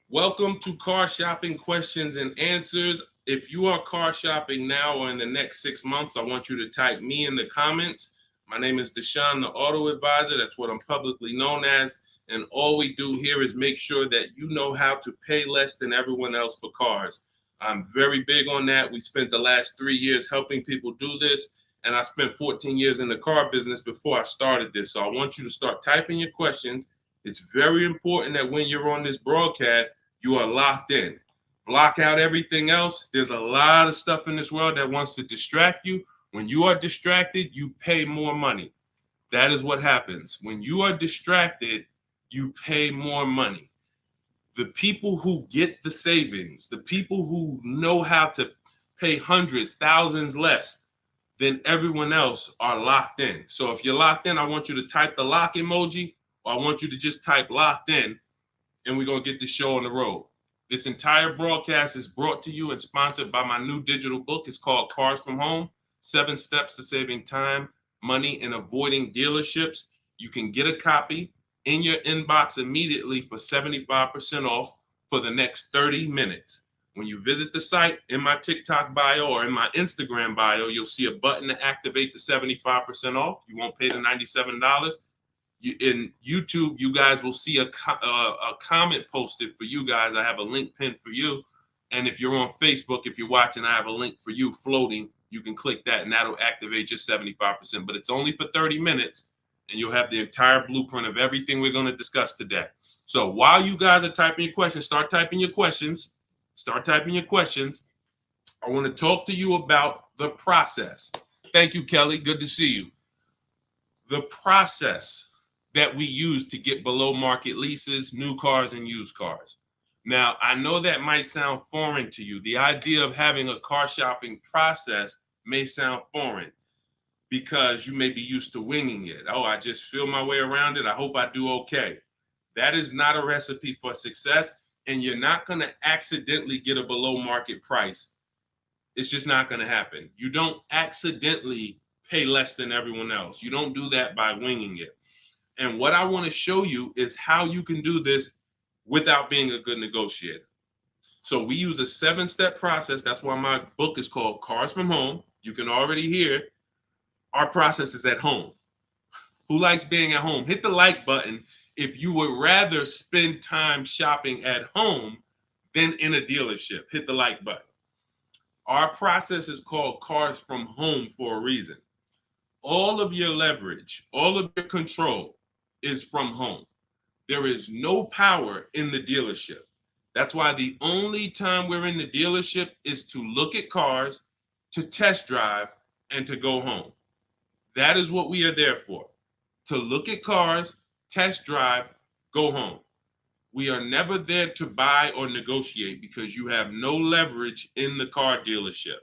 Welcome to Car Shopping Questions and Answers. If you are car shopping now or in the next 6 months, I want you to type me in the comments. My name is Deshone the Auto Advisor. That's what I'm publicly known as. And all we do here is make sure that you know how to pay less than everyone else for cars. I'm very big on that. We spent the last 3 years helping people do this. And I spent 14 years in the car business before I started this. So I want you to start typing your questions. It's very important that when you're on this broadcast, you are locked in. Block out everything else. There's a lot of stuff in this world that wants to distract you. When you are distracted, you pay more money. That is what happens. When you are distracted, you pay more money. The people who get the savings, the people who know how to pay hundreds, thousands less than everyone else are locked in. So if you're locked in, I want you to type the lock emoji, or I want you to just type locked in, and we're going to get the show on the road. This entire broadcast is brought to you and sponsored by my new digital book. It's called Cars from Home, 7 Steps to Saving Time, Money, and Avoiding Dealerships. You can get a copy in your inbox immediately for 75% off for the next 30 minutes. When you visit the site, in my TikTok bio or in my Instagram bio, you'll see a button to activate the 75% off. You won't pay the $97. In YouTube, you guys will see a comment posted for you guys. I have a link pinned for you. And if you're on Facebook, if you're watching, I have a link for you floating. You can click that and that'll activate your 75%. But it's only for 30 minutes and you'll have the entire blueprint of everything we're going to discuss today. So while you guys are typing your questions, start typing your questions. Start typing your questions. I want to talk to you about the process. Thank you, Kelly. Good to see you. The process that we use to get below market leases, new cars, and used cars. Now, I know that might sound foreign to you. The idea of having a car shopping process may sound foreign because you may be used to winging it. Oh, I just feel my way around it. I hope I do okay. That is not a recipe for success, and you're not going to accidentally get a below market price. It's just not going to happen. You don't accidentally pay less than everyone else. You don't do that by winging it. And what I want to show you is how you can do this without being a good negotiator. So we use a 7-step process. That's why my book is called Cars from Home. You can already hear our process is at home. Who likes being at home? Hit the like button if you would rather spend time shopping at home than in a dealership. Hit the like button. Our process is called Cars from Home for a reason. All of your leverage, all of your control is from home. There is no power in the dealership. That's why the only time we're in the dealership is to look at cars, to test drive, and to go home. That is what we are there for. To look at cars, test drive, go home. We are never there to buy or negotiate because you have no leverage in the car dealership.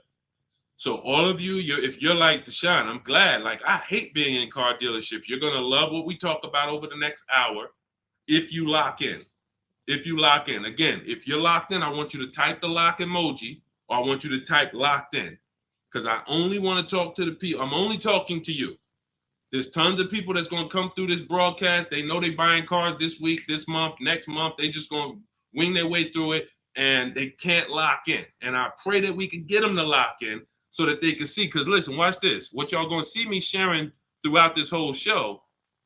So all of you, if you're like Deshone, I'm glad. Like, I hate being in car dealerships. You're going to love what we talk about over the next hour if you lock in. If you lock in. Again, if you're locked in, I want you to type the lock emoji, or I want you to type locked in, because I only want to talk to the people. I'm only talking to you. There's tons of people that's going to come through this broadcast. They know they're buying cars this week, this month, next month. They just going to wing their way through it, and they can't lock in. And I pray that we can get them to lock in so that they can see. Because listen, watch this. What y'all going to see me sharing throughout this whole show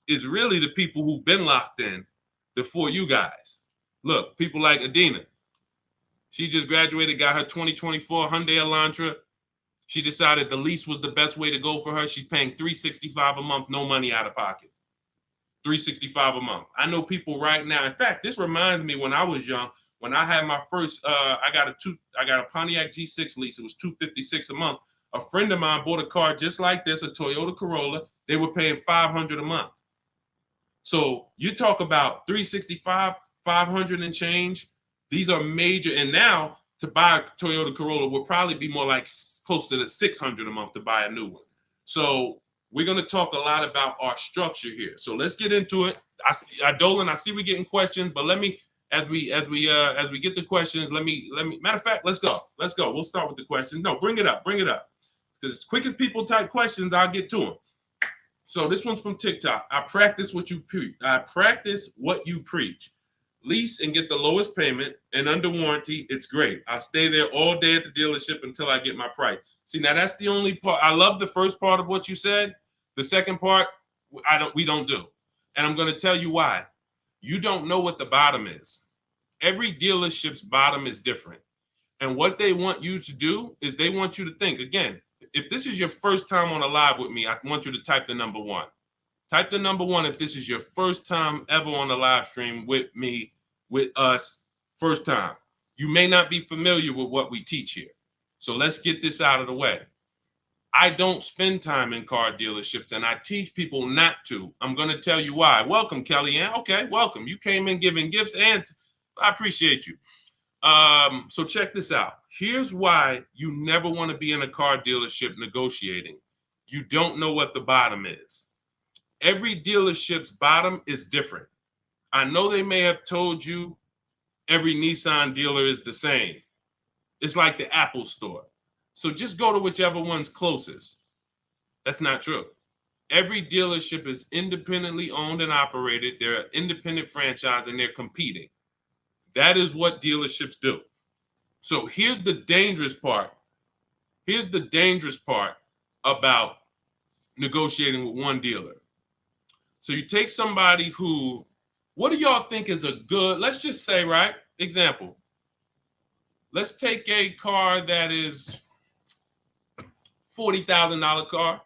is really the people who've been locked in before you guys. Look, people like Adina. She just graduated, got her 2024 Hyundai Elantra. She decided the lease was the best way to go for her. She's paying $365 a month, no money out of pocket. $365 a month. I know people right now. In fact, this reminds me when I was young, when I had my first, I got a Pontiac G6 lease. It was $256 a month. A friend of mine bought a car just like this, a Toyota Corolla. They were paying $500 a month. So you talk about 365, 500 and change. These are major. And now to buy a Toyota Corolla would probably be more like close to the $600 a month to buy a new one. So we're going to talk a lot about our structure here. So let's get into it. Dolan, I see we're getting questions, but let me, as we get the questions, let me, matter of fact, let's go. We'll start with the questions. No, bring it up. Because as quick as people type questions, I'll get to them. So this one's from TikTok. I practice what you preach. lease and get the lowest payment and under warranty, it's great. I'll stay there all day at the dealership until I get my price. See, now that's the only part. I love the first part of what you said. The second part, we don't do. And I'm going to tell you why. You don't know what the bottom is. Every dealership's bottom is different. And what they want you to do is they want you to think, again, if this is your first time on a live with me, I want you to type the number 1. Type the number 1 if this is your first time ever on a live stream with me, with us, first time. You may not be familiar with what we teach here. So let's get this out of the way. I don't spend time in car dealerships, and I teach people not to. I'm going to tell you why. Welcome, Kellyanne. Okay, welcome. You came in giving gifts, and I appreciate you. So check this out. Here's why you never want to be in a car dealership negotiating. You don't know what the bottom is. Every dealership's bottom is different. I know they may have told you every Nissan dealer is the same. It's like the Apple store. So just go to whichever one's closest. That's not true. Every dealership is independently owned and operated. They're an independent franchise and they're competing. That is what dealerships do. So here's the dangerous part. Here's the dangerous part about negotiating with one dealer. So you take somebody who, what do y'all think is a good, let's just say, right? Example. Let's take a car that is $40,000 car.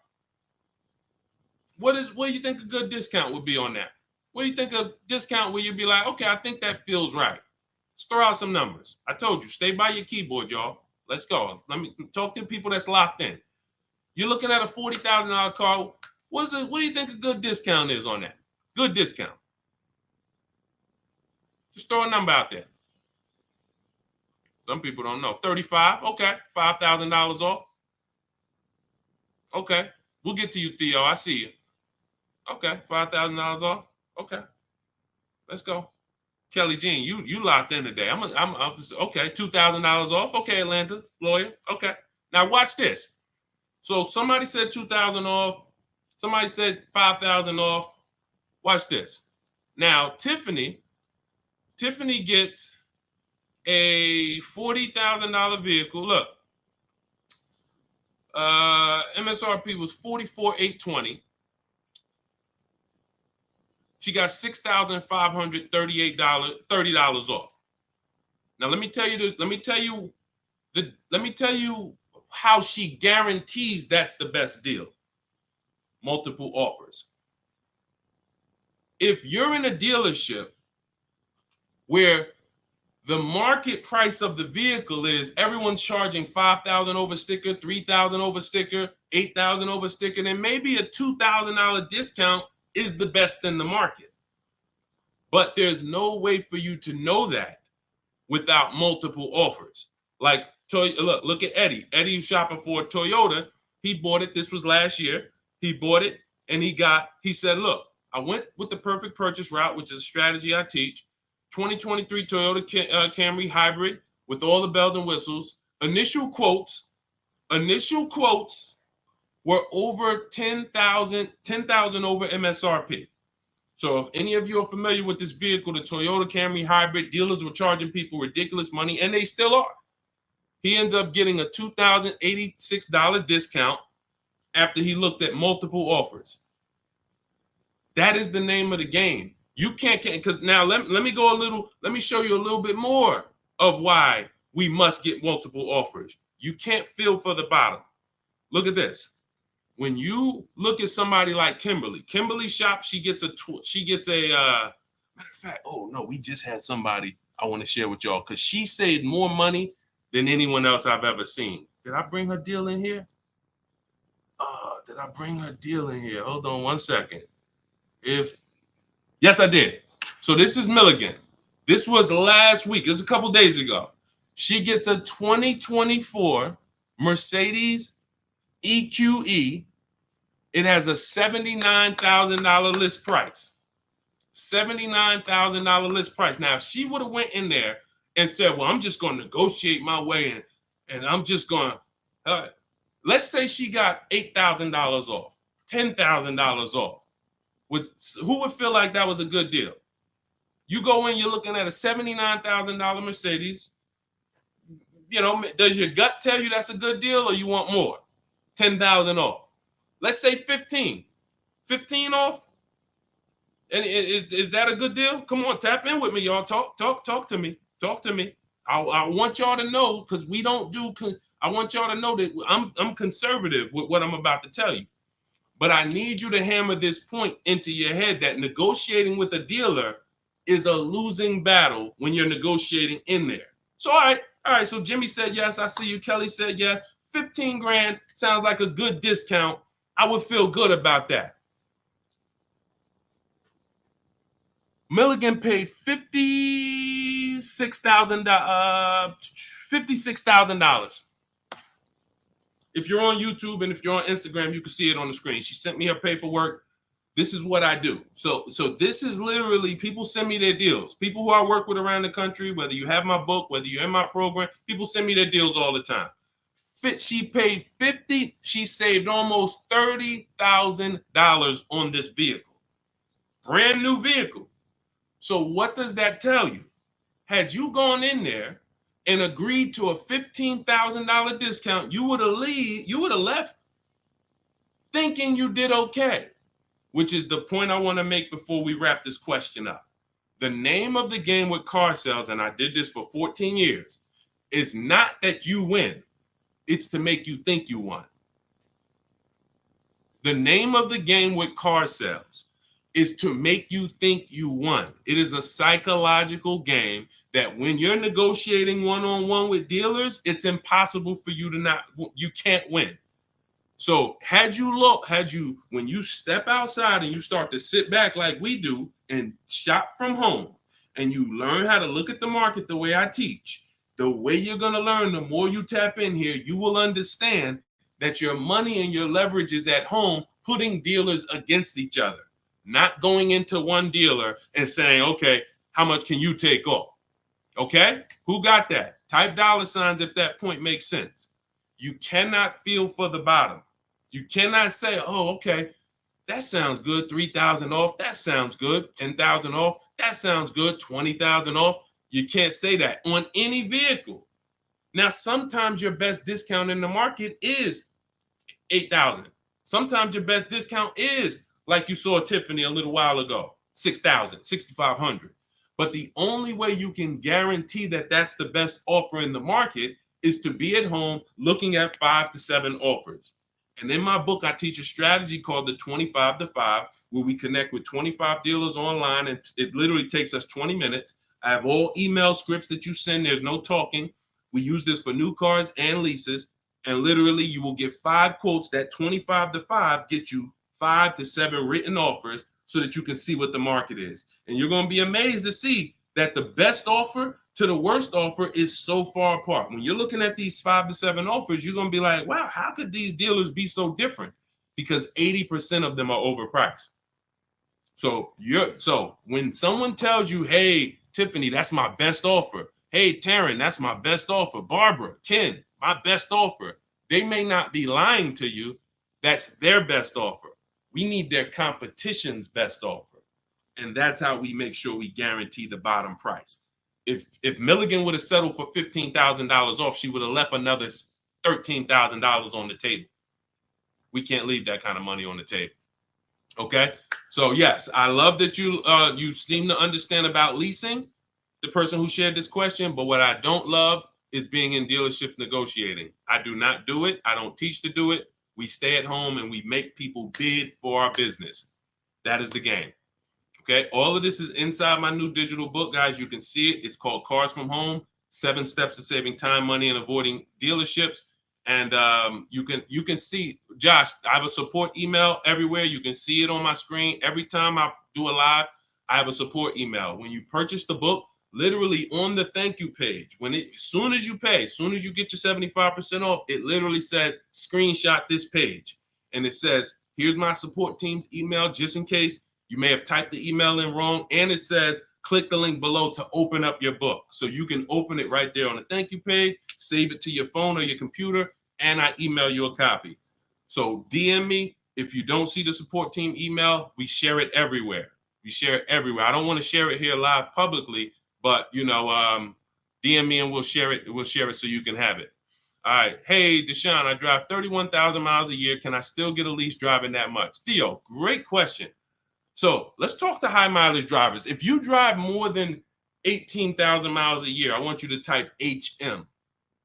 What do you think a good discount would be on that? What do you think a discount where you'd be like, okay, I think that feels right. Let's throw out some numbers. I told you, stay by your keyboard, y'all. Let's go. Let me talk to people that's locked in. You're looking at a $40,000 car. What do you think a good discount is on that? Good discount. Just throw a number out there. Some people don't know. 35, okay. $5,000 off. Okay. We'll get to you, Theo. I see you. Okay. $5,000 off. Okay. Let's go. Kelly Jean, you locked in today. I'm okay. $2,000 off. Okay, Atlanta lawyer. Okay. Now watch this. So somebody said 2,000 off. Somebody said 5,000 off. Watch this. Now Tiffany gets a $40,000 vehicle. Look, MSRP was $44,820. She got $6,538, $30 off. Now let me tell you how she guarantees that's the best deal. Multiple offers. If you're in a dealership where the market price of the vehicle is everyone's charging $5,000 over sticker, $3,000 over sticker, $8,000 over sticker, then maybe a $2,000 discount is the best in the market. But there's no way for you to know that without multiple offers. Like, look at Eddie. Eddie was shopping for a Toyota. He bought it. This was last year. He bought it and he said, look, I went with the perfect purchase route, which is a strategy I teach. 2023 Toyota Camry hybrid with all the bells and whistles. Initial quotes were over 10,000 over MSRP. So if any of you are familiar with this vehicle, the Toyota Camry hybrid, dealers were charging people ridiculous money, and they still are. He ends up getting a $2,086 discount after he looked at multiple offers. That is the name of the game. You can't, because now let me show you a little bit more of why we must get multiple offers. You can't feel for the bottom. Look at this. When you look at somebody like Kimberly shop, she gets a matter of fact, oh no, we just had somebody I want to share with y'all because she saved more money than anyone else I've ever seen. Did I bring her deal in here? Did I bring her deal in here? Hold on one second. Yes, I did. So this is Milligan. This was last week. It was a couple days ago. She gets a 2024 Mercedes EQE. It has a $79,000 list price. $79,000 list price. Now, if she would have went in there and said, well, I'm just going to negotiate my way in, and I'm just going to, let's say she got $8,000 off, $10,000 off. Who would feel like that was a good deal? You go in, you're looking at a $79,000 Mercedes. You know, does your gut tell you that's a good deal or you want more? 10,000 off. Let's say 15. 15 off. And is that a good deal? Come on, tap in with me, y'all. Talk to me. Talk to me. I want y'all to know, because we don't do. I want y'all to know that I'm conservative with what I'm about to tell you. But I need you to hammer this point into your head that negotiating with a dealer is a losing battle when you're negotiating in there. So all right. So Jimmy said yes. I see you. Kelly said yes. 15 grand sounds like a good discount. I would feel good about that. Milligan paid $56,000. If you're on YouTube and if you're on Instagram, you can see it on the screen. She sent me her paperwork. This is what I do. So this is literally, people send me their deals. People who I work with around the country, whether you have my book, whether you're in my program, people send me their deals all the time. She paid 50. She saved almost $30,000 on this vehicle. Brand new vehicle. So what does that tell you? Had you gone in there and agreed to a $15,000 discount, you would have left thinking you did okay, which is the point I want to make before we wrap this question up. The name of the game with car sales, and I did this for 14 years, is not that you win. It's to make you think you won. The name of the game with car sales is to make you think you won. It is a psychological game that when you're negotiating one-on-one with dealers, it's impossible for you to you can't win. So when you step outside and you start to sit back like we do and shop from home, and you learn how to look at the market the way I teach, the way you're going to learn, the more you tap in here, you will understand that your money and your leverage is at home, putting dealers against each other. Not going into one dealer and saying, okay, how much can you take off? Okay, who got that? Type $ if that point makes sense. You cannot feel for the bottom. You cannot say, oh, okay, that sounds good. 3,000 off. That sounds good. 10,000 off. That sounds good. 20,000 off. You can't say that on any vehicle. Now, sometimes your best discount in the market is 8,000. Sometimes your best discount is, like you saw Tiffany a little while ago, 6,000, 6,500. But the only way you can guarantee that that's the best offer in the market is to be at home looking at 5 to 7 offers. And in my book, I teach a strategy called the 25 to 5, where we connect with 25 dealers online, and it literally takes us 20 minutes. I have all email scripts that you send. There's no talking. We use this for new cars and leases. And literally, you will get 5 quotes. That 25 to 5 get you 5 to 7 written offers so that you can see what the market is. And you're going to be amazed to see that the best offer to the worst offer is so far apart. When you're looking at these 5 to 7 offers, you're going to be like, wow, how could these dealers be so different? Because 80% of them are overpriced. So when someone tells you, hey, Tiffany, that's my best offer. Hey, Taryn, that's my best offer. Barbara, Ken, my best offer. They may not be lying to you. That's their best offer. We need their competition's best offer. And that's how we make sure we guarantee the bottom price. If Milligan would have settled for $15,000 off, she would have left another $13,000 on the table. We can't leave that kind of money on the table. Okay. So yes, I love that you seem to understand about leasing, the person who shared this question. But what I don't love is being in dealerships negotiating. I do not do it. I don't teach to do it. We stay at home and we make people bid for our business. That is the game. Okay. All of this is inside my new digital book, guys. You can see it. It's called Cars from Home: 7 Steps to Saving Time, Money, and Avoiding Dealerships. And you can see, Josh, I have a support email everywhere. You can see it on my screen. Every time I do a live, I have a support email. When you purchase the book, literally on the thank you page, as soon as you pay, as soon as you get your 75% off, it literally says, screenshot this page. And it says, here's my support team's email, just in case you may have typed the email in wrong. And it says, click the link below to open up your book. So you can open it right there on the thank you page, save it to your phone or your computer, and I email you a copy. So DM me. If you don't see the support team email, we share it everywhere. We share it everywhere. I don't want to share it here live publicly, but DM me and we'll share it. We'll share it so you can have it. All right. Hey, Deshone, I drive 31,000 miles a year. Can I still get a lease driving that much? Theo, great question. So let's talk to high mileage drivers. If you drive more than 18,000 miles a year, I want you to type HM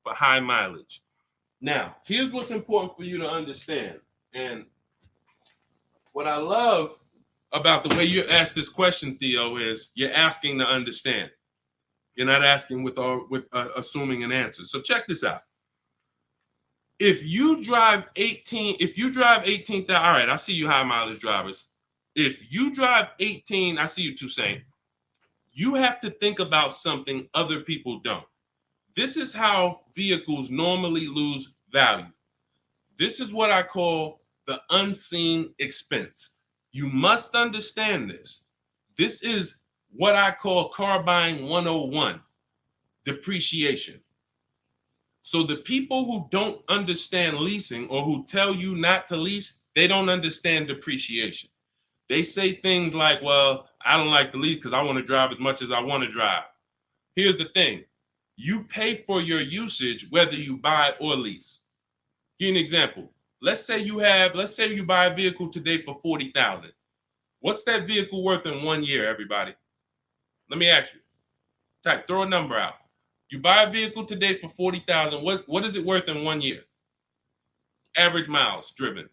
for high mileage. Now, here's what's important for you to understand. And what I love about the way you ask this question, Theo, is you're asking to understand. You're not asking with assuming an answer. So check this out. If you drive 18,000, all right, I see you high mileage drivers. If you drive 18, I see you Toussaint. You have to think about something other people don't. This is how vehicles normally lose value. This is what I call the unseen expense. You must understand this. This is what I call car buying 101, depreciation. So the people who don't understand leasing or who tell you not to lease, they don't understand depreciation. They say things like, well, I don't like to lease because I want to drive as much as I want to drive. Here's the thing. You pay for your usage whether you buy or lease. Give you an example. Let's say you buy a vehicle today for $40,000. What's that vehicle worth in 1 year, everybody? Let me ask you. Throw a number out. You buy a vehicle today for $40,000. What is it worth in 1 year? Average miles driven,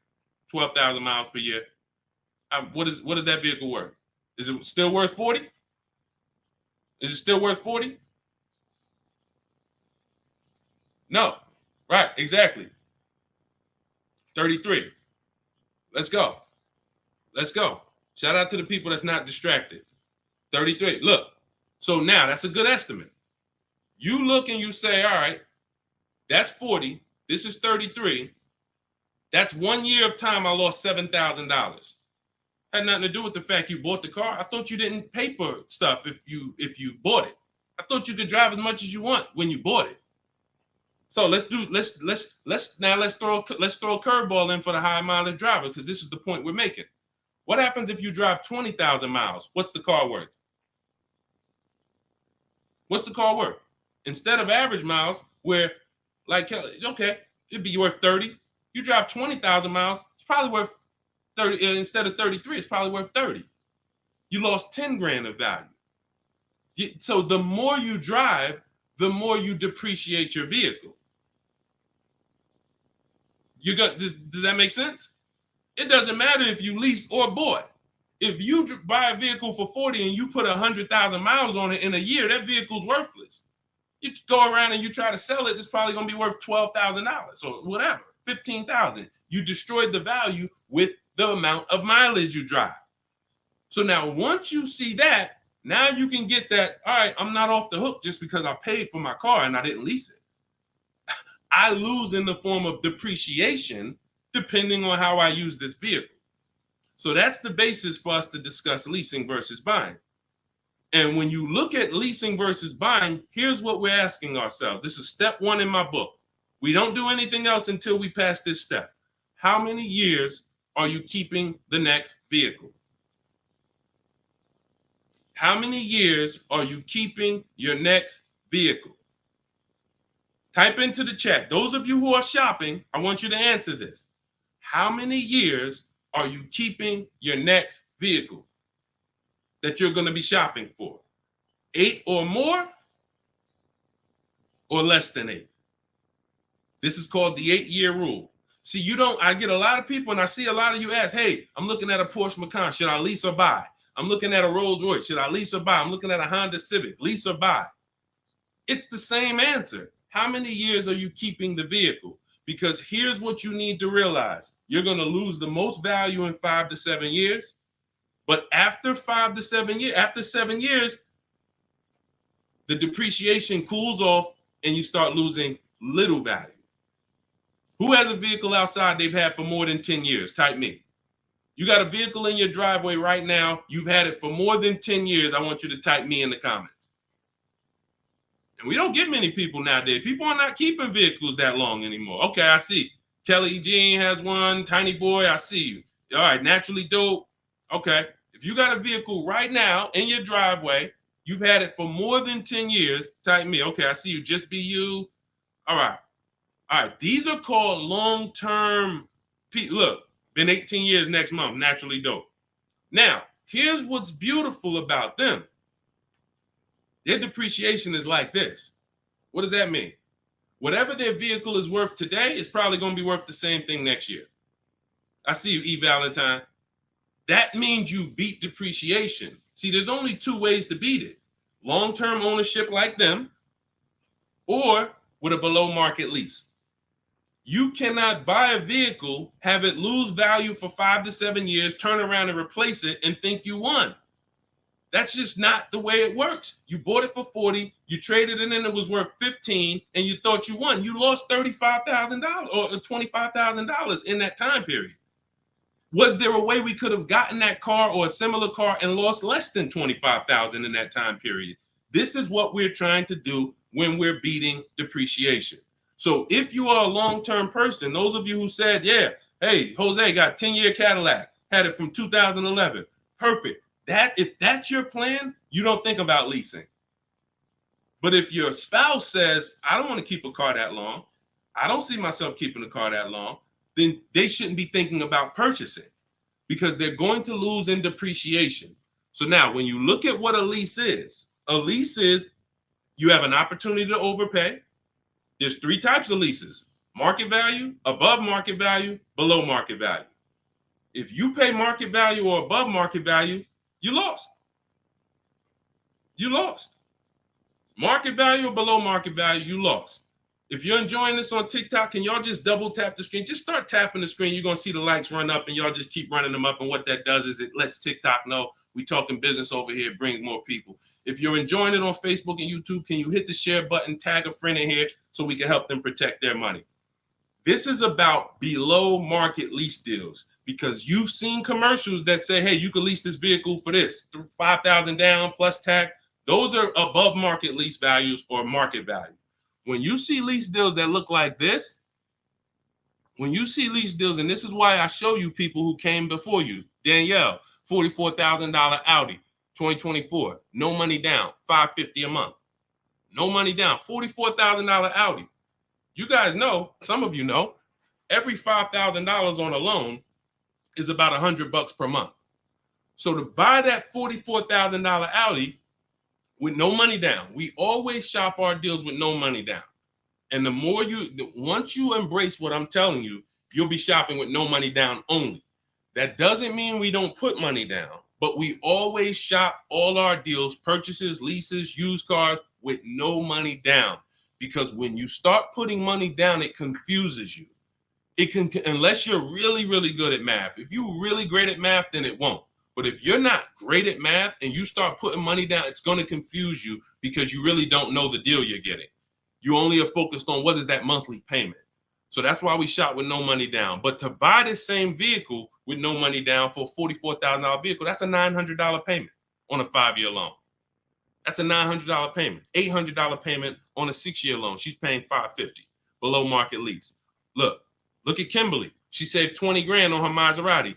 12,000 miles per year. What is that vehicle worth? Is it still worth 40? Is it still worth 40? No. Right, exactly. 33. Let's go. Let's go. Shout out to the people that's not distracted. 33. Look. So now that's a good estimate. You look and you say, all right, that's 40. This is 33. That's 1 year of time I lost $7,000. Had nothing to do with the fact you bought the car. I thought you didn't pay for stuff if you bought it. I thought you could drive as much as you want when you bought it. So let's throw a curveball in for the high mileage driver, because this is the point we're making. What happens if you drive 20,000 miles? What's the car worth? What's the car worth? Instead of average miles, where like, okay, it'd be worth 30. You drive 20,000 miles, it's probably worth 30. Instead of 33, it's probably worth 30. You lost 10 grand of value. So the more you drive, the more you depreciate your vehicle. Does that make sense? It doesn't matter if you leased or bought. If you buy a vehicle for 40 and you put 100,000 miles on it in a year, that vehicle's worthless. You go around and you try to sell it, it's probably going to be worth $12,000 or whatever, $15,000. You destroyed the value with the amount of mileage you drive. So now once you see that, now you can get that, all right, I'm not off the hook just because I paid for my car and I didn't lease it. I lose in the form of depreciation depending on how I use this vehicle. So that's the basis for us to discuss leasing versus buying. And when you look at leasing versus buying, here's what we're asking ourselves. This is step one in my book. We don't do anything else until we pass this step. How many years are you keeping the next vehicle? How many years are you keeping your next vehicle? Type into the chat. Those of you who are shopping, I want you to answer this. How many years are you keeping your next vehicle that you're going to be shopping for? 8 or more, or less than 8? This is called the 8-year rule. See, I get a lot of people, and I see a lot of you ask, hey, I'm looking at a Porsche Macan. Should I lease or buy? I'm looking at a Rolls Royce. Should I lease or buy? I'm looking at a Honda Civic. Lease or buy? It's the same answer. How many years are you keeping the vehicle? Because here's what you need to realize. You're going to lose the most value in 5 to 7 years. But after 5 to 7 years, after 7 years, the depreciation cools off and you start losing little value. Who has a vehicle outside they've had for more than 10 years? Type me. You got a vehicle in your driveway right now. You've had it for more than 10 years. I want you to type me in the comments. And we don't get many people nowadays. People are not keeping vehicles that long anymore. Okay, I see. Kelly Jean has one. Tiny Boy, I see you. All right, Naturally Dope. Okay. If you got a vehicle right now in your driveway, you've had it for more than 10 years, type me. Okay, I see you, just be you. All right. All right. These are called long-term. Look, been 18 years next month, naturally dope. Now, here's what's beautiful about them. Their depreciation is like this. What does that mean? Whatever their vehicle is worth today is probably going to be worth the same thing next year. I see you, E. Valentine. That means you beat depreciation. See, there's only two ways to beat it. Long-term ownership like them, or with a below market lease. You cannot buy a vehicle, have it lose value for 5 to 7 years, turn around and replace it and think you won. That's just not the way it works. You bought it for 40, you traded it and it was worth 15, and you thought you won. You lost $35,000 or $25,000 in that time period. Was there a way we could have gotten that car or a similar car and lost less than $25,000 in that time period? This is what we're trying to do when we're beating depreciation. So if you are a long-term person, those of you who said, yeah, hey, Jose got 10-year Cadillac, had it from 2011, perfect. If that's your plan, you don't think about leasing. But if your spouse says, I don't want to keep a car that long, I don't see myself keeping a car that long, then they shouldn't be thinking about purchasing because they're going to lose in depreciation. So now when you look at what a lease is you have an opportunity to overpay. There's 3 types of leases: market value, above market value, below market value. If you pay market value or above market value, you lost. You lost. Market value or below market value, you lost. If you're enjoying this on TikTok, can y'all just double tap the screen? Just start tapping the screen. You're going to see the likes run up, and y'all just keep running them up. And what that does is it lets TikTok know we talking business over here, brings more people. If you're enjoying it on Facebook and YouTube, can you hit the share button, tag a friend in here so we can help them protect their money? This is about below market lease deals because you've seen commercials that say, hey, you can lease this vehicle for this, $5,000 down plus tax. Those are above market lease values or market value. When you see lease deals that look like this, and this is why I show you people who came before you. Danielle, $44,000 Audi, 2024, no money down, $550 a month. No money down, $44,000 Audi. You guys know, some of you know, every $5,000 on a loan is about $100 per month. So to buy that $44,000 Audi with no money down, we always shop our deals with no money down. And once you embrace what I'm telling you, you'll be shopping with no money down only. That doesn't mean we don't put money down, but we always shop all our deals, purchases, leases, used cars with no money down. Because when you start putting money down, it confuses you. Unless you're really, really good at math. If you're really great at math, then it won't. But if you're not great at math and you start putting money down, it's going to confuse you because you really don't know the deal you're getting. You only are focused on what is that monthly payment. So that's why we shop with no money down. But to buy this same vehicle with no money down for a $44,000 vehicle, that's a $900 payment on a 5-year loan. That's a $900 payment, $800 payment on a 6-year loan. She's paying $550 below market lease. Look at Kimberly. She saved 20 grand on her Maserati,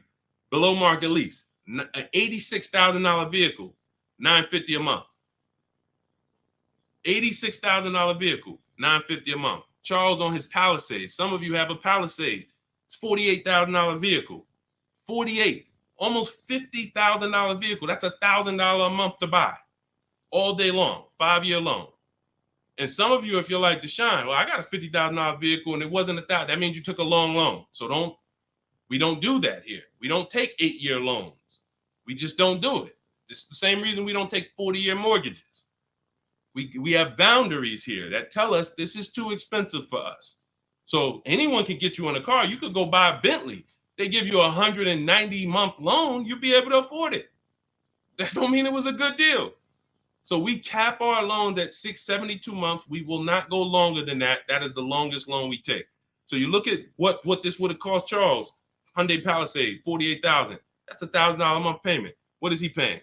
below market lease, an $86,000 vehicle, $950 a month. $86,000 vehicle, $950 a month. Charles on his Palisade. Some of you have a Palisade. It's $48,000 vehicle. 48, almost $50,000 vehicle. That's $1,000 a month to buy. All day long, 5-year loan. And some of you, if you're like Deshone, well, I got a $50,000 vehicle and it wasn't $1,000. That means you took a long loan. So we don't do that here. We don't take 8-year loans. We just don't do it. It's the same reason we don't take 40-year mortgages. We have boundaries here that tell us this is too expensive for us. So anyone can get you in a car. You could go buy a Bentley. They give you a 190-month loan. You'll be able to afford it. That don't mean it was a good deal. So we cap our loans at 672 months. We will not go longer than that. That is the longest loan we take. So you look at what this would have cost Charles. Hyundai Palisade, $48,000. That's $1,000 a month payment. What is he paying?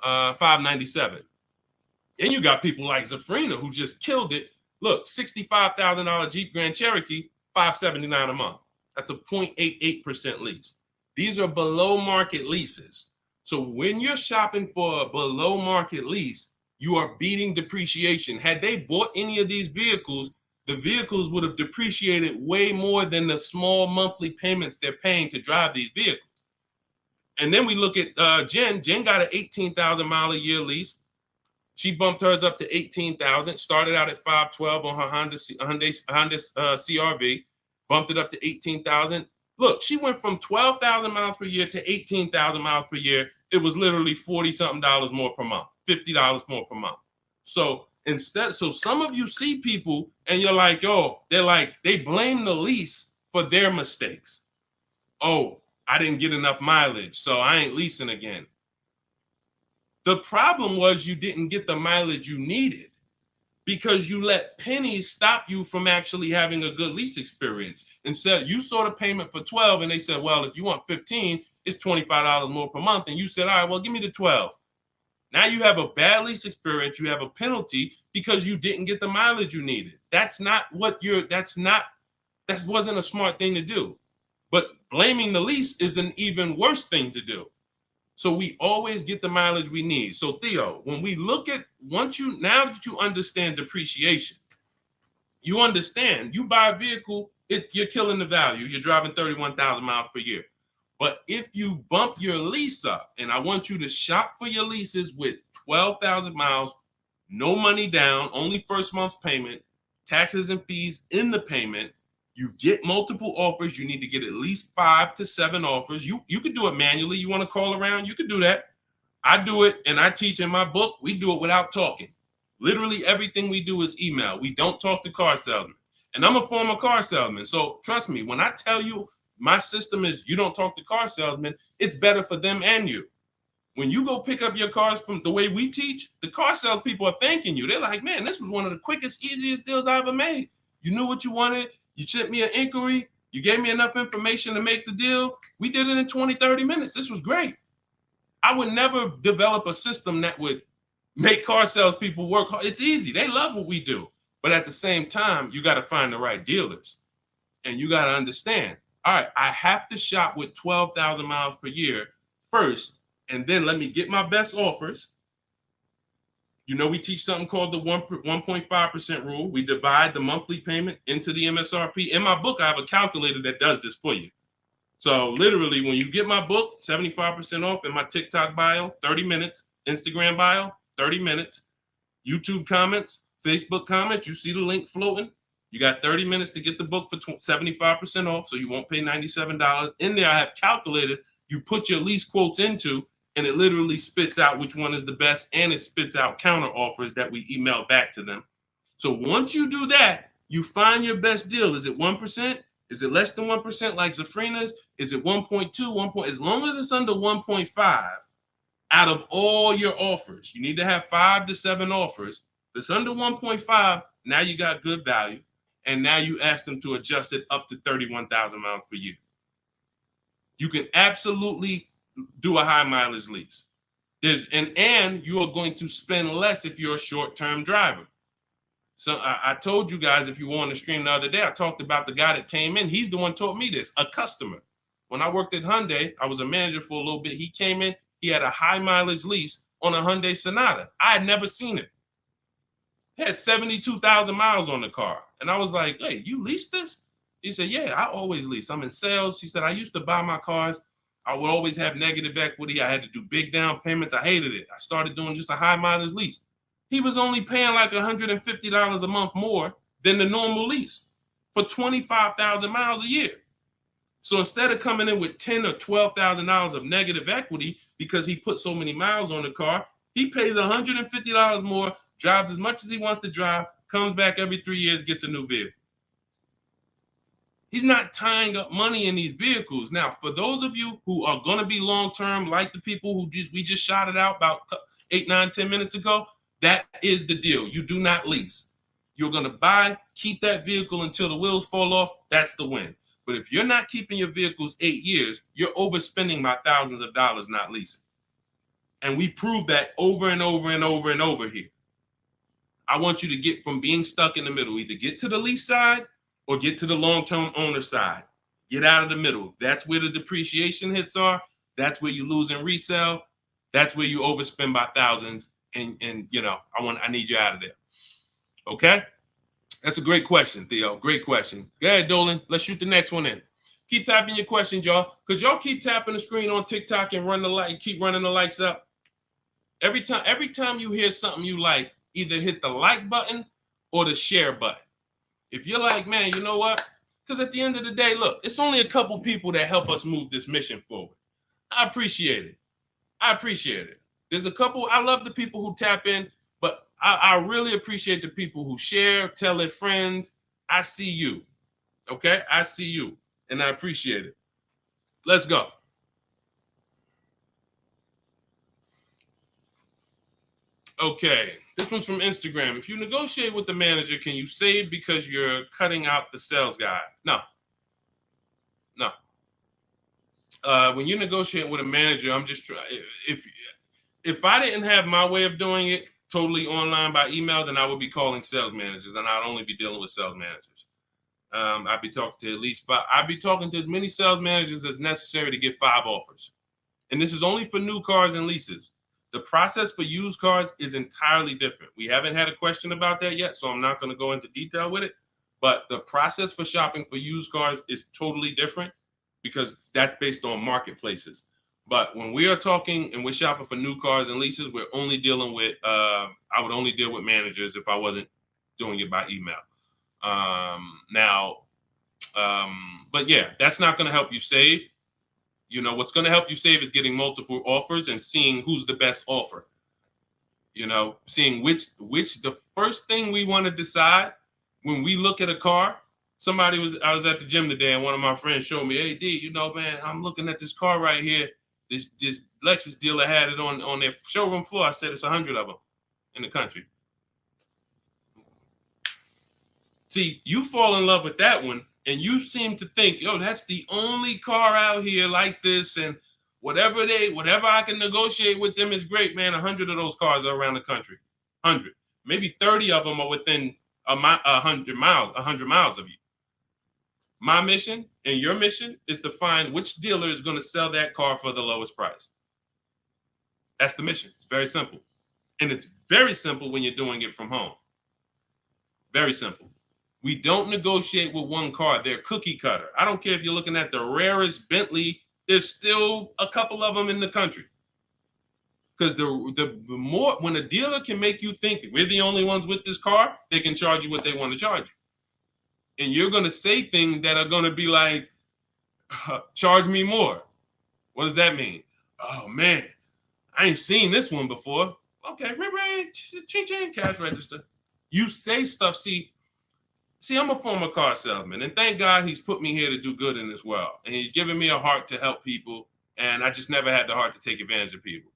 $597. And you got people like Zafrina who just killed it. Look, $65,000 Jeep Grand Cherokee, $579 a month. That's a 0.88% lease. These are below market leases. So when you're shopping for a below market lease, you are beating depreciation. Had they bought any of these vehicles, the vehicles would have depreciated way more than the small monthly payments they're paying to drive these vehicles. And then we look at Jen. Jen got an 18,000 mile a year lease. She bumped hers up to 18,000. Started out at 512 on her Honda CRV. Bumped it up to 18,000. Look, she went from 12,000 miles per year to 18,000 miles per year. It was literally 40 something dollars more per month, $50 more per month. So some of you see people and you're like, oh, they blame the lease for their mistakes. Oh, I didn't get enough mileage, so I ain't leasing again. The problem was you didn't get the mileage you needed because you let pennies stop you from actually having a good lease experience. Instead, you saw the payment for 12 and they said, well, if you want 15, it's $25 more per month. And you said, all right, well, give me the 12. Now you have a bad lease experience. You have a penalty because you didn't get the mileage you needed. That wasn't a smart thing to do. But blaming the lease is an even worse thing to do. So we always get the mileage we need. So Theo, when we look at now that you understand depreciation, you understand you buy a vehicle, you're killing the value. You're driving 31,000 miles per year. But if you bump your lease up, and I want you to shop for your leases with 12,000 miles, no money down, only first month's payment, taxes and fees in the payment. You get multiple offers. You need to get at least 5 to 7 offers. You could do it manually. You want to call around? You could do that. I do it, and I teach in my book. We do it without talking. Literally everything we do is email. We don't talk to car salesmen. And I'm a former car salesman. So trust me, when I tell you my system is you don't talk to car salesmen, it's better for them and you. When you go pick up your cars from the way we teach, the car sales people are thanking you. They're like, man, this was one of the quickest, easiest deals I ever made. You knew what you wanted. You sent me an inquiry. You gave me enough information to make the deal. We did it in 20, 30 minutes. This was great. I would never develop a system that would make car sales people work hard. It's easy. They love what we do. But at the same time, you got to find the right dealers. And you got to understand, all right, I have to shop with 12,000 miles per year first, and then let me get my best offers. You know, we teach something called the 1.5% rule. We divide the monthly payment into the MSRP. In my book, I have a calculator that does this for you. So literally, when you get my book, 75% off in my TikTok bio, 30 minutes, Instagram bio, 30 minutes, YouTube comments, Facebook comments, you see the link floating. You got 30 minutes to get the book for 75% off, so you won't pay $97. In there, I have calculated, you put your lease quotes into, and it literally spits out which one is the best, and it spits out counter offers that we email back to them. So once you do that, you find your best deal. Is it 1%? Is it less than 1% like Zafrina's? Is it 1.2, 1. As long as it's under 1.5, out of all your offers, you need to have 5 to 7 offers. If it's under 1.5, now you got good value. And now you ask them to adjust it up to 31,000 miles per year. You can absolutely do a high mileage lease. And you are going to spend less if you're a short-term driver. So I told you guys, if you were on the stream the other day, I talked about the guy that came in. He's the one taught me this, a customer. When I worked at Hyundai, I was a manager for a little bit. He came in, he had a high mileage lease on a Hyundai Sonata. I had never seen it. He had 72,000 miles on the car. And I was like, hey, you leased this? He said, yeah, I always lease. I'm in sales. He said, I used to buy my cars. I would always have negative equity. I had to do big down payments. I hated it. I started doing just a high mileage lease. He was only paying like $150 a month more than the normal lease for 25,000 miles a year. So instead of coming in with $10,000 or $12,000 of negative equity because he put so many miles on the car, he pays $150 more, drives as much as he wants to drive, comes back every 3 years, gets a new vehicle. He's not tying up money in these vehicles. Now, for those of you who are going to be long-term, like the people who we just shouted out about 8, 9, 10 minutes ago, that is the deal. You do not lease. You're going to buy, keep that vehicle until the wheels fall off. That's the win. But if you're not keeping your vehicles 8 years, you're overspending by thousands of dollars not leasing. And we prove that over and over and over and over here. I want you to get from being stuck in the middle, either get to the lease side or get to the long-term owner side. Get out of the middle. That's where the depreciation hits are. That's where you lose in resale. That's where you overspend by thousands, and I need you out of there. Okay, that's a great question, Theo. Great question. Go ahead, Dolan. Let's shoot the next one in. Keep typing your questions, y'all. Could y'all keep tapping the screen on TikTok and keep running the likes up? Every time you hear something you like, either hit the like button or the share button. If you're like, man, you know what? Because at the end of the day, look, it's only a couple people that help us move this mission forward. I appreciate it. There's a couple. I love the people who tap in, but I really appreciate the people who share, tell their friends. I see you. Okay? I see you, and I appreciate it. Let's go. Okay, this one's from Instagram. If you negotiate with the manager, can you save because you're cutting out the sales guy? No. When you negotiate with a manager, I'm just trying. If I didn't have my way of doing it totally online by email, then I would be calling sales managers, and I'd only be dealing with sales managers. I'd be talking to at least 5. I'd be talking to as many sales managers as necessary to get 5 offers. And this is only for new cars and leases. The process for used cars is entirely different. We haven't had a question about that yet, so I'm not going to go into detail with it. But the process for shopping for used cars is totally different because that's based on marketplaces. But when we are talking and we're shopping for new cars and leases, we're only dealing with, I would only deal with managers if I wasn't doing it by email. But yeah, that's not going to help you save. What's going to help you save is getting multiple offers and seeing who's the best offer. Seeing which the first thing we want to decide when we look at a car. I was at the gym today and one of my friends showed me, hey, D, man, I'm looking at this car right here. This Lexus dealer had it on their showroom floor. I said it's 100 of them in the country. See, you fall in love with that one, and you seem to think, that's the only car out here like this, and whatever I can negotiate with them is great, man. 100 of those cars are around the country. 100. Maybe 30 of them are within 100 miles of you. My mission and your mission is to find which dealer is going to sell that car for the lowest price. That's the mission. It's very simple. And it's very simple when you're doing it from home. Very simple. We don't negotiate with one car. They're cookie cutter. I don't care if you're looking at the rarest Bentley. There's still a couple of them in the country. Because the more, when a dealer can make you think we're the only ones with this car, they can charge you what they want to charge you. And you're going to say things that are going to be like, charge me more. What does that mean? Oh, man, I ain't seen this one before. Okay, ching, cash register. You say stuff. See, I'm a former car salesman, and thank God he's put me here to do good in this world. And he's given me a heart to help people, and I just never had the heart to take advantage of people.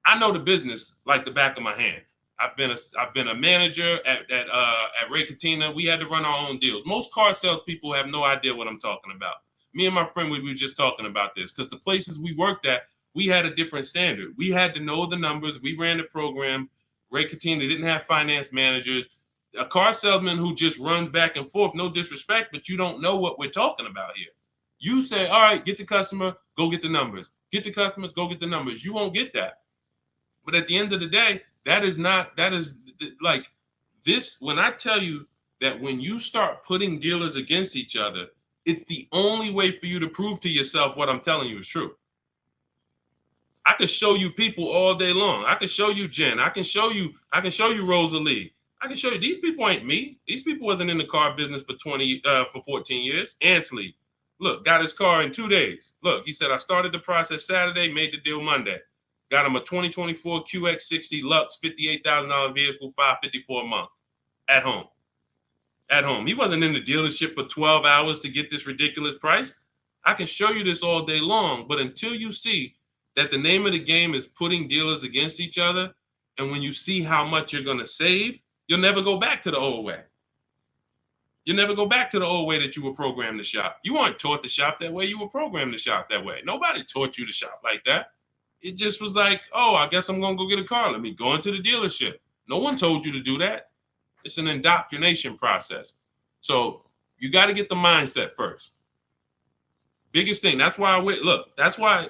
I know the business like the back of my hand. I've been a manager at Ray Katina. We had to run our own deals. Most car salespeople have no idea what I'm talking about. Me and my friend, we were just talking about this because the places we worked at, we had a different standard. We had to know the numbers. We ran the program. Ray Katina didn't have finance managers. A car salesman who just runs back and forth, no disrespect, but you don't know what we're talking about here. You say, all right, get the customer, go get the numbers. Get the customers, go get the numbers. You won't get that. But at the end of the day, that is like this. When I tell you that when you start putting dealers against each other, it's the only way for you to prove to yourself what I'm telling you is true. I can show you people all day long. I can show you Jen. I can show you Rosalie. I can show you these people ain't me. These people wasn't in the car business for 14 years. Ansley, look, got his car in 2 days. Look, he said I started the process Saturday, made the deal Monday. Got him a 2024 QX60 Lux $58,000 vehicle, $554 a month at home. At home. He wasn't in the dealership for 12 hours to get this ridiculous price. I can show you this all day long, but until you see that the name of the game is putting dealers against each other, and when you see how much you're going to save, you'll never go back to the old way. You'll never go back to the old way that you were programmed to shop. You weren't taught to shop that way. You were programmed to shop that way. Nobody taught you to shop like that. It just was like, oh, I guess I'm going to go get a car. Let me go into the dealership. No one told you to do that. It's an indoctrination process. So you got to get the mindset first. Biggest thing. That's why that's why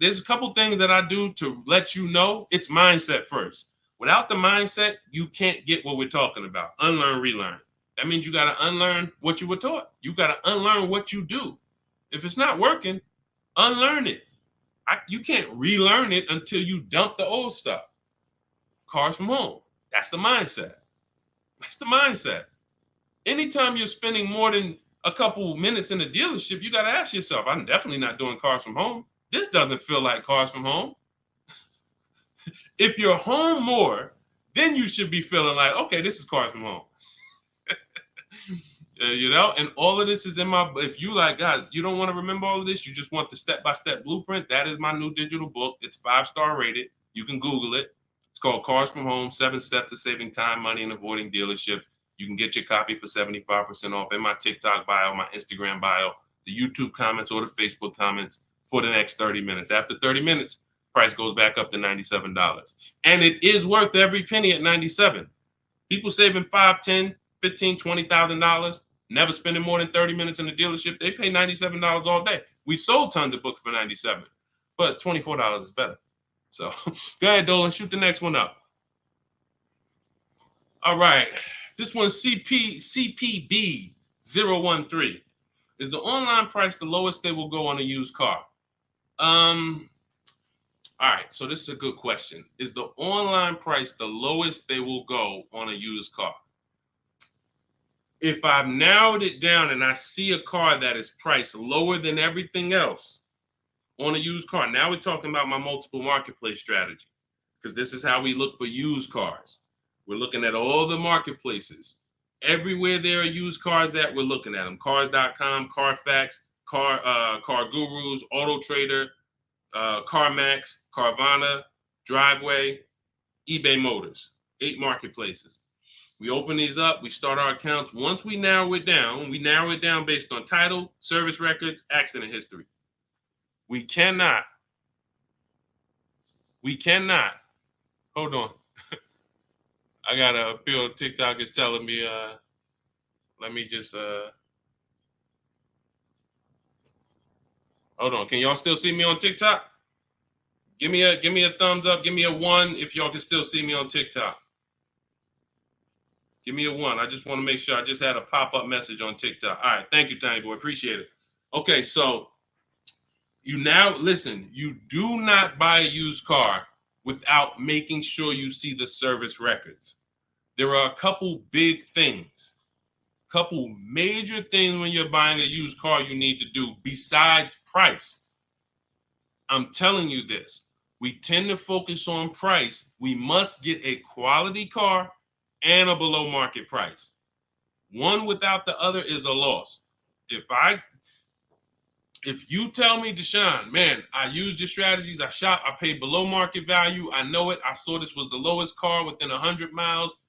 there's a couple things that I do to let you know it's mindset first. Without the mindset, you can't get what we're talking about. Unlearn, relearn. That means you got to unlearn what you were taught. You got to unlearn what you do. If it's not working, unlearn it. You can't relearn it until you dump the old stuff. Cars from home. That's the mindset. That's the mindset. Anytime you're spending more than a couple minutes in a dealership, you got to ask yourself, I'm definitely not doing cars from home. This doesn't feel like cars from home. If you're home more, then you should be feeling like, okay, this is cars from home. And all of this is in my, if you like, guys, you don't want to remember all of this, you just want the step-by-step blueprint, that is my new digital book. It's 5-star rated. You can Google it. It's called Cars from Home, 7 Steps to Saving Time, Money, and Avoiding Dealerships. You can get your copy for 75% off in my TikTok bio, my Instagram bio, the YouTube comments, or the Facebook comments for the next 30 minutes. After 30 minutes, price goes back up to $97. And it is worth every penny at $97. People saving $5, $10, $15, $20,000, never spending more than 30 minutes in the dealership. They pay $97 all day. We sold tons of books for $97, but $24 is better. So go ahead, Dolan, shoot the next one up. All right. This one's CPB013. Is the online price the lowest they will go on a used car? All right, so this is a good question. Is the online price the lowest they will go on a used car? If I've narrowed it down and I see a car that is priced lower than everything else on a used car, now we're talking about my multiple marketplace strategy, because this is how we look for used cars. We're looking at all the marketplaces. Everywhere there are used cars at, we're looking at them. Cars.com, Carfax, Car Gurus, Auto Trader, CarMax, Carvana, Driveway, eBay Motors. 8 marketplaces. We open these up, we start our accounts. Once we narrow it down based on title, service records, accident history. We cannot, hold on. I got a feel TikTok is telling me, let me just, hold on. Can y'all still see me on TikTok? Give me a thumbs up. Give me a 1 if y'all can still see me on TikTok. Give me a 1. I just want to make sure. I just had a pop-up message on TikTok. All right. Thank you, Tiny Boy. Appreciate it. Okay, so you do not buy a used car without making sure you see the service records. There are a couple big things, couple major things when you're buying a used car you need to do besides price. I'm telling you this. We tend to focus on price. We must get a quality car and a below market price. One without the other is a loss. If you tell me, Deshone, man, I used your strategies, I shop, I paid below market value, I know it, I saw this was the lowest car within 100 miles,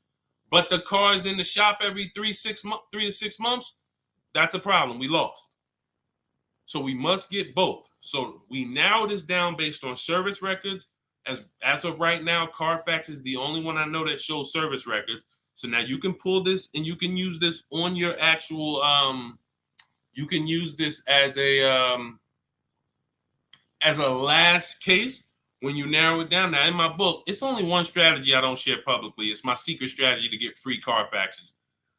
but the car is in the shop every 3 to 6 months, that's a problem. We lost. So we must get both. So we narrow this down based on service records. As of right now, Carfax is the only one I know that shows service records. So now you can pull this and you can use this on your actual, you can use this as a last case when you narrow it down. Now in my book, it's only one strategy I don't share publicly. It's my secret strategy to get free Carfaxes.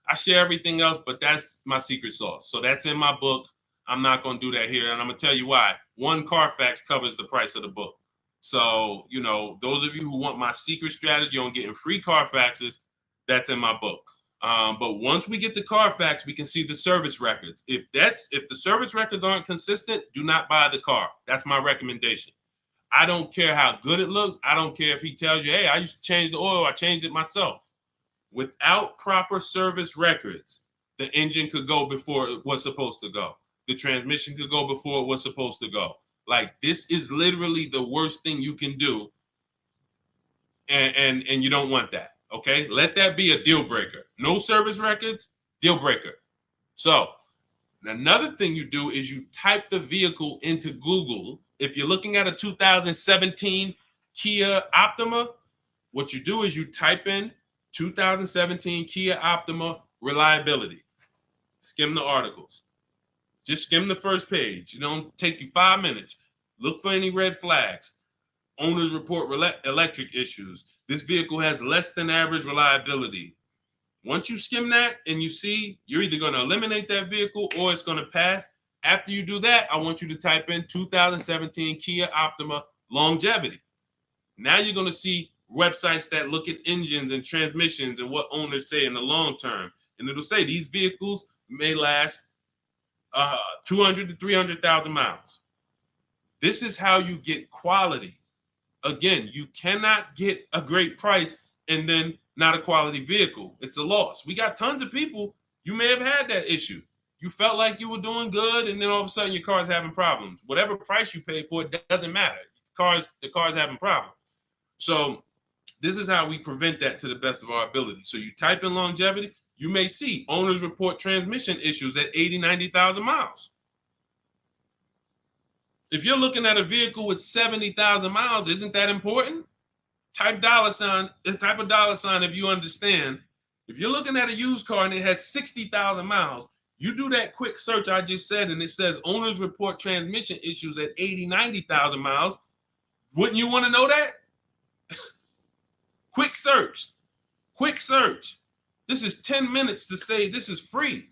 I share everything else, but that's my secret sauce. So that's in my book. I'm not going to do that here. And I'm going to tell you why. One Carfax covers the price of the book. So, those of you who want my secret strategy on getting free Carfaxes, that's in my book. But once we get the Carfax, we can see the service records. If the service records aren't consistent, do not buy the car. That's my recommendation. I don't care how good it looks. I don't care if he tells you, hey, I used to change the oil. I changed it myself. Without proper service records, the engine could go before it was supposed to go. The transmission could go before it was supposed to go. Like, this is literally the worst thing you can do. And you don't want that. Okay, let that be a deal breaker. No service records, deal breaker. So another thing you do is you type the vehicle into Google. If you're looking at a 2017 Kia Optima, what you do is you type in 2017 Kia Optima reliability. Skim the articles. Just skim the first page. It don't take you 5 minutes. Look for any red flags. Owners report electric issues. This vehicle has less than average reliability. Once you skim that and you see you're either going to eliminate that vehicle or it's going to pass, after you do that, I want you to type in 2017 Kia Optima longevity. Now you're going to see websites that look at engines and transmissions and what owners say in the long term. And it'll say these vehicles may last 200 to 300,000 miles. This is how you get quality. Again, you cannot get a great price and then not a quality vehicle. It's a loss. We got tons of people, you may have had that issue. You felt like you were doing good, and then all of a sudden your car's having problems. Whatever price you paid for it doesn't matter. The car's having problems. So this is how we prevent that to the best of our ability. So you type in longevity, you may see owners report transmission issues at 80, 90,000 miles. If you're looking at a vehicle with 70,000 miles, isn't that important? Type dollar sign if you understand. If you're looking at a used car and it has 60,000 miles, you do that quick search I just said, and it says owners report transmission issues at 80, 90,000 miles. Wouldn't you want to know that? Quick search. This is 10 minutes to say this is free.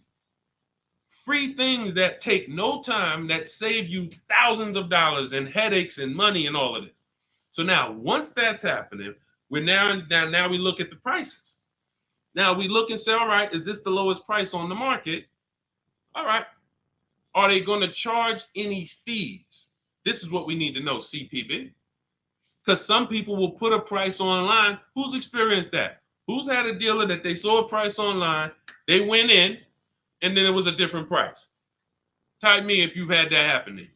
Free things that take no time, that save you thousands of dollars and headaches and money and all of this. So now, once that's happening, we look at the prices. Now we look and say, all right, is this the lowest price on the market? All right. Are they going to charge any fees? This is what we need to know, CPB. Because some people will put a price online. Who's experienced that? Who's had a dealer that they saw a price online, they went in, and then it was a different price? Type me if you've had that happen to you.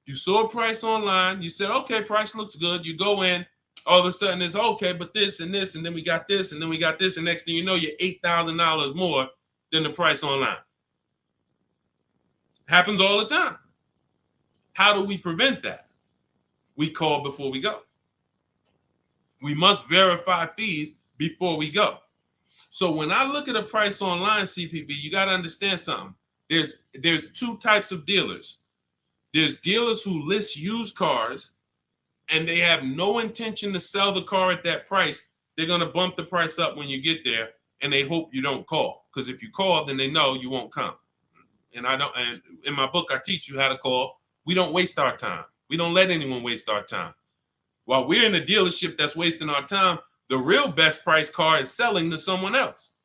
You saw a price online, you said, okay, price looks good. You go in, all of a sudden it's okay, but this and this, and then we got this, and then we got this, and next thing you know, you're $8,000 more than the price online. Happens all the time. How do we prevent that? We call before we go. We must verify fees before we go. So when I look at a price online, CPB, you got to understand something. There's two types of dealers. There's dealers who list used cars and they have no intention to sell the car at that price. They're going to bump the price up when you get there, and they hope you don't call. Because if you call, then they know you won't come. And in my book, I teach you how to call. We don't waste our time. We don't let anyone waste our time. While we're in a dealership that's wasting our time, the real best price car is selling to someone else.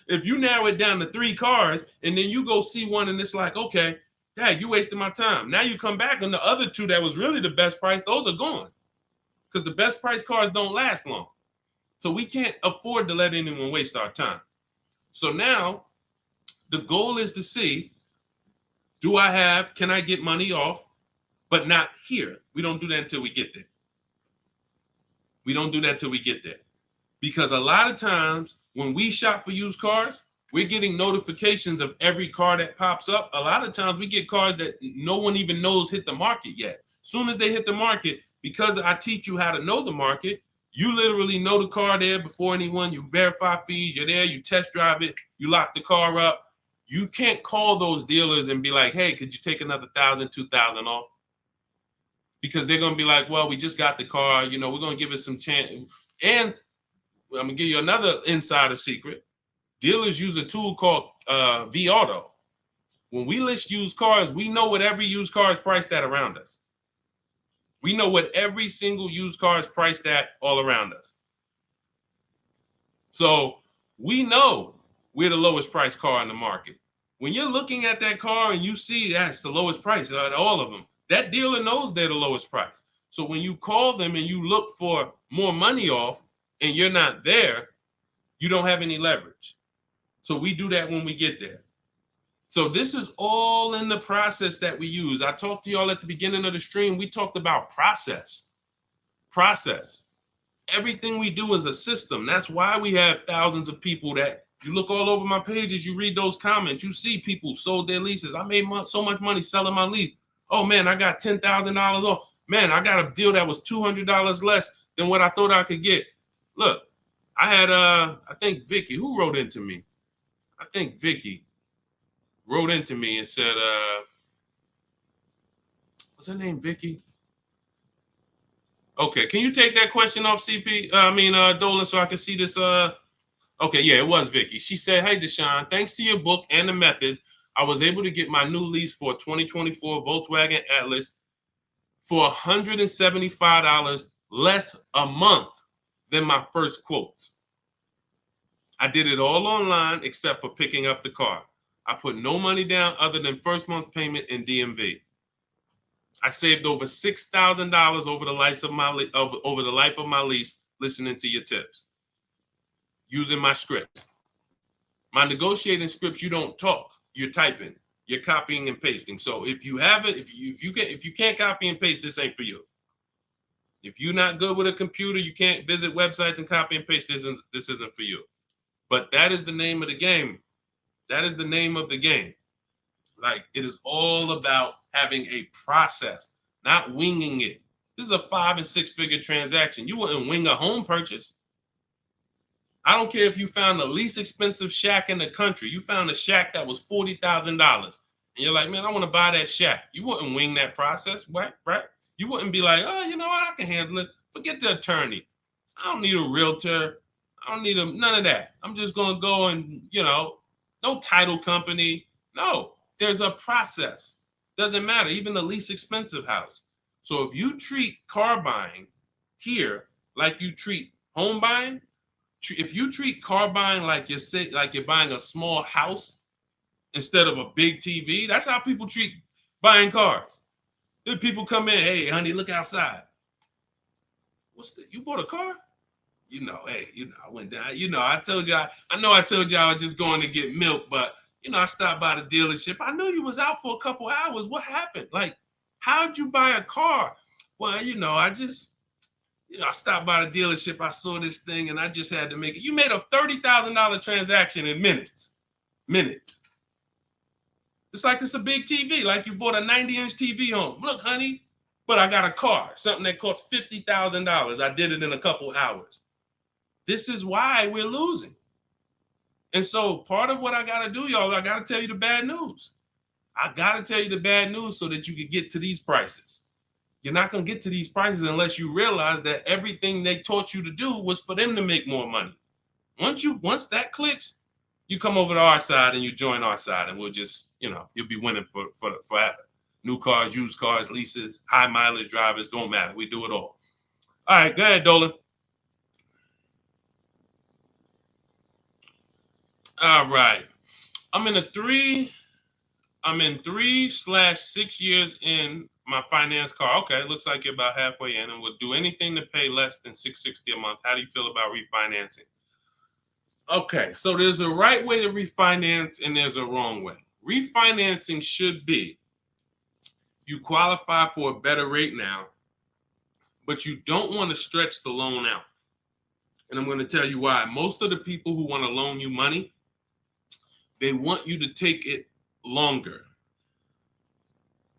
If you narrow it down to 3 cars and then you go see one and it's like, okay, Dad, you wasted my time. Now you come back and the other 2 that was really the best price, those are gone. Because the best price cars don't last long. So we can't afford to let anyone waste our time. So now the goal is to see, can I get money off, but not here? We don't do that until we get there. Because a lot of times when we shop for used cars, we're getting notifications of every car that pops up. A lot of times we get cars that no one even knows hit the market yet. Soon as they hit the market, because I teach you how to know the market, you literally know the car there before anyone. You verify fees, you're there, you test drive it, you lock the car up. You can't call those dealers and be like, hey, could you take another $1,000, $2,000 off? Because they're going to be like, well, we just got the car, we're going to give it some chance. And I'm going to give you another insider secret. Dealers use a tool called V-Auto. When we list used cars, we know what every used car is priced at around us. We know what every single used car is priced at all around us. So we know we're the lowest priced car in the market. When you're looking at that car and you see that's the lowest price out of all of them, that dealer knows they're the lowest price. So when you call them and you look for more money off and you're not there, you don't have any leverage. So we do that when we get there. So this is all in the process that we use. I talked to y'all at the beginning of the stream. We talked about process. Everything we do is a system. That's why we have thousands of people that you look all over my pages, you read those comments, you see people sold their leases. I made so much money selling my lease. Oh man, I got $10,000 off. Man, I got a deal that was $200 less than what I thought I could get. Look, I had, I think Vicky, who wrote into me? I think Vicky wrote into me and said, What's her name, Vicky? Okay, can you take that question off, CP? Dolan, so I can see this. Okay, yeah, it was Vicky. She said, "Hey, Deshone, thanks to your book and the methods, I was able to get my new lease for a 2024 Volkswagen Atlas for $175 less a month than my first quotes. I did it all online except for picking up the car. I put no money down other than first month's payment and DMV. I saved over $6,000 over the life of my lease listening to your tips, using my scripts. My negotiating scripts, you don't talk, you're typing, you're copying and pasting. So if you have it, if you can't copy and paste, this ain't for you. If you're not good with a computer, you can't visit websites and copy and paste. This isn't for you. But that is the name of the game. That is the name of the game. Like, it is all about having a process, not winging it. This is a 5 and 6 figure transaction. You wouldn't wing a home purchase. I don't care if you found the least expensive shack in the country. You found a shack that was $40,000, and you're like, man, I want to buy that shack. You wouldn't wing that process, right? You wouldn't be like, oh, you know what, I can handle it. Forget the attorney. I don't need a realtor. I don't need none of that. I'm just gonna go and, no title company. No, there's a process. Doesn't matter. Even the least expensive house. So if you treat car buying here like you treat home buying, if you treat car buying like you're buying a small house instead of a big TV, that's how people treat buying cars. Then people come in, hey, honey, look outside. You bought a car? Hey, I went down. I told you, I told you I was just going to get milk, but I stopped by the dealership. I knew you was out for a couple hours. What happened? Like, how'd you buy a car? Well, I stopped by the dealership. I saw this thing and I just had to make it. You made a $30,000 transaction in minutes. Minutes. It's like it's a big TV, like you bought a 90-inch TV home. Look, honey, but I got a car, something that costs $50,000. I did it in a couple hours. This is why we're losing. And so part of what I got to do, y'all, I got to tell you the bad news. I got to tell you the bad news so that you can get to these prices. You're not going to get to these prices unless you realize that everything they taught you to do was for them to make more money. Once that clicks, you come over to our side and you join our side, and we'll just, you'll be winning for forever. New cars, used cars, leases, high mileage drivers, don't matter. We do it all. All right, go ahead, Dolan. All right. I'm in 3/6 years in my finance car. Okay, it looks like you're about halfway in, and would do anything to pay less than $660 a month. How do you feel about refinancing? Okay, so there's a right way to refinance and there's a wrong way. Refinancing should be you qualify for a better rate now, but you don't want to stretch the loan out. And I'm going to tell you why. Most of the people who want to loan you money, they want you to take it longer.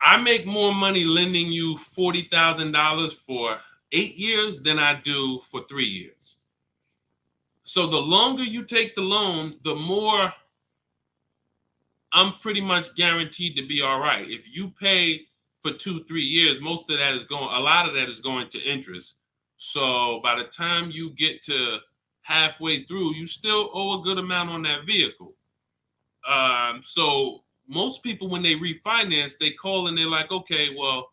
I make more money lending you $40,000 for 8 years than I do for 3 years. So the longer you take the loan, the more I'm pretty much guaranteed to be all right. If you pay for 2-3 years, a lot of that is going to interest. So by the time you get to halfway through, you still owe a good amount on that vehicle. So most people, when they refinance, they call and they're like, okay, well,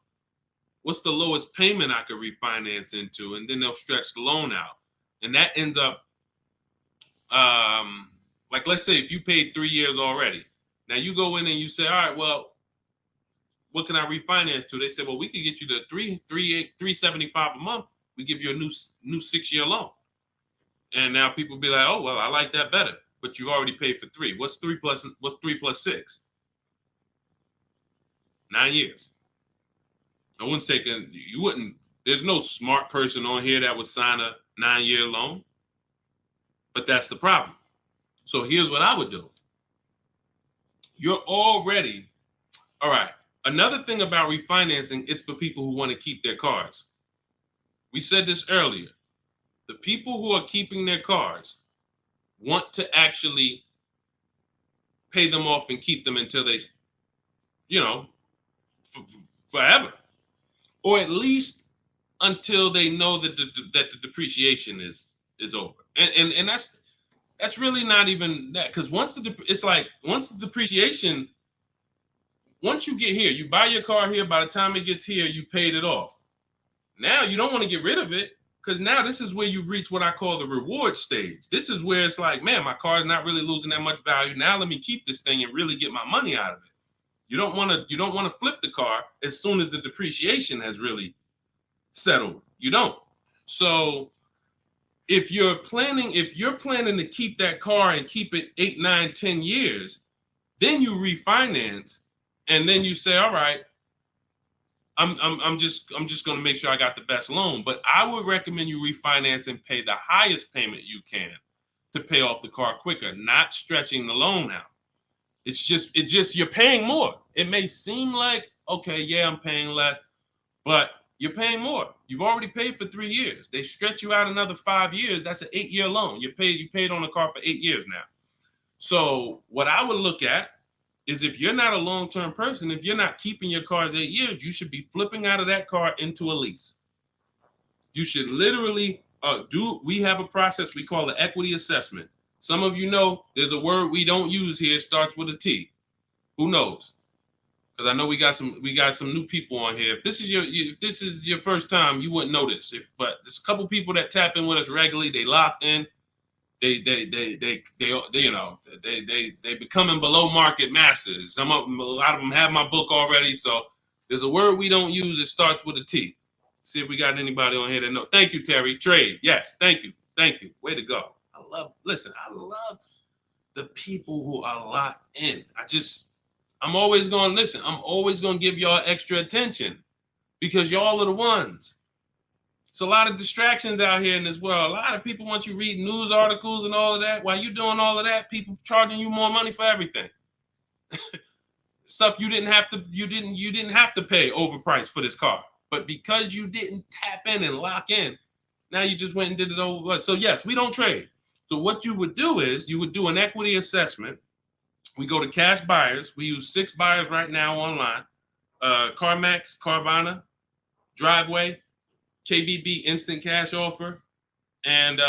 what's the lowest payment I could refinance into? And then they'll stretch the loan out. And that ends up, like, let's say if you paid 3 years already. Now you go in and you say, all right, well, what can I refinance to? They say, well, we can get you to $375 a month. We give you a new 6-year loan. And now people be like, oh, well, I like that better. But you already paid for 3. What's 3 plus 6? 9 years. No one's taking, there's no smart person on here that would sign a 9-year loan. But that's the problem. So here's what I would do. You're already, all right. Another thing about refinancing, it's for people who want to keep their cars. We said this earlier. The people who are keeping their cars want to actually pay them off and keep them until they, forever. or at least until they know that the depreciation is over. And that's really not even that, because once the depreciation, once you get here, you buy your car here, by the time it gets here, you paid it off. Now you don't want to get rid of it, because now this is where you've reached what I call the reward stage. This is where it's like, man, my car is not really losing that much value. Now let me keep this thing and really get my money out of it. You don't want to flip the car as soon as the depreciation has really settled. You don't. So if you're planning to keep that car and keep it 8, 9, 10 years, then you refinance, and then you say, all right, I'm just going to make sure I got the best loan. But I would recommend you refinance and pay the highest payment you can to pay off the car quicker, not stretching the loan out. It's just you're paying more. It may seem like, okay, yeah, I'm paying less, but you're paying more. You've already paid for 3 years. They stretch you out another 5 years. That's an 8-year loan. You paid on the car for 8 years now. So what I would look at is, if you're not a long-term person, if you're not keeping your cars 8 years, you should be flipping out of that car into a lease. You should literally we have a process we call the equity assessment. Some of you know there's a word we don't use here. It starts with a T. Who knows? Because I know we got some new people on here. If this is your first time, you wouldn't know this. But there's a couple people that tap in with us regularly. They locked in. They becoming below market masters. A lot of them have my book already. So there's a word we don't use. It starts with a T. See if we got anybody on here that know. Thank you, Terry. Trade. Yes. Thank you. Way to go. I love the people who are locked in. I'm always going to listen. I'm always going to give y'all extra attention, because y'all are the ones. It's a lot of distractions out here in this world. A lot of people want you reading news articles and all of that. While you doing all of that, people charging you more money for everything. Stuff you didn't have to pay overpriced for this car. But because you didn't tap in and lock in, now you just went and did it over. So yes, we don't trade. So what you would do is you would do an equity assessment. We go to cash buyers. We use 6 buyers right now online. CarMax, Carvana, Driveway, KBB Instant Cash Offer, and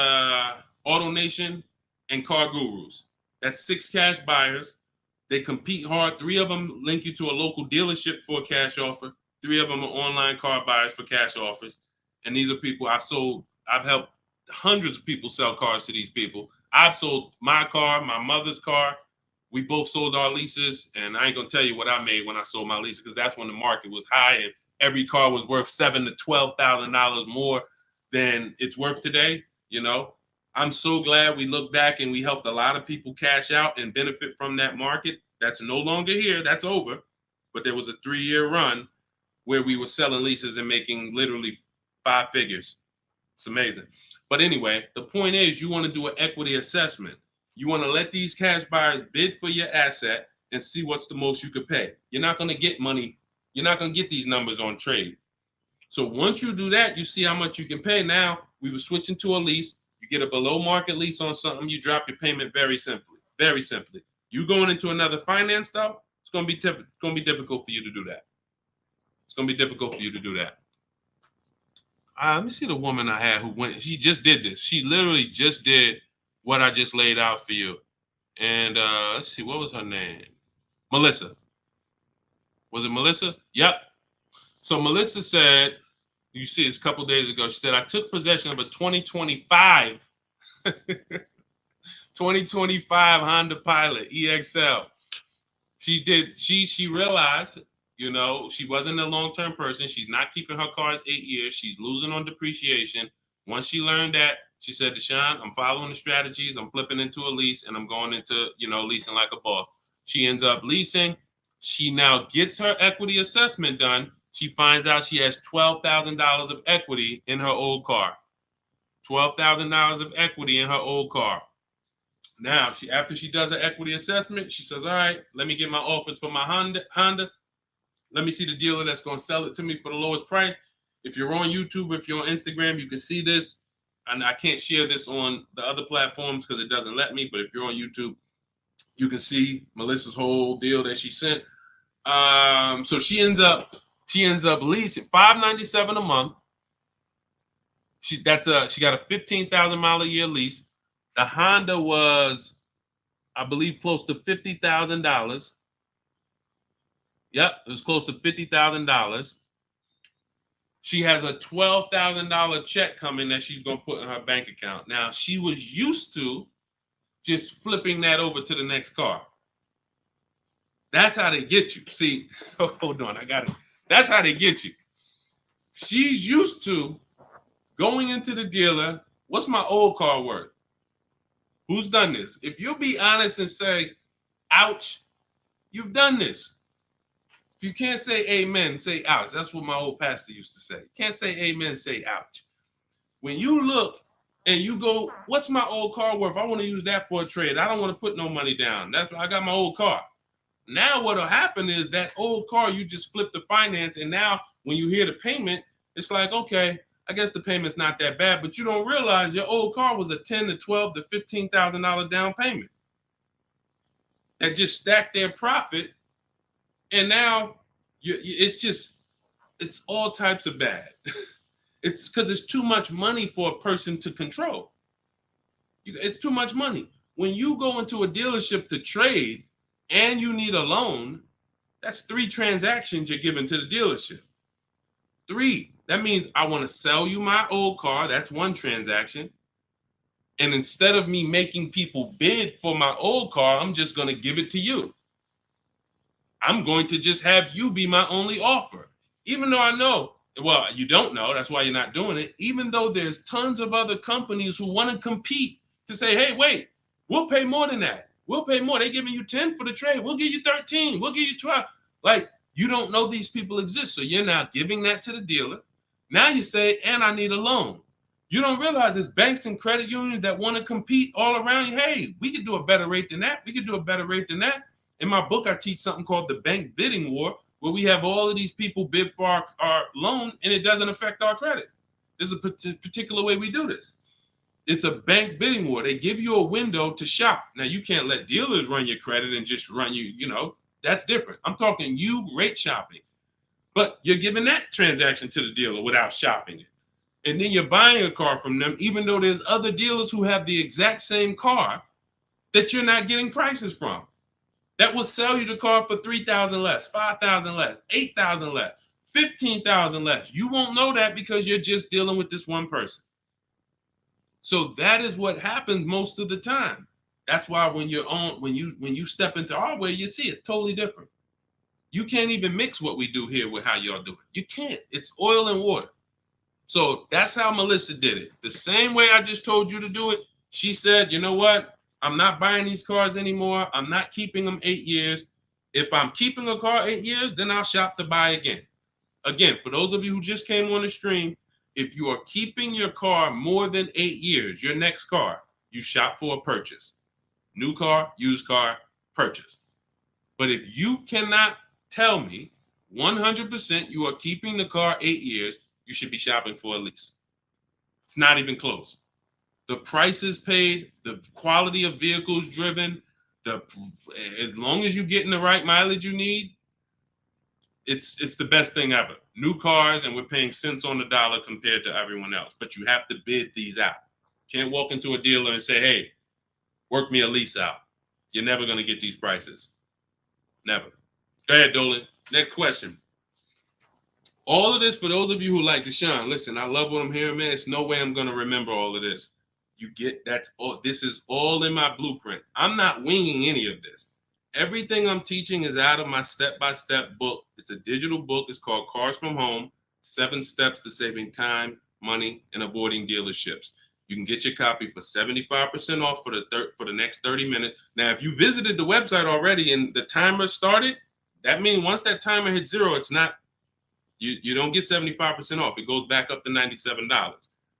AutoNation and Car Gurus. That's 6 cash buyers. They compete hard. 3 of them link you to a local dealership for a cash offer. 3 of them are online car buyers for cash offers. And these are people I've helped hundreds of people sell cars to these people. I've sold my car, my mother's car. We both sold our leases, and I ain't gonna tell you what I made when I sold my leases, because that's when the market was high and every car was worth $7,000 to $12,000 more than it's worth today. You know, I'm so glad we look back and we helped a lot of people cash out and benefit from that market. That's no longer here. That's over. But there was a 3-year run where we were selling leases and making literally 5 figures. It's amazing. But anyway, the point is, you want to do an equity assessment. You want to let these cash buyers bid for your asset and see what's the most you could pay. You're not going to get money. You're not going to get these numbers on trade. So once you do that, you see how much you can pay. Now, we were switching to a lease. You get a below market lease on something, you drop your payment very simply. Very simply. You going into another finance though, it's going to be difficult for you to do that. It's going to be difficult for you to do that. Let me see the woman I had who went. She just did this. She literally just did what I just laid out for you. And let's see, what was her name? Melissa. Was it Melissa? Yep. So Melissa said, you see this a couple days ago, she said, I took possession of a 2025 Honda Pilot EXL. She realized, you know, she wasn't a long-term person. She's not keeping her cars 8 years. She's losing on depreciation. Once she learned that, she said, Deshone, I'm following the strategies. I'm flipping into a lease and I'm going into, leasing like a boss. She ends up leasing. She now gets her equity assessment done. She finds out she has $12,000 of equity in her old car. $12,000 of equity in her old car. Now, after she does her equity assessment, she says, all right, let me get my offers for my Honda. Let me see the dealer that's going to sell it to me for the lowest price. If you're on YouTube, if you're on Instagram, you can see this. And I can't share this on the other platforms because it doesn't let me. But if you're on YouTube, you can see Melissa's whole deal that she sent. So she ends up She ends up leasing $597 a month. She got a 15,000 mile a year lease. The Honda was, I believe, close to $50,000. Yep, it was close to $50,000. She has a $12,000 check coming that she's gonna put in her bank account. Now she was used to just flipping that over to the next car. That's how they get you. See, hold on, I got it. That's how they get you. She's used to going into the dealer. What's my old car worth? Who's done this? If you'll be honest and say, ouch, you've done this. If you can't say amen, say ouch. That's what my old pastor used to say. You can't say amen, say ouch. When you look and you go, what's my old car worth? I want to use that for a trade. I don't want to put no money down. That's why I got my old car. Now what'll happen is that old car, you just flip the finance, and now when you hear the payment, it's like, okay, I guess the payment's not that bad, but you don't realize your old car was a $10,000 to $12,000 to $15,000 down payment that just stacked their profit, and now it's all types of bad. It's because it's too much money for a person to control. It's too much money. When you go into a dealership to trade and you need a loan, that's 3 transactions you're giving to the dealership. 3. That means I want to sell you my old car. That's 1 transaction. And instead of me making people bid for my old car, I'm just going to give it to you. I'm going to just have you be my only offer. Even though I know, well, you don't know, that's why you're not doing it. Even though there's tons of other companies who want to compete to say, hey, wait, we'll pay more than that. We'll pay more. They're giving you 10 for the trade. We'll give you 13. We'll give you 12. Like, you don't know these people exist. So you're now giving that to the dealer. Now you say, and I need a loan. You don't realize there's banks and credit unions that want to compete all around you. Hey, we could do a better rate than that. We could do a better rate than that. In my book, I teach something called the bank bidding war, where we have all of these people bid for our loan, and it doesn't affect our credit. There's a particular way we do this. It's a bank bidding war. They give you a window to shop. Now, you can't let dealers run your credit and just run you, that's different. I'm talking you rate shopping. But you're giving that transaction to the dealer without shopping it. And then you're buying a car from them, even though there's other dealers who have the exact same car that you're not getting prices from. That will sell you the car for $3,000 less, $5,000 less, $8,000 less, $15,000 less. You won't know that because you're just dealing with this one person. So that is what happens most of the time. That's why when you step into our way, you see it's totally different. You can't even mix what we do here with how y'all do it. You can't. It's oil and water. So that's how Melissa did it. The same way I just told you to do it. She said, you know what? I'm not buying these cars anymore. I'm not keeping them 8 years. If I'm keeping a car 8 years, then I'll shop to buy again. Again, for those of you who just came on the stream, if you are keeping your car more than 8 years, your next car, you shop for a purchase. New car, used car, purchase. But if you cannot tell me 100% you are keeping the car 8 years, you should be shopping for a lease. It's not even close. The prices paid, the quality of vehicles driven, as long as you're getting the right mileage you need, it's the best thing ever. New cars, and we're paying cents on the dollar compared to everyone else. But you have to bid these out. Can't walk into a dealer and say, hey, work me a lease out. You're never going to get these prices. Never. Go ahead, Dolan. Next question. All of this, for those of you who like Deshone, listen, I love what I'm hearing, man. It's no way I'm going to remember all of this. This is all in my blueprint. I'm not winging any of this. Everything I'm teaching is out of my step-by-step book. It's a digital book. It's called Cars from Home, 7 Steps to Saving Time, Money, and Avoiding Dealerships. You can get your copy for 75% off for the next 30 minutes. Now, if you visited the website already and the timer started, that means once that timer hits 0, it's not, you don't get 75% off. It goes back up to $97.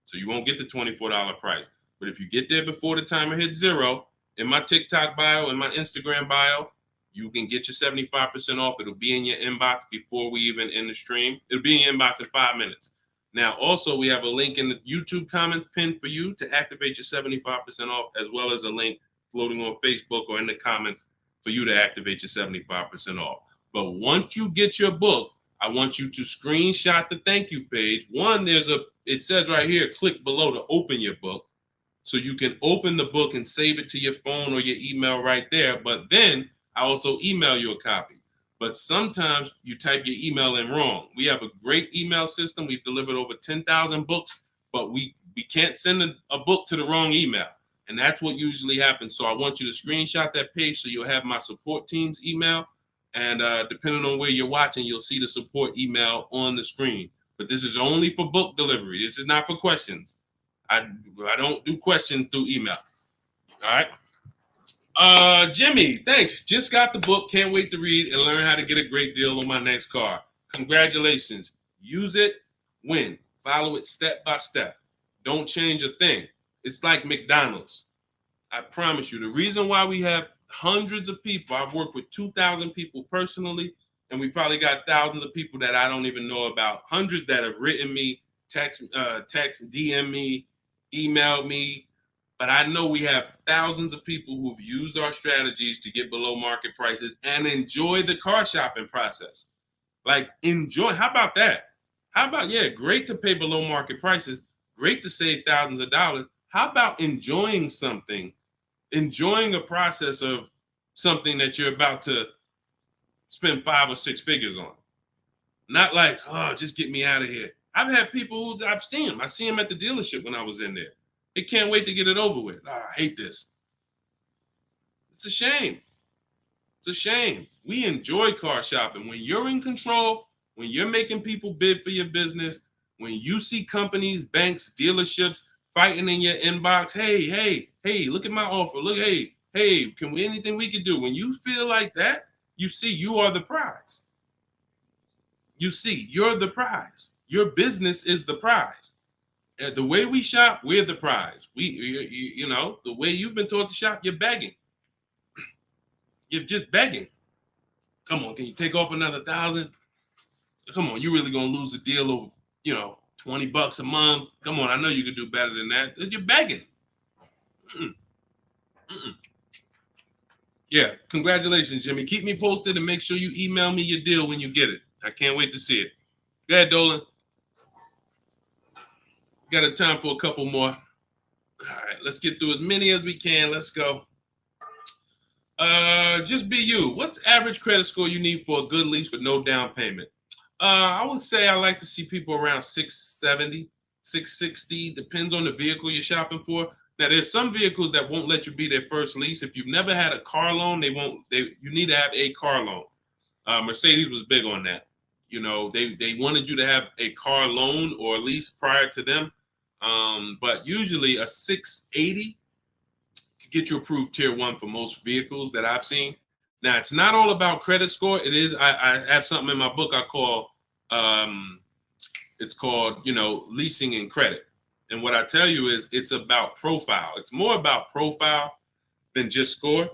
So you won't get the $24 price. But if you get there before the timer hits 0, in my TikTok bio, in my Instagram bio, you can get your 75% off. It'll be in your inbox before we even end the stream. It'll be in your inbox in 5 minutes. Now, also, we have a link in the YouTube comments pinned for you to activate your 75% off, as well as a link floating on Facebook or in the comments for you to activate your 75% off. But once you get your book, I want you to screenshot the thank you page. One, it says right here, click below to open your book. So you can open the book and save it to your phone or your email right there. But then I also email you a copy. But sometimes you type your email in wrong. We have a great email system. We've delivered over 10,000 books, but we can't send a book to the wrong email. And that's what usually happens. So I want you to screenshot that page so you'll have my support team's email. And depending on where you're watching, you'll see the support email on the screen. But this is only for book delivery. This is not for questions. I don't do questions through email. All right. Jimmy, thanks. Just got the book. Can't wait to read and learn how to get a great deal on my next car. Congratulations. Use it, win. Follow it step by step. Don't change a thing. It's like McDonald's. I promise you, the reason why we have hundreds of people, I've worked with 2,000 people personally, and we probably got thousands of people that I don't even know about. Hundreds that have written me, text, DM me, emailed me. But I know we have thousands of people who've used our strategies to get below market prices and enjoy the car shopping process. Like, enjoy. How about that? How about, yeah, great to pay below market prices, great to save thousands of dollars. How about enjoying something, enjoying a process of something that you're about to spend 5 or 6 figures on? Not like, oh, just get me out of here. I've had people who I've seen them. I see them at the dealership when I was in there. They can't wait to get it over with. Oh, I hate this. It's a shame. It's a shame. We enjoy car shopping. When you're in control, when you're making people bid for your business, when you see companies, banks, dealerships fighting in your inbox, hey, look at my offer. Look, hey, anything we can do? When you feel like that, you see you are the prize. You see, you're the prize. Your business is the prize. The way we shop, we're the prize. The way you've been taught to shop, you're begging. You're just begging. Come on, can you take off another 1,000? Come on, you really gonna lose a deal over, $20 a month? Come on, I know you can do better than that. You're begging. Mm-mm. Mm-mm. Yeah, congratulations, Jimmy. Keep me posted and make sure you email me your deal when you get it. I can't wait to see it. Go ahead, Dolan. Got a time for a couple more. All right, let's get through as many as we can. Let's go. Just be you. What's average credit score you need for a good lease with no down payment? I would say I like to see people around 670, 660. Depends on the vehicle you're shopping for. Now, there's some vehicles that won't let you be their first lease. If you've never had a car loan, you need to have a car loan. Mercedes was big on that. They wanted you to have a car loan or lease prior to them. But usually a 680 could get you approved tier 1 for most vehicles that I've seen. Now, it's not all about credit score. It is. I have something in my book I call, it's called, leasing and credit. And what I tell you is it's about profile. It's more about profile than just score.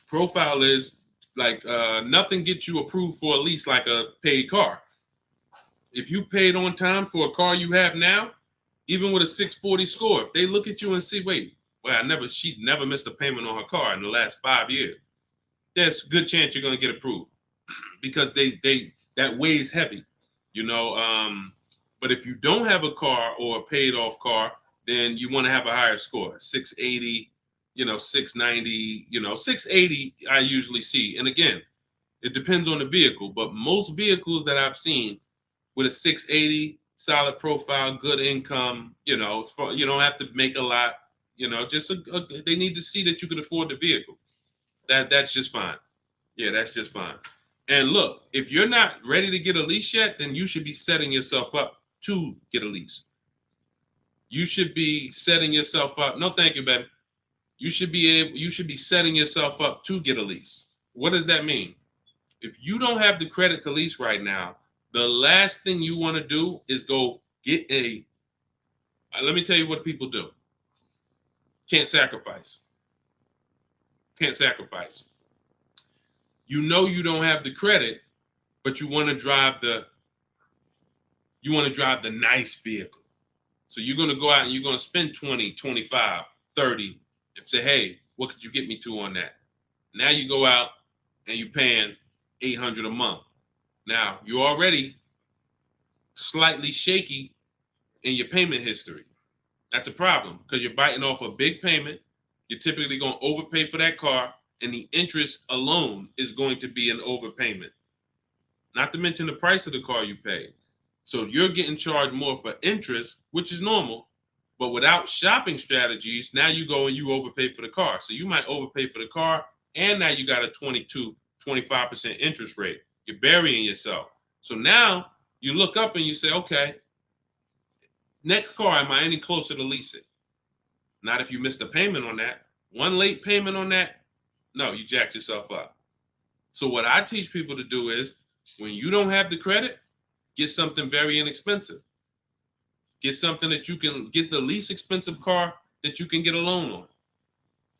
Profile is like nothing gets you approved for a lease like a paid car. If you paid on time for a car you have now, even with a 640 score, if they look at you and see, wait, well, she's never missed a payment on her car in the last 5 years. There's a good chance you're going to get approved because that weighs heavy, But if you don't have a car or a paid off car, then you want to have a higher score, 680, 690, 680 I usually see. And again, it depends on the vehicle, but most vehicles that I've seen with a 680, solid profile, good income, you don't have to make a lot, they need to see that you can afford the vehicle. That's just fine. Yeah, that's just fine. And look, if you're not ready to get a lease yet, then you should be setting yourself up to get a lease. You should be setting yourself up. No, thank you, baby. You should be setting yourself up to get a lease. What does that mean? If you don't have the credit to lease right now, the last thing you want to do is go get let me tell you what people do. Can't sacrifice. Can't sacrifice. You don't have the credit, but you want to drive the nice vehicle. So you're going to go out and you're going to spend 20, 25, 30 and say, hey, what could you get me to on that? Now you go out and you're paying $800 a month. Now, you're already slightly shaky in your payment history. That's a problem because you're biting off a big payment. You're typically going to overpay for that car, and the interest alone is going to be an overpayment. Not to mention the price of the car you pay. So you're getting charged more for interest, which is normal. But without shopping strategies, now you go and you overpay for the car. So you might overpay for the car, and now you got a 25% interest rate. You're burying yourself. So now you look up and you say, okay, next car, am I any closer to leasing? Not if you missed a payment on that. One late payment on that, no, you jacked yourself up. So what I teach people to do is when you don't have the credit, get something very inexpensive. Get something that you can get the least expensive car that you can get a loan on.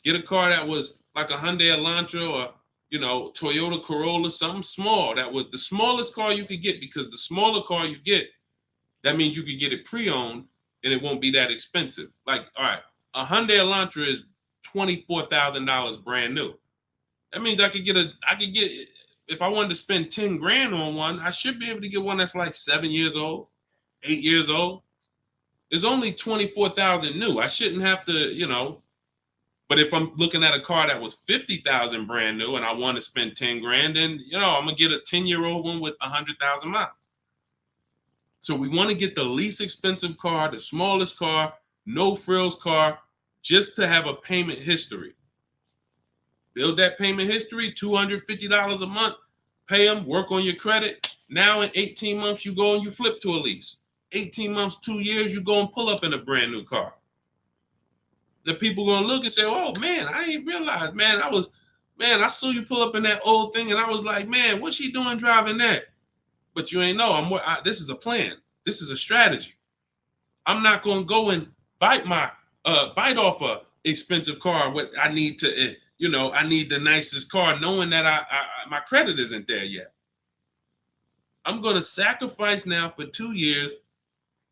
Get a car that was like a Hyundai Elantra or, Toyota Corolla, something small. That was the smallest car you could get, because the smaller car you get, that means you could get it pre-owned and it won't be that expensive. Like, all right, a Hyundai Elantra is $24,000 brand new. That means I could get, if I wanted to spend 10 grand on one, I should be able to get one that's like 7 years old, 8 years old. It's only 24,000 new. I shouldn't have to, but if I'm looking at a car that was 50,000 brand new and I want to spend 10 grand, then, I'm going to get a 10-year-old one with 100,000 miles. So we want to get the least expensive car, the smallest car, no frills car, just to have a payment history. Build that payment history, $250 a month, pay them, work on your credit. Now in 18 months, you go and you flip to a lease. 18 months, 2 years, you go and pull up in a brand new car. The people going to look and say, oh, man, I ain't realized, man, I saw you pull up in that old thing, and I was like, man, what's she doing driving that? But you ain't know, this is a plan. This is a strategy. I'm not going to go and bite off a expensive car. What I need to, I need the nicest car, knowing that my credit isn't there yet. I'm going to sacrifice now for 2 years,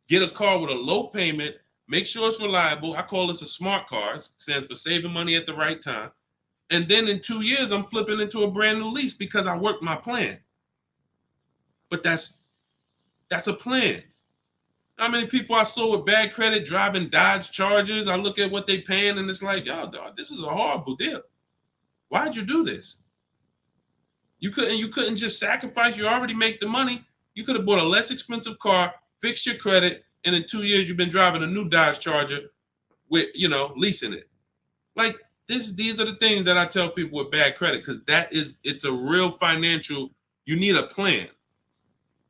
get a car with a low payment, make sure it's reliable. I call this a smart car. It stands for saving money at the right time. And then in 2 years, I'm flipping into a brand new lease because I worked my plan. But that's a plan. How many people I saw with bad credit driving Dodge Chargers? I look at what they paying and it's like, yo, dog, this is a horrible deal. Why'd you do this? You couldn't just sacrifice. You already make the money. You could have bought a less expensive car, fixed your credit, and in 2 years you've been driving a new Dodge Charger with, leasing it. Like these are the things that I tell people with bad credit, because it's a real financial, you need a plan.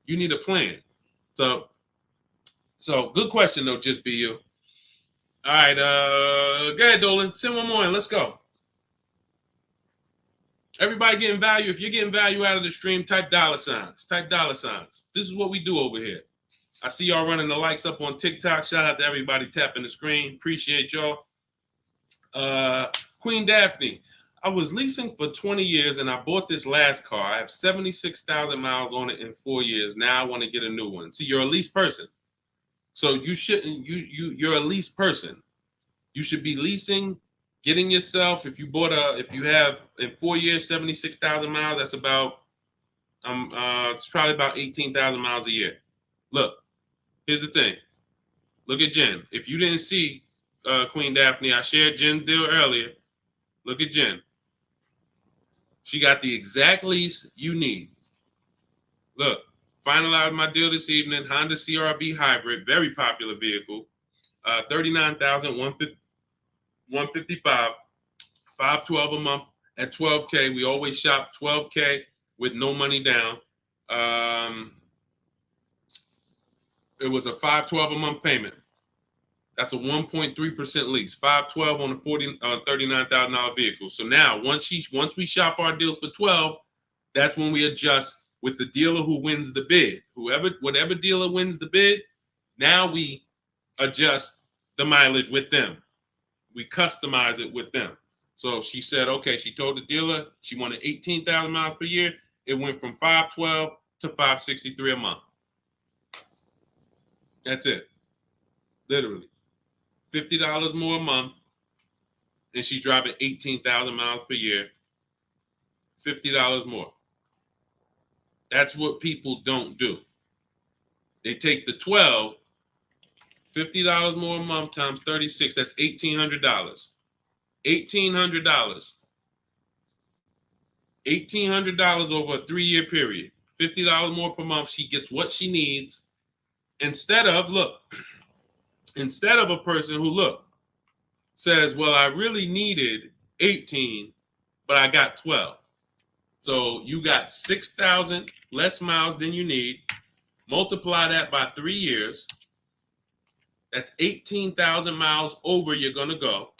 You need a plan. So good question though, just be you. All right, go ahead, Dolan. Send one more in. Let's go. Everybody getting value. If you're getting value out of the stream, type dollar signs. Type dollar signs. This is what we do over here. I see y'all running the likes up on TikTok. Shout out to everybody tapping the screen. Appreciate y'all. Queen Daphne, I was leasing for 20 years and I bought this last car. I have 76,000 miles on it in 4 years. Now I want to get a new one. See, you're a lease person. So you shouldn't, you're a lease person. You should be leasing, getting yourself, if you have in 4 years, 76,000 miles, that's about, it's probably about 18,000 miles a year. Look, here's the thing. Look at Jen. If you didn't see Queen Daphne, I shared Jen's deal earlier. Look at Jen. She got the exact lease you need. Look, finalized my deal this evening. Honda CRV hybrid, very popular vehicle. 39,155, 512 a month at 12K. We always shop 12K with no money down. It was a 512 a month payment. That's a 1.3% lease. 512 on a $39,000 vehicle. So now once we shop our deals for 12, that's when we adjust with the dealer who wins the bid. Whatever dealer wins the bid, now we adjust the mileage with them. We customize it with them. So she said, okay, she told the dealer she wanted 18,000 miles per year. It went from 512 to 563 a month. That's it. Literally. $50 more a month. And she's driving 18,000 miles per year. $50 more. That's what people don't do. They take the 12, $50 more a month times 36, that's $1,800. $1,800. $1,800 over a 3-year period. $50 more per month. She gets what she needs instead of a person who says, well, I really needed 18, but I got 12. So you got 6,000 less miles than you need. Multiply that by 3 years. That's 18,000 miles over you're going to go.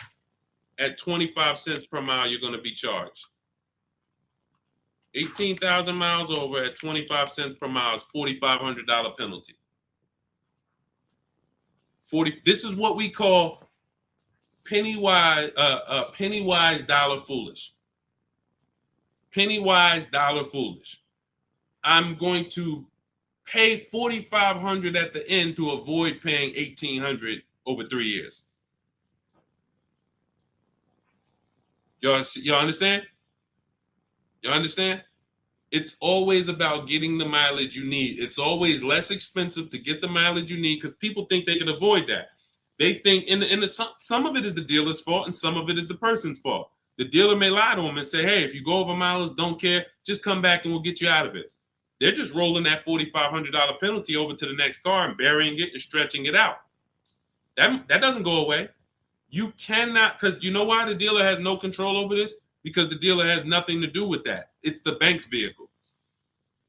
At 25 cents per mile, you're going to be charged. 18,000 miles over at 25 cents per mile is $4,500 penalty. This is what we call penny wise, dollar foolish. Penny wise, dollar foolish. I'm going to pay $4,500 at the end to avoid paying $1,800 over 3 years. Y'all understand? You understand? It's always about getting the mileage you need. It's always less expensive to get the mileage you need because people think they can avoid that. They think, some of it is the dealer's fault and some of it is the person's fault. The dealer may lie to them and say, hey, if you go over mileage, don't care, just come back and we'll get you out of it. They're just rolling that $4,500 penalty over to the next car and burying it and stretching it out. That doesn't go away. You cannot, because you know why the dealer has no control over this? Because the dealer has nothing to do with that. It's the bank's vehicle.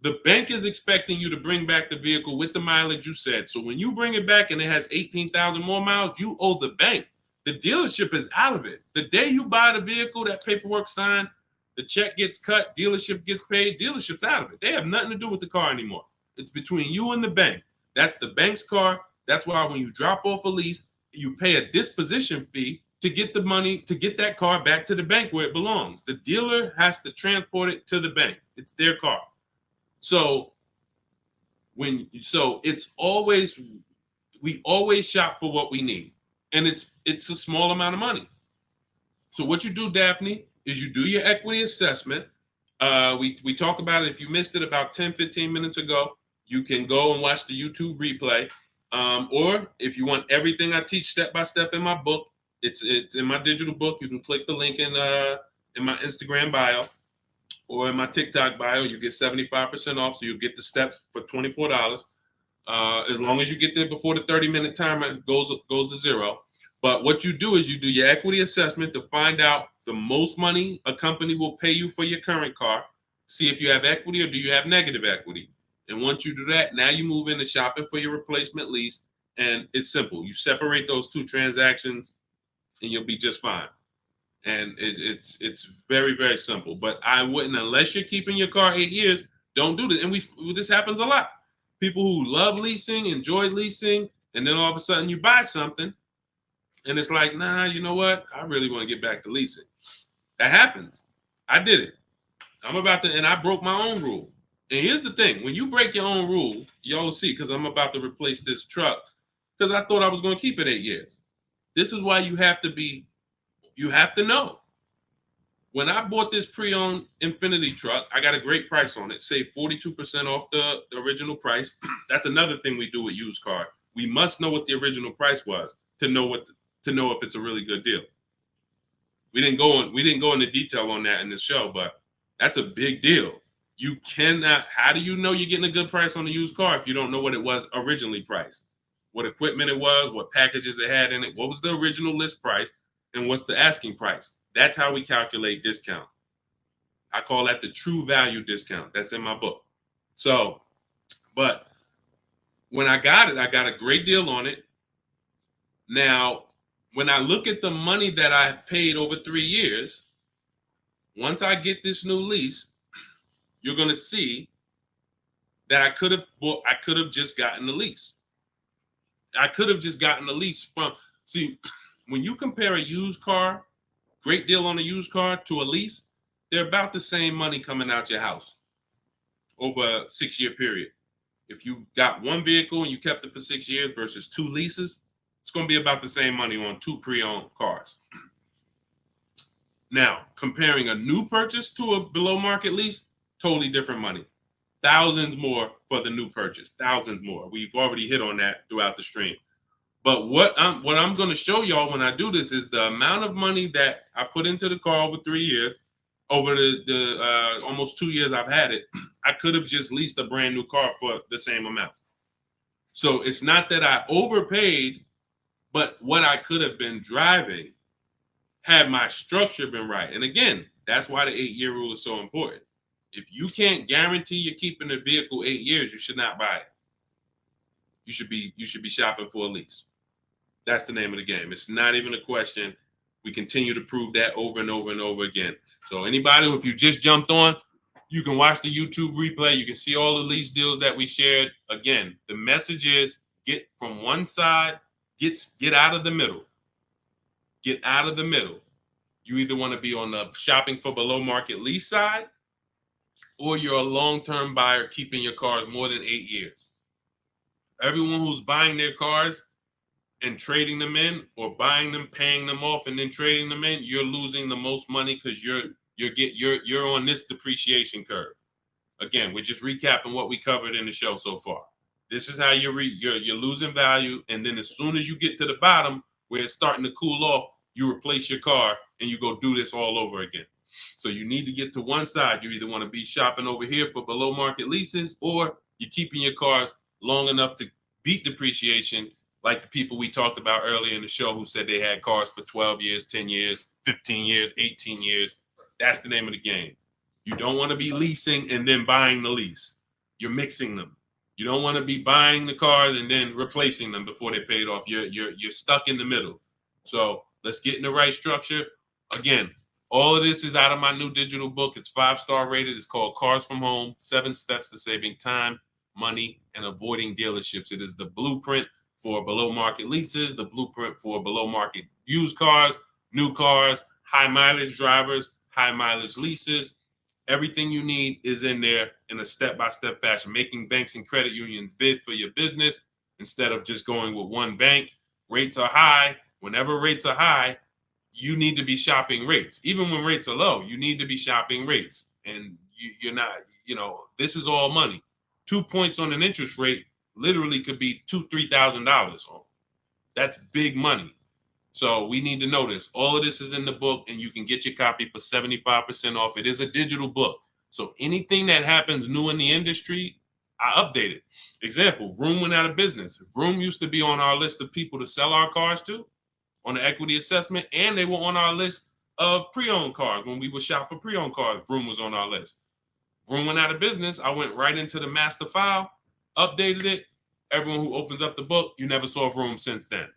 The bank is expecting you to bring back the vehicle with the mileage you said. So when you bring it back and it has 18,000 more miles, you owe the bank. The dealership is out of it. The day you buy the vehicle, that paperwork signed, the check gets cut, dealership gets paid, dealership's out of it. They have nothing to do with the car anymore. It's between you and the bank. That's the bank's car. That's why when you drop off a lease, you pay a disposition fee to get the money, to get that car back to the bank where it belongs. The dealer has to transport it to the bank. It's their car. So it's always, we always shop for what we need. And it's a small amount of money. So what you do, Daphne, is you do your equity assessment. We talked about it. If you missed it about 10, 15 minutes ago, you can go and watch the YouTube replay. Or if you want everything I teach step by step in my book, it's in my digital book. You can click the link in my Instagram bio or in my TikTok bio. You get 75% off, so you get the steps for $24. As long as you get there before the 30-minute timer goes to zero. But what you do is you do your equity assessment to find out the most money a company will pay you for your current car. See if you have equity or do you have negative equity. And once you do that, now you move into shopping for your replacement lease. And it's simple. You separate those two transactions and you'll be just fine. And it's very, very simple. But I wouldn't, unless you're keeping your car 8 years, don't do this. And this happens a lot. People who love leasing, enjoy leasing, and then all of a sudden you buy something and it's like, nah, you know what? I really want to get back to leasing. That happens. I did it. And I broke my own rule. And here's the thing. When you break your own rule, y'all see, because I'm about to replace this truck, because I thought I was going to keep it 8 years. This is why you have to know. When I bought this pre-owned Infiniti truck, I got a great price on it. Saved 42% off the original price. That's another thing we do with used car. We must know what the original price was to know if it's a really good deal. We didn't go into detail on that in this show, but that's a big deal. You cannot. How do you know you're getting a good price on a used car if you don't know what it was originally priced? What equipment it was, what packages it had in it, what was the original list price, and what's the asking price? That's how we calculate discount. I call that the true value discount. That's in my book. So, but when I got it, I got a great deal on it. Now, when I look at the money that I paid over 3 years, once I get this new lease, you're going to see that I could have just gotten the lease. I could have just gotten the lease when you compare a used car, great deal on a used car, to a lease, they're about the same money coming out your house over a 6-year period. If you got one vehicle and you kept it for 6 years versus 2 leases, it's going to be about the same money on 2 pre-owned cars. Now, comparing a new purchase to a below market lease, totally different money. thousands more for the new purchase, thousands more. We've already hit on that throughout the stream. But what I'm going to show y'all when I do this is the amount of money that I put into the car over 3 years, over the almost 2 years I've had it. I could have just leased a brand new car for the same amount. So it's not that I overpaid, but what I could have been driving had my structure been right. And again, that's why the 8-year rule is so important. If you can't guarantee you're keeping the vehicle 8 years, you should not buy it. You should be shopping for a lease. That's the name of the game. It's not even a question. We continue to prove that over and over and over again. So anybody, if you just jumped on, you can watch the YouTube replay. You can see all the lease deals that we shared. Again, the message is get from one side, get out of the middle. Get out of the middle. You either want to be on the shopping for below market lease side, or you're a long-term buyer keeping your cars more than 8 years. Everyone who's buying their cars and trading them in, or buying them, paying them off, and then trading them in, you're losing the most money because you're on this depreciation curve. Again, we're just recapping what we covered in the show so far. This is how you're losing value, and then as soon as you get to the bottom where it's starting to cool off, you replace your car and you go do this all over again. So you need to get to one side. You either want to be shopping over here for below market leases, or you're keeping your cars long enough to beat depreciation, like the people we talked about earlier in the show who said they had cars for 12 years, 10 years, 15 years, 18 years. That's the name of the game. You don't want to be leasing and then buying the lease. You're mixing them. You don't want to be buying the cars and then replacing them before they're paid off. You're stuck in the middle. So let's get in the right structure. Again, all of this is out of my new digital book. It's 5-star rated. It's called Cars from Home: 7 Steps to Saving Time, Money, and Avoiding Dealerships. It is the blueprint for below market leases, the blueprint for below market used cars, new cars, high mileage drivers, high mileage leases. Everything you need is in there in a step-by-step fashion, making banks and credit unions bid for your business instead of just going with one bank. Rates are high. Whenever rates are high, you need to be shopping rates. Even when rates are low, you need to be shopping rates. And you're not, this is all money. 2 points on an interest rate literally could be $2,000-$3,000. That's big money. So we need to know this. All of this is in the book, and you can get your copy for 75% off. It is a digital book. So anything that happens new in the industry, I update it. Example, Vroom went out of business. Vroom used to be on our list of people to sell our cars to on the equity assessment, and they were on our list of pre-owned cars. When we would shop for pre-owned cars, Vroom was on our list. Vroom went out of business. I went right into the master file, updated it. Everyone who opens up the book, you never saw Vroom since then.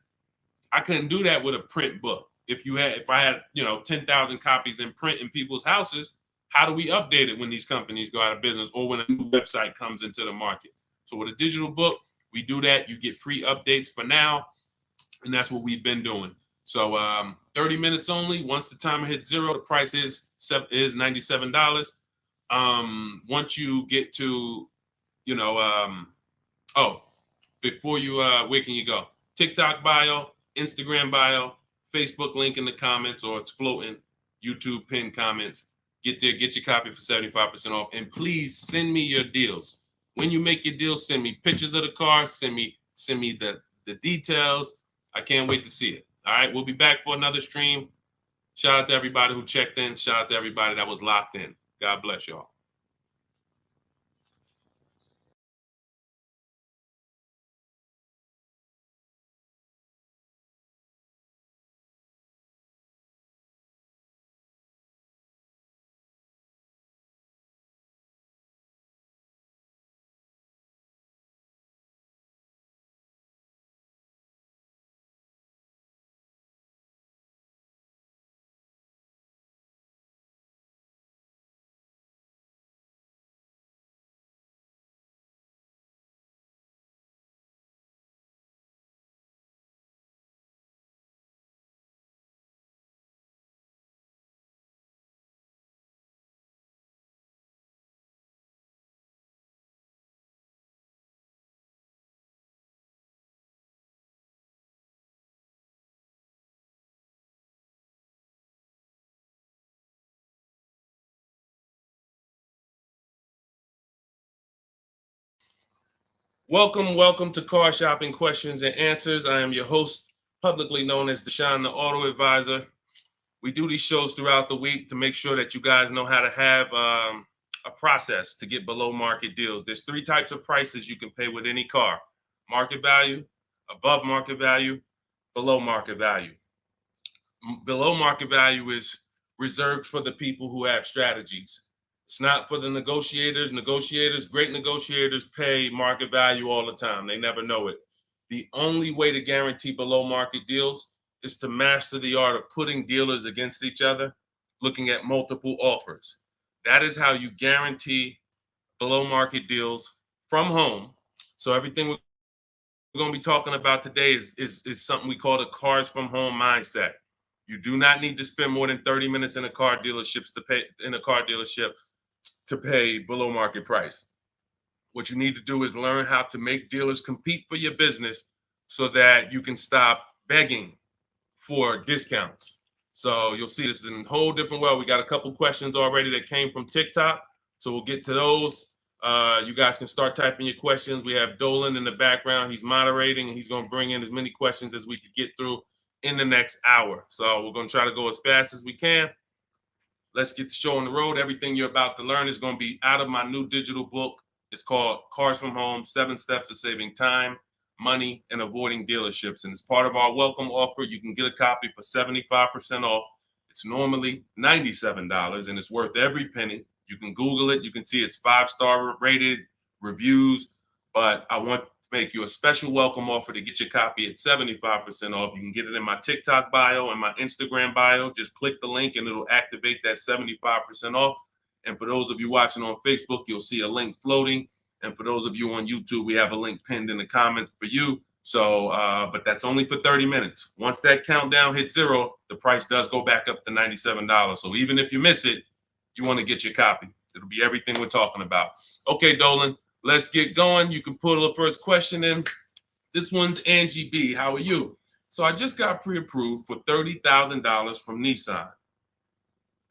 I couldn't do that with a print book. If I had 10,000 copies in print in people's houses, how do we update it when these companies go out of business or when a new website comes into the market? So with a digital book, we do that. You get free updates for now, and that's what we've been doing. So 30 minutes only. Once the timer hits 0, the price is $97. Once you get to, before you, where can you go? TikTok bio, Instagram bio, Facebook link in the comments, or it's floating, YouTube pinned comments. Get there, get your copy for 75% off. And please send me your deals. When you make your deals, send me pictures of the car, send me the details. I can't wait to see it. All right, we'll be back for another stream. Shout out to everybody who checked in. Shout out to everybody that was locked in. God bless y'all. Welcome to Car Shopping Questions and Answers. I am your host, publicly known as Deshone the Auto Advisor. We do these shows throughout the week to make sure that you guys know how to have a process to get below market deals. There's three types of prices you can pay with any car: market value, above market value, below market value. Below market value is reserved for the people who have strategies. It's not for the negotiators. Great negotiators pay market value all the time. They never know it. The only way to guarantee below market deals is to master the art of putting dealers against each other, looking at multiple offers. That is how you guarantee below market deals from home. So everything we're going to be talking about today is something we call the cars from home mindset. You do not need to spend more than 30 minutes in a car dealership to pay below market price. What you need to do is learn how to make dealers compete for your business so that you can stop begging for discounts. So you'll see this in a whole different way. We got a couple questions already that came from TikTok. So we'll get to those. You guys can start typing your questions. We have Dolan in the background. He's moderating and he's going to bring in as many questions as we could get through in the next hour. So we're going to try to go as fast as we can. Let's get the show on the road. Everything you're about to learn is going to be out of my new digital book. It's called Cars from Home, 7 Steps to Saving Time, Money, and Avoiding Dealerships. And as part of our welcome offer, you can get a copy for 75% off. It's normally $97 and it's worth every penny. You can Google it. You can see it's 5-star rated reviews, but I want to make you a special welcome offer to get your copy at 75% off. You can get it in my TikTok bio and my Instagram bio. Just click the link and it'll activate that 75% off. And for those of you watching on Facebook, you'll see a link floating. And for those of you on YouTube, we have a link pinned in the comments for you. So, but that's only for 30 minutes. Once that countdown hits 0, the price does go back up to $97. So even if you miss it, you want to get your copy. It'll be everything we're talking about. Okay, Dolan, let's get going. You can put the first question in. This one's Angie B. How are you? So I just got pre-approved for $30,000 from Nissan.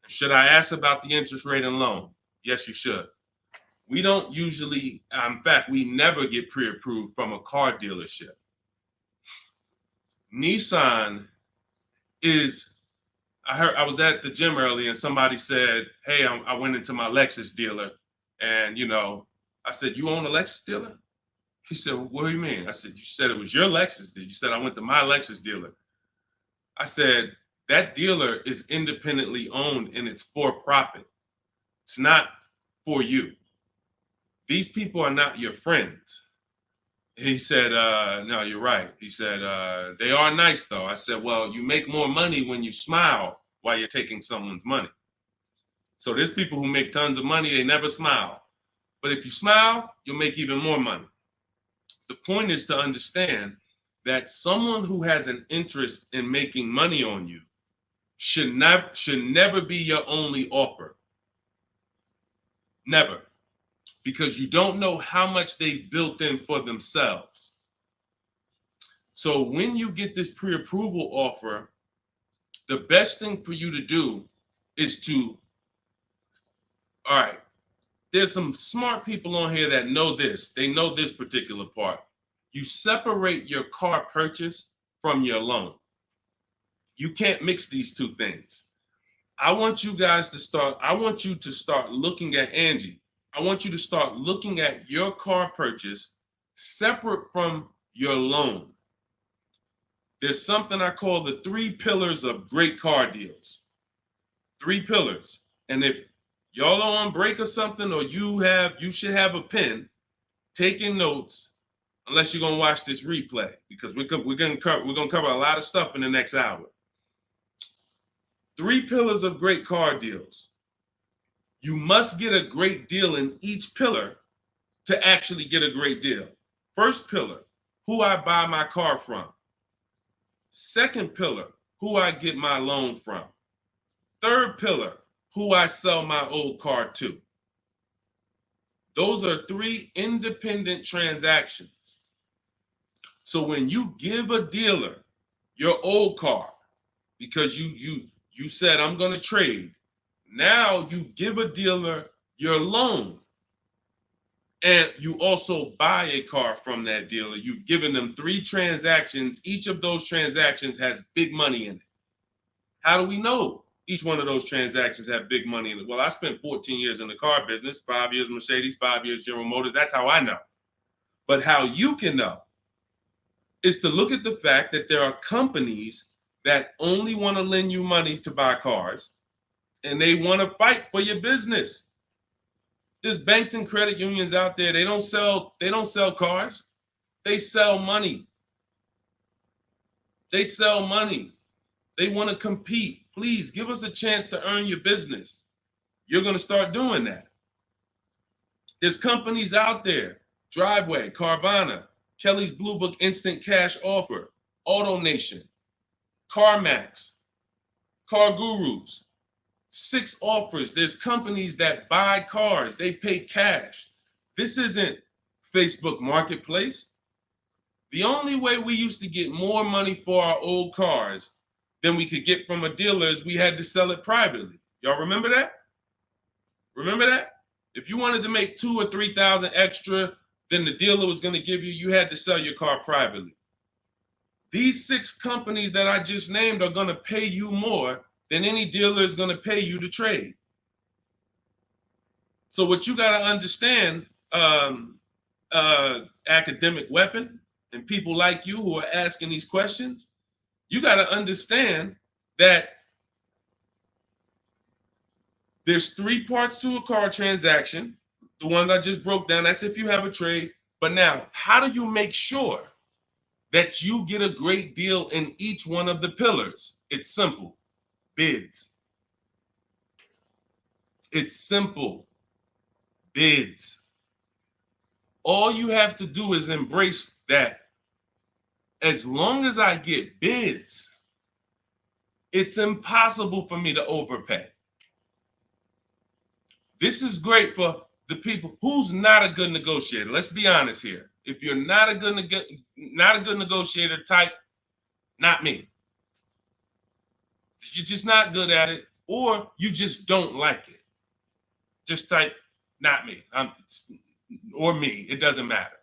Should I ask about the interest rate and loan? Yes, you should. We don't usually, in fact, we never get pre-approved from a car dealership. Nissan is, I was at the gym earlier and somebody said, hey, I went into my Lexus dealer and, I said, you own a Lexus dealer? He said, well, what do you mean? I said, you said it was your Lexus dealer. You said, I went to my Lexus dealer. I said, that dealer is independently owned and it's for profit. It's not for you. These people are not your friends. He said, no, you're right. He said, they are nice though. I said, well, you make more money when you smile while you're taking someone's money. So there's people who make tons of money, they never smile. But if you smile, you'll make even more money. The point is to understand that someone who has an interest in making money on you should never be your only offer. Never. Because you don't know how much they've built in for themselves. So when you get this pre-approval offer, the best thing for you to do is to, all right, there's some smart people on here that know this. They know this particular part. You separate your car purchase from your loan. You can't mix these two things. I want you to start looking at Angie. I want you to start looking at your car purchase separate from your loan. There's something I call the 3 pillars of great car deals. 3 pillars. And if y'all are on break or something, or you should have a pen taking notes, unless you're gonna watch this replay, because we're gonna cover a lot of stuff in the next hour. 3 pillars of great car deals. You must get a great deal in each pillar to actually get a great deal. First pillar, who I buy my car from. Second pillar, who I get my loan from. Third pillar, who I sell my old car to. Those are 3 independent transactions. So when you give a dealer your old car, because you said I'm going to trade, now you give a dealer your loan. And you also buy a car from that dealer. You've given them 3 transactions. Each of those transactions has big money in it. How do we know each one of those transactions have big money in it? Well, I spent 14 years in the car business, 5 years Mercedes, 5 years General Motors. That's how I know. But how you can know is to look at the fact that there are companies that only want to lend you money to buy cars, and they want to fight for your business. There's banks and credit unions out there. They don't sell cars. They sell money. They sell money. They want to compete. Please give us a chance to earn your business. You're going to start doing that. There's companies out there, Driveway, Carvana, Kelly's Blue Book Instant Cash Offer, AutoNation, CarMax, Car Gurus, 6 offers. There's companies that buy cars. They pay cash. This isn't Facebook Marketplace. The only way we used to get more money for our old cars than we could get from a dealer is we had to sell it privately. Y'all remember that? Remember that? If you wanted to make 2,000 or 3,000 extra than the dealer was going to give you, you had to sell your car privately. These 6 companies that I just named are going to pay you more than any dealer is going to pay you to trade. So what you got to understand, academic weapon, and people like you who are asking these questions, you got to understand that there's 3 parts to a car transaction. The ones I just broke down, that's if you have a trade. But now, how do you make sure that you get a great deal in each one of the pillars? It's simple. Bids. It's simple. Bids. All you have to do is embrace that. As long as I get bids, it's impossible for me to overpay. This is great for the people who's not a good negotiator. Let's be honest here. If you're not a good negotiator, type not me. You're just not good at it, or you just don't like it. Just type not me. Or me. It doesn't matter.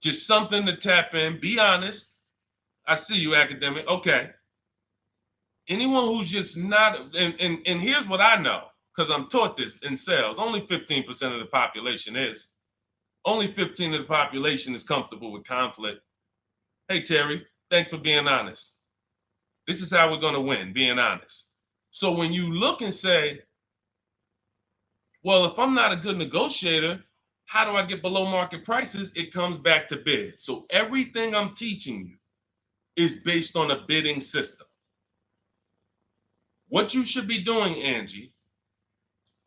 Just something to tap in. Be honest. I see you, academic. Okay. Anyone who's just not, and here's what I know, because I'm taught this in sales. Only 15% of the population is. Only 15% of the population is comfortable with conflict. Hey, Terry, thanks for being honest. This is how we're going to win, being honest. So when you look and say, well, if I'm not a good negotiator, how do I get below market prices? It comes back to bid. So everything I'm teaching you is based on a bidding system. What you should be doing, Angie,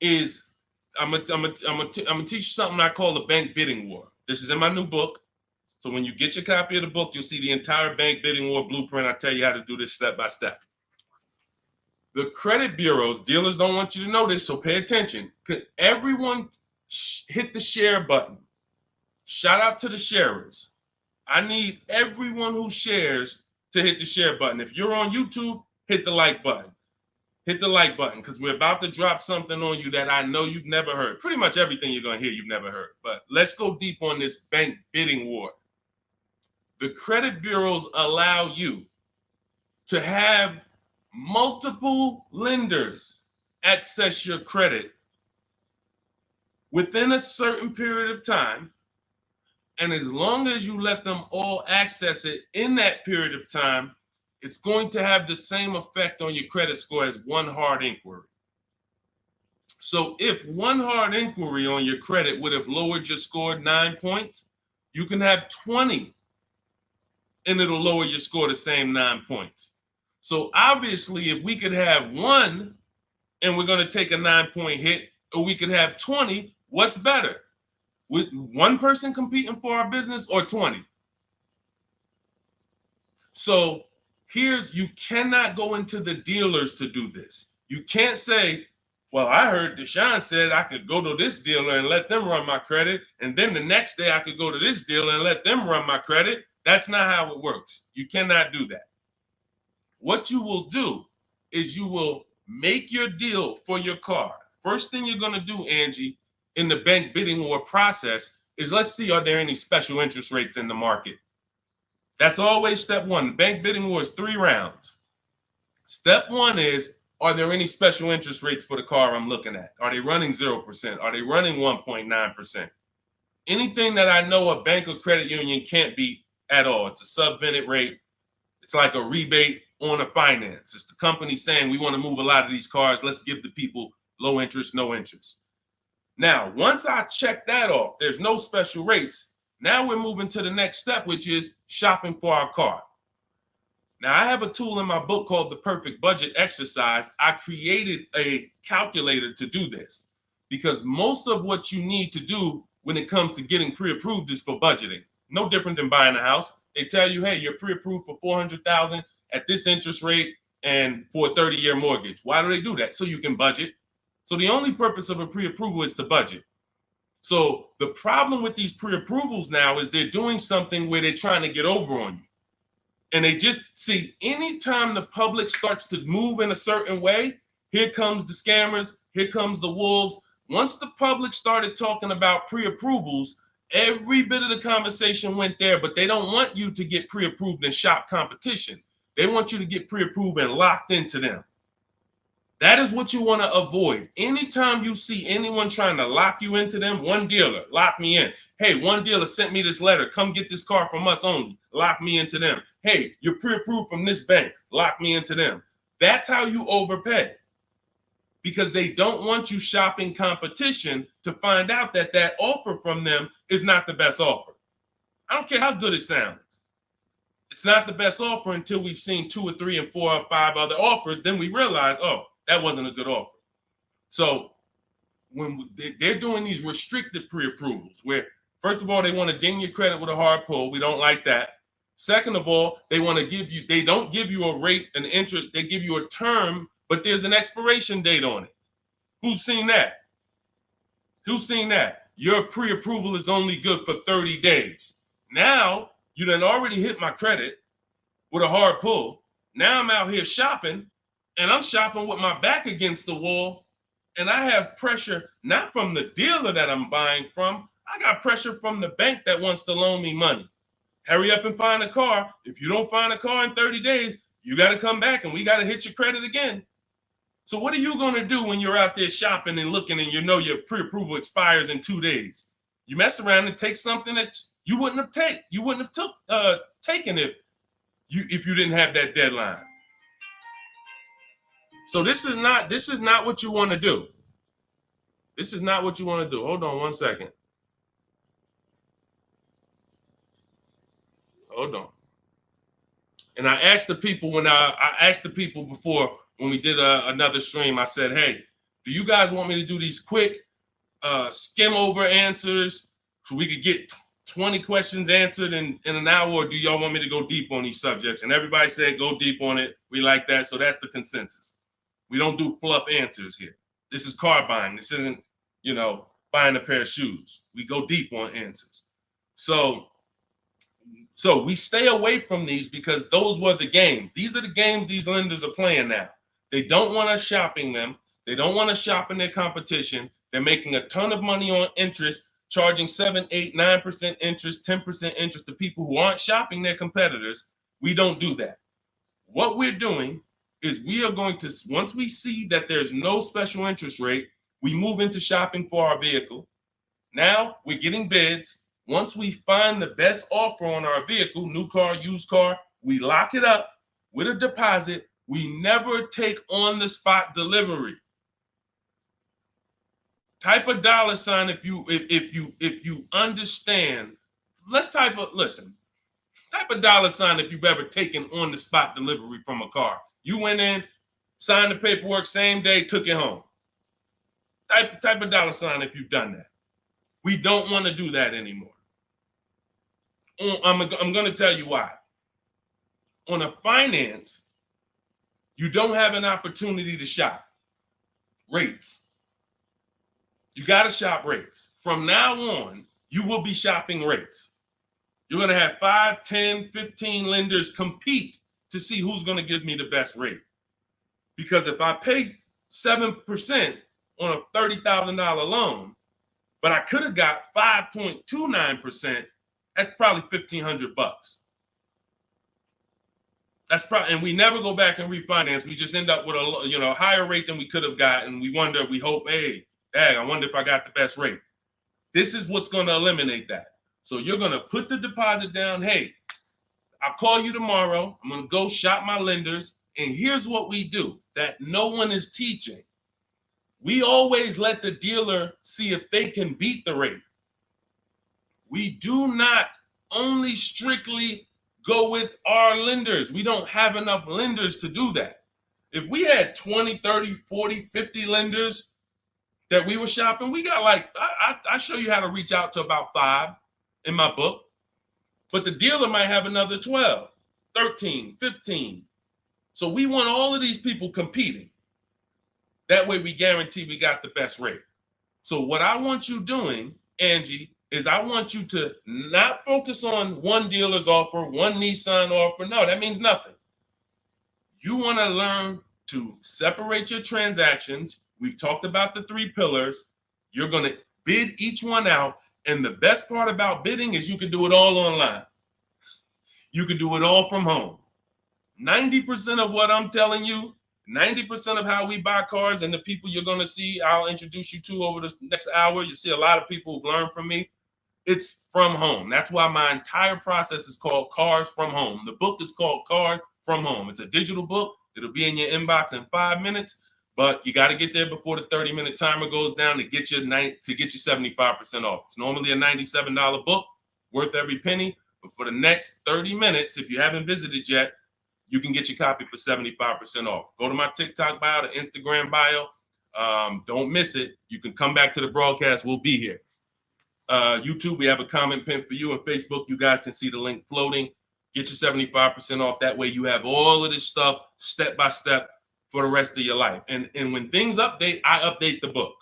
is I'm gonna teach you something I call the bank bidding war. This is in my new book. So when you get your copy of the book, you'll see the entire bank bidding war blueprint. I tell you how to do this step by step. The credit bureaus, dealers don't want you to know this, so pay attention. Everyone hit the share button. Shout out to the sharers. I need everyone who shares to hit the share button. If you're on YouTube, hit the like button. Hit the like button, because we're about to drop something on you that I know you've never heard. Pretty much everything you're going to hear you've never heard. But let's go deep on this bank bidding war. The credit bureaus allow you to have multiple lenders access your credit within a certain period of time. And as long as you let them all access it in that period of time, it's going to have the same effect on your credit score as one hard inquiry. So if one hard inquiry on your credit would have lowered your score 9 points, you can have 20 and it'll lower your score the same 9 points. So obviously, if we could have one and we're going to take a 9-point hit, or we could have 20, what's better? With one person competing for our business or 20? So you cannot go into the dealers to do this. You can't say, well, I heard Deshone said I could go to this dealer and let them run my credit, and then the next day I could go to this dealer and let them run my credit. That's not how it works. You cannot do that. What you will do is you will make your deal for your car. First thing you're going to do, Angie, in the bank bidding war process is let's see, are there any special interest rates in the market? That's always step one. The bank bidding war is 3 rounds. Step one is, are there any special interest rates for the car I'm looking at? Are they running 0%? Are they running 1.9%? Anything that I know a bank or credit union can't beat at all. It's a subvented rate. It's like a rebate on a finance. It's the company saying we want to move a lot of these cars. Let's give the people low interest, no interest. Now, once I check that off, there's no special rates. Now we're moving to the next step, which is shopping for our car. Now, I have a tool in my book called the Perfect Budget Exercise. I created a calculator to do this because most of what you need to do when it comes to getting pre-approved is for budgeting. No different than buying a house. They tell you, hey, you're pre-approved for $400,000 at this interest rate and for a 30-year mortgage. Why do they do that? So you can budget. So the only purpose of a pre-approval is to budget. So the problem with these pre-approvals now is they're doing something where they're trying to get over on you. And they just see anytime the public starts to move in a certain way, here comes the scammers, here comes the wolves. Once the public started talking about pre-approvals, every bit of the conversation went there, but they don't want you to get pre-approved and shop competition. They want you to get pre-approved and locked into them. That is what you want to avoid. Anytime you see anyone trying to lock you into them, one dealer, lock me in. Hey, one dealer sent me this letter. Come get this car from us only. Lock me into them. Hey, you're pre-approved from this bank. Lock me into them. That's how you overpay. Because they don't want you shopping competition to find out that that offer from them is not the best offer. I don't care how good it sounds. It's not the best offer until we've seen 2 or 3 and 4 or 5 other offers. Then we realize, oh, that wasn't a good offer. So when they're doing these restricted pre-approvals, where first of all, they want to ding your credit with a hard pull. We don't like that. Second of all, they want to give you, they don't give you a rate, an interest, they give you a term, but there's an expiration date on it. Who's seen that? Who's seen that? Your pre-approval is only good for 30 days. Now, you done already hit my credit with a hard pull. Now I'm out here shopping, and I'm shopping with my back against the wall, and I have pressure not from the dealer that I'm buying from. I got pressure from the bank that wants to loan me money. Hurry up and find a car. If you don't find a car in 30 days, you got to come back and we got to hit your credit again. So what are you going to do when you're out there shopping and looking and you know your pre-approval expires in 2 days? You mess around and take something that you wouldn't have taken if you didn't have that deadline. So this is not what you want to do. This is not what you want to do. Hold on one second. Hold on. And I asked the people before when we did another stream, I said, hey, do you guys want me to do these quick skim over answers so we could get 20 questions answered in an hour, or do y'all want me to go deep on these subjects? And everybody said go deep on it. We like that. So that's the consensus. We don't do fluff answers here. This is car buying. This isn't, buying a pair of shoes. We go deep on answers. So we stay away from these because those were the games. These are the games these lenders are playing now. They don't want us shopping them. They don't want us shopping their competition. They're making a ton of money on interest, charging 7, 8, 9% interest, 10% interest to people who aren't shopping their competitors. We don't do that. What we're doing is we are going to, once we see that there's no special interest rate, we move into shopping for our vehicle. Now we're getting bids. Once we find the best offer on our vehicle, new car, used car, we lock it up with a deposit. We never take on the spot delivery. Type a $sign if you understand. Type a $sign if you've ever taken on the spot delivery from a car. You went in, signed the paperwork same day, took it home. Type a $sign if you've done that. We don't want to do that anymore. I'm going to tell you why. On a finance, you don't have an opportunity to shop rates. You got to shop rates. From now on, you will be shopping rates. You're going to have 5, 10, 15 lenders compete to see who's going to give me the best rate. Because if I pay 7% on a $30,000 loan, but I could have got 5.29%. That's probably $1,500. That's probably, and we never go back and refinance. We just end up with a higher rate than we could have gotten. We wonder, we hope, hey, dang, I wonder if I got the best rate. This is what's going to eliminate that. So you're going to put the deposit down. Hey, I'll call you tomorrow. I'm going to go shop my lenders. And here's what we do that no one is teaching. We always let the dealer see if they can beat the rate. We do not only strictly go with our lenders. We don't have enough lenders to do that. If we had 20, 30, 40, 50 lenders that we were shopping, we got like, I show you how to reach out to about 5 in my book, but the dealer might have another 12, 13, 15. So we want all of these people competing. That way we guarantee we got the best rate. So what I want you doing, Angie, is I want you to not focus on one dealer's offer, one Nissan offer. No, that means nothing. You want to learn to separate your transactions. We've talked about the 3 pillars. You're going to bid each one out. And the best part about bidding is you can do it all online. You can do it all from home. 90% of what I'm telling you, 90% of how we buy cars and the people you're going to see, I'll introduce you to over the next hour. You see a lot of people who learn from me. It's from home. That's why my entire process is called Cars from Home. The book is called Cars from Home. It's a digital book. It'll be in your inbox in 5 minutes, but you got to get there before the 30-minute timer goes down to get you 75% off. It's normally a $97 book, worth every penny. But for the next 30 minutes, if you haven't visited yet, you can get your copy for 75% off. Go to my TikTok bio, the Instagram bio. Don't miss it. You can come back to the broadcast. We'll be here. YouTube, we have a comment pin for you. On Facebook, you guys can see the link floating. Get your 75% off. That way you have all of this stuff step by step for the rest of your life. And when things update, I update the book.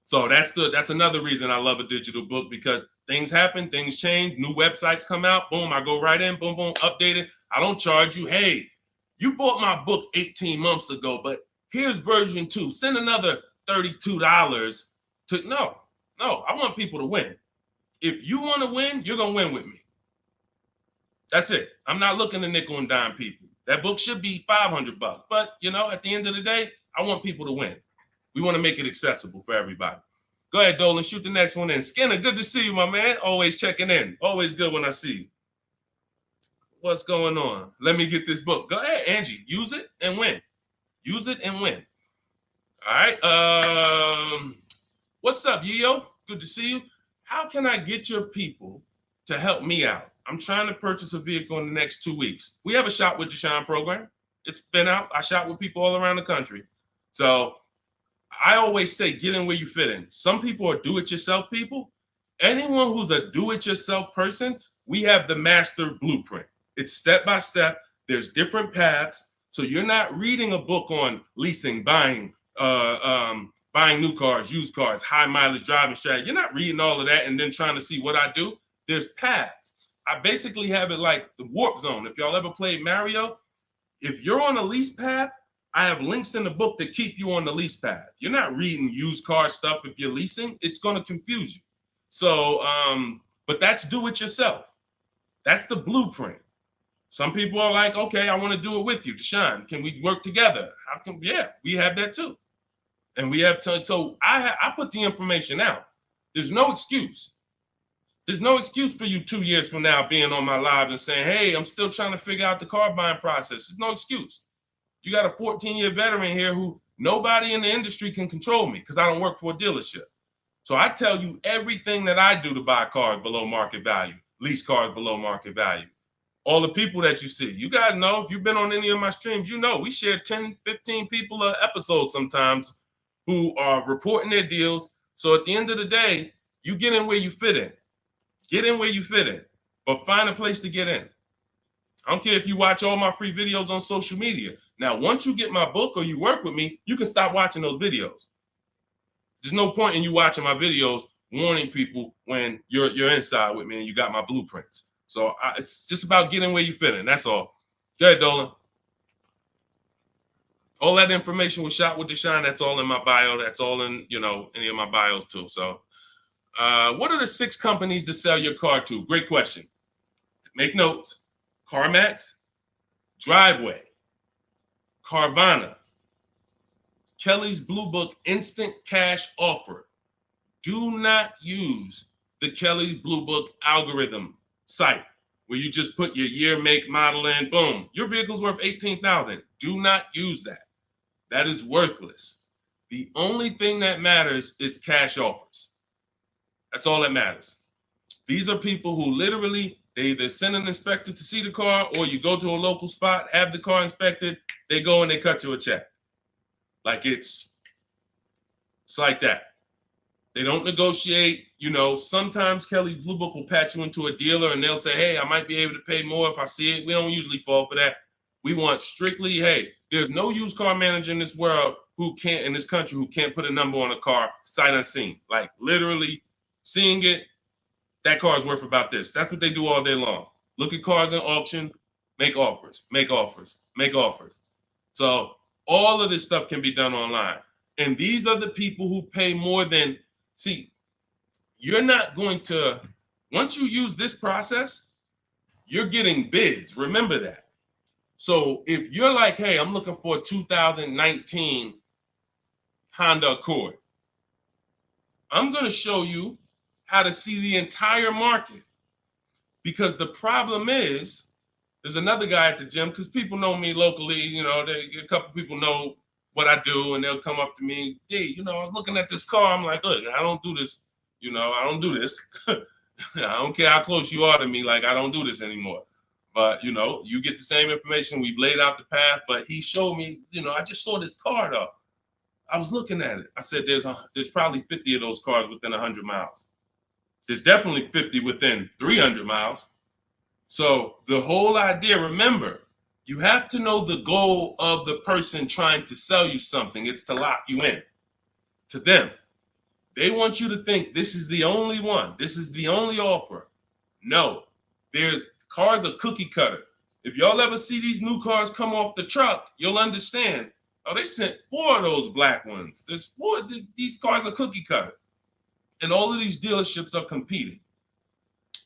So that's another reason I love a digital book, because things happen, things change, new websites come out, boom, I go right in, boom, boom, update it. I don't charge you. Hey, you bought my book 18 months ago, but here's version 2. Send another $32 to, no, I want people to win. If you want to win, you're going to win with me. That's it. I'm not looking to nickel and dime people. That book should be $500, but at the end of the day, I want people to win. We want to make it accessible for everybody. Go ahead, Dolan, shoot the next one in. Skinner, good to see you, my man. Always checking in. Always good when I see you. What's going on? Let me get this book. Go ahead, Angie. Use it and win. Use it and win. All right. What's up, Yo? Good to see you. How can I get your people to help me out? I'm trying to purchase a vehicle in the next 2 weeks. We have a Shop with Deshone program. It's been out. I shop with people all around the country. So I always say, get in where you fit in. Some people are do-it-yourself people. Anyone who's a do-it-yourself person, we have the master blueprint. It's step-by-step. There's different paths. So you're not reading a book on leasing, buying new cars, used cars, high mileage driving strategy. You're not reading all of that and then trying to see what I do. There's paths. I basically have it like the warp zone. If y'all ever played Mario, if you're on a lease path, I have links in the book to keep you on the lease path. You're not reading used car stuff if you're leasing. It's going to confuse you. So, but that's do it yourself. That's the blueprint. Some people are like, okay, I want to do it with you, Deshone. Can we work together? How can? Yeah, we have that too. And we have to. So I put the information out. There's no excuse. There's no excuse for you 2 years from now being on my live and saying, hey, I'm still trying to figure out the car buying process. There's no excuse. You got a 14-year veteran here who nobody in the industry can control me because I don't work for a dealership. So I tell you everything that I do to buy cars below market value, lease cars below market value. All the people that you see, you guys know, if you've been on any of my streams, you know we share 10, 15 people an episode sometimes who are reporting their deals. So at the end of the day, you get in where you fit in. Get in where you fit in, but find a place to get in. I don't care if you watch all my free videos on social media. Now, once you get my book or you work with me, you can stop watching those videos. There's no point in you watching my videos warning people when you're inside with me and you got my blueprints. So it's just about getting where you fit in. That's all. Go ahead, Dolan. All that information was Shop with Deshone. That's all in my bio. That's all in, any of my bios too. So what are the 6 companies to sell your car to? Great question. Make notes. CarMax, Driveway, Carvana, Kelly's Blue Book Instant Cash Offer. Do not use the Kelly Blue Book algorithm site where you just put your year, make, model in, boom. Your vehicle's worth $18,000. Do not use that. That is worthless. The only thing that matters is cash offers. That's all that matters. These are people who literally, they either send an inspector to see the car, or you go to a local spot, have the car inspected, they go and they cut you a check. Like it's like that. They don't negotiate. Sometimes Kelly Blue Book will patch you into a dealer and they'll say, hey, I might be able to pay more if I see it. We don't usually fall for that. We want strictly, hey, there's no used car manager in this world in this country who can't put a number on a car sight unseen. Like literally seeing it, that car is worth about this. That's what they do all day long. Look at cars in auction, make offers, make offers, make offers. So all of this stuff can be done online. And these are the people who pay more than, see, you're not going to, once you use this process, you're getting bids. Remember that. So if you're like, hey, I'm looking for a 2019 Honda Accord, I'm going to show you how to see the entire market. Because the problem is, there's another guy at the gym, because people know me locally, a couple people know what I do, and they'll come up to me, hey, I'm looking at this car. I'm like, look, I don't do this. I don't do this. I don't care how close you are to me. Like, I don't do this anymore. But, you get the same information. We've laid out the path. But he showed me, I just saw this car, though. I was looking at it. I said, there's probably 50 of those cars within 100 miles. There's definitely 50 within 300 miles. So the whole idea, remember, you have to know the goal of the person trying to sell you something. It's to lock you in to them. They want you to think this is the only one. This is the only offer. No, there's cars are cookie cutter. If y'all ever see these new cars come off the truck, you'll understand. Oh, they sent 4 of those black ones. There's 4. These cars are cookie cutter. And all of these dealerships are competing.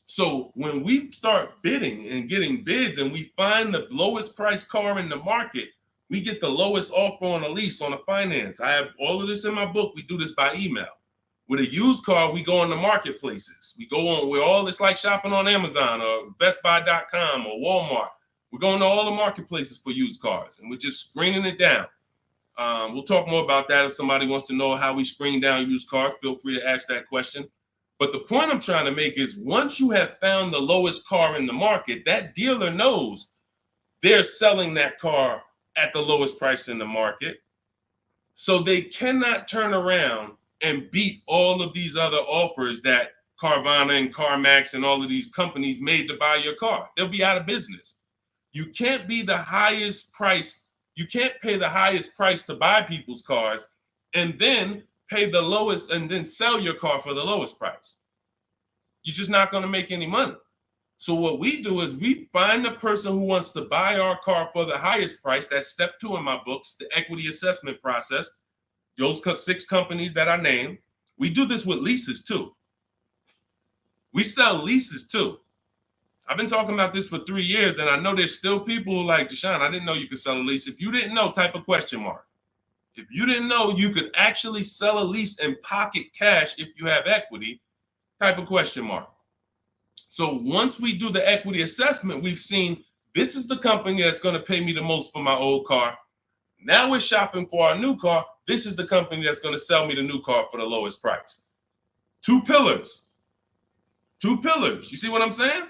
So when we start bidding and getting bids and we find the lowest price car in the market, we get the lowest offer on a lease, on a finance. I have all of this in my book. We do this by email. With a used car, we go on the marketplaces. We go on, it's like shopping on Amazon or BestBuy.com or Walmart. We're going to all the marketplaces for used cars, and we're just screening it down. We'll talk more about that. If somebody wants to know how we screen down used cars, feel free to ask that question. But the point I'm trying to make is, once you have found the lowest car in the market, that dealer knows they're selling that car at the lowest price in the market. So they cannot turn around and beat all of these other offers that Carvana and CarMax and all of these companies made to buy your car. They'll be out of business. You can't be the highest price. You can't pay the highest price to buy people's cars and then pay the lowest and then sell your car for the lowest price. You're just not going to make any money. So what we do is we find the person who wants to buy our car for the highest price. That's step 2 in my books, the equity assessment process. Those 6 companies that I named. We do this with leases too. We sell leases too. I've been talking about this for 3 years, and I know there's still people who like, Deshone, I didn't know you could sell a lease. If you didn't know, type a question mark. If you didn't know you could actually sell a lease and pocket cash if you have equity, type a question mark. So once we do the equity assessment, we've seen this is the company that's going to pay me the most for my old car. Now we're shopping for our new car. This is the company that's going to sell me the new car for the lowest price. 2 pillars. 2 pillars. You see what I'm saying?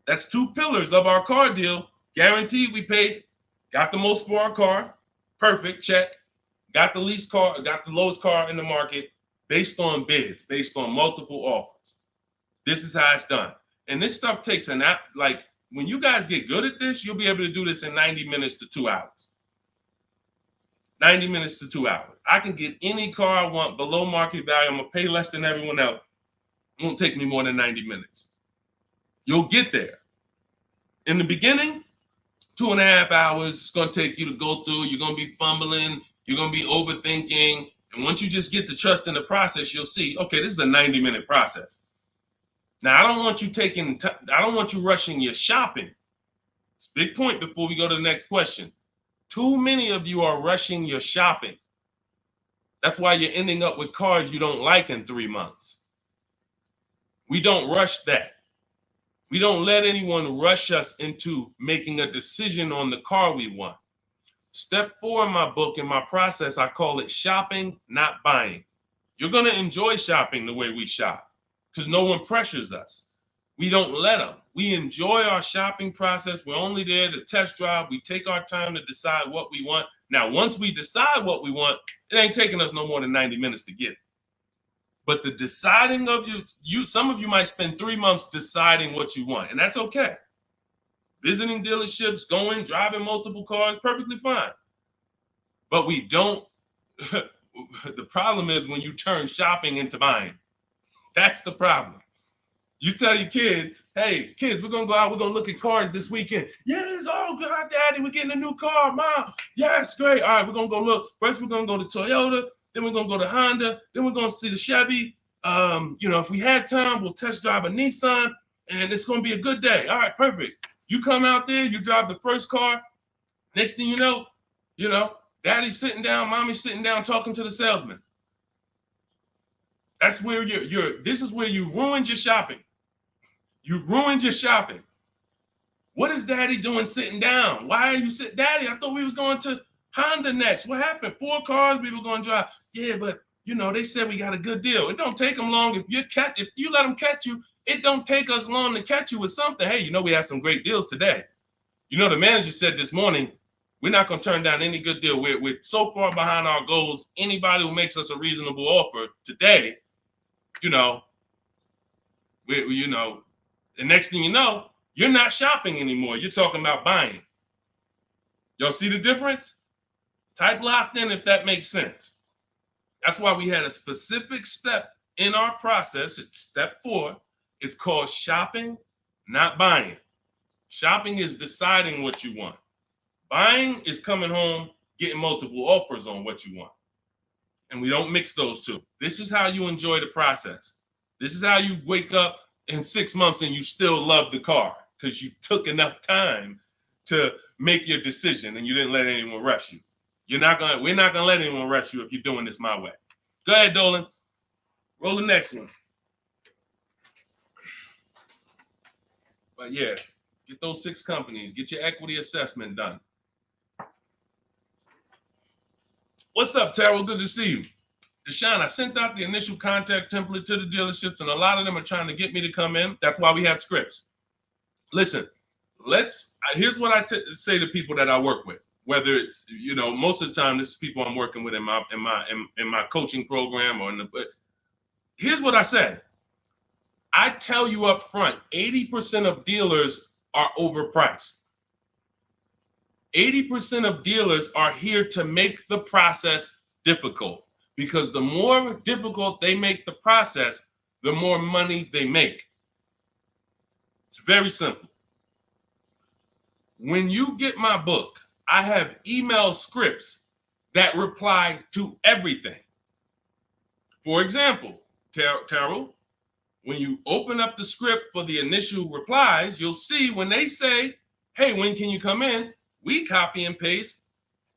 That's 2 pillars of our car deal. Guaranteed we paid, got the most for our car. Perfect, check. Got the least car, got the lowest car in the market based on bids, based on multiple offers. This is how it's done. And this stuff takes an app. Like, when you guys get good at this, you'll be able to do this in 90 minutes to 2 hours. 90 minutes to 2 hours. I can get any car I want below market value. I'm going to pay less than everyone else. It won't take me more than 90 minutes. You'll get there. In the beginning, 2.5 hours it's going to take you to go through. You're going to be fumbling. You're going to be overthinking. And once you just get to trust in the process, you'll see, okay, this is a 90-minute process. Now, I don't want you rushing your shopping. It's a big point before we go to the next question. Too many of you are rushing your shopping. That's why you're ending up with cars you don't like in 3 months. We don't rush that. We don't let anyone rush us into making a decision on the car we want. Step 4 in my book, in my process, I call it shopping, not buying. You're going to enjoy shopping the way we shop because no one pressures us. We don't let them. We enjoy our shopping process. We're only there to test drive. We take our time to decide what we want. Now, once we decide what we want, it ain't taking us no more than 90 minutes to get it. But the deciding of some of you might spend 3 months deciding what you want, and that's okay. Visiting dealerships, driving multiple cars, perfectly fine. But we don't, the problem is when you turn shopping into buying. That's the problem. You tell your kids, hey, kids, we're going to go out. We're going to look at cars this weekend. Yes, oh, God, Daddy, we're getting a new car. Mom, yes, great. All right, we're going to go look. First, we're going to go to Toyota. Then we're going to go to Honda. Then we're going to see the Chevy. If we had time, we'll test drive a Nissan. And it's going to be a good day. All right, perfect. You come out there, you drive the first car. Next thing you know, Daddy's sitting down, Mommy's sitting down talking to the salesman. That's where this is where you ruined your shopping. You ruined your shopping. What is Daddy doing sitting down? Why are you sitting? Daddy, I thought we was going to Honda next. What happened? 4 cars we were going to drive. Yeah, but they said we got a good deal. It don't take them long. If you let them catch you, it don't take us long to catch you with something. Hey, we have some great deals today. The manager said this morning, we're not going to turn down any good deal. We're so far behind our goals. Anybody who makes us a reasonable offer today, the next thing you know, you're not shopping anymore. You're talking about buying. Y'all see the difference? Type locked in if that makes sense. That's why we had a specific step in our process. It's step 4. It's called shopping, not buying. Shopping is deciding what you want. Buying is coming home, getting multiple offers on what you want. And we don't mix those two. This is how you enjoy the process. This is how you wake up in 6 months and you still love the car because you took enough time to make your decision and you didn't let anyone rush you. We're not gonna let anyone rush you if you're doing this my way. Go ahead, Dolan. Roll the next one. But yeah, get those 6 companies. Get your equity assessment done. What's up, Terrell? Good to see you. Deshone, I sent out the initial contact template to the dealerships, and a lot of them are trying to get me to come in. That's why we have scripts. Listen, here's what I say to people that I work with. Whether it's most of the time this is people I'm working with in my coaching program but here's what I say. I tell you up front, 80% of dealers are overpriced. 80% of dealers are here to make the process difficult because the more difficult they make the process, the more money they make. It's very simple. When you get my book, I have email scripts that reply to everything. For example, Terrell, when you open up the script for the initial replies, you'll see when they say, hey, when can you come in? We copy and paste.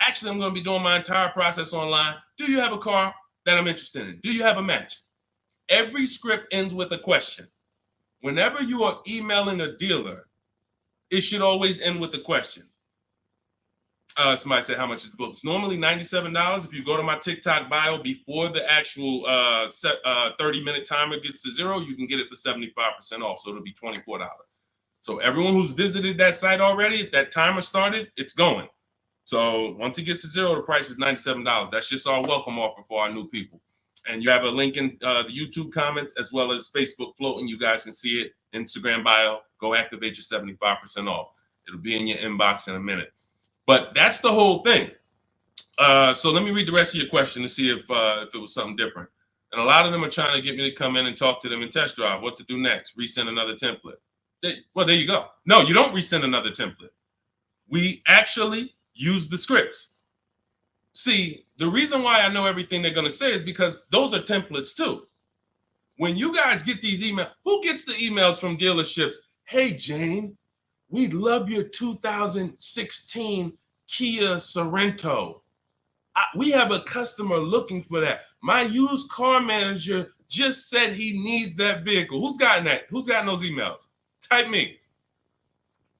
Actually, I'm going to be doing my entire process online. Do you have a car that I'm interested in? Do you have a match? Every script ends with a question. Whenever you are emailing a dealer, it should always end with a question. Somebody said, how much is the book? It's normally $97. If you go to my TikTok bio before the actual 30-minute timer gets to 0, you can get it for 75% off. So it'll be $24. So everyone who's visited that site already, if that timer started, it's going. So once it gets to 0, the price is $97. That's just our welcome offer for our new people. And you have a link in the YouTube comments as well as Facebook floating. You guys can see it. Instagram bio. Go activate your 75% off. It'll be in your inbox in a minute. But that's the whole thing. So let me read the rest of your question to see if it was something different. And a lot of them are trying to get me to come in and talk to them and test drive. What to do next? Resend another template. Well, there you go. No, you don't resend another template. We actually use the scripts. See, the reason why I know everything they're going to say is because those are templates too. When you guys get these emails, who gets the emails from dealerships? Hey, Jane, we love your 2016 Kia Sorento. We have a customer looking for that. My used car manager just said he needs that vehicle. Who's gotten that? Who's gotten those emails? Type me.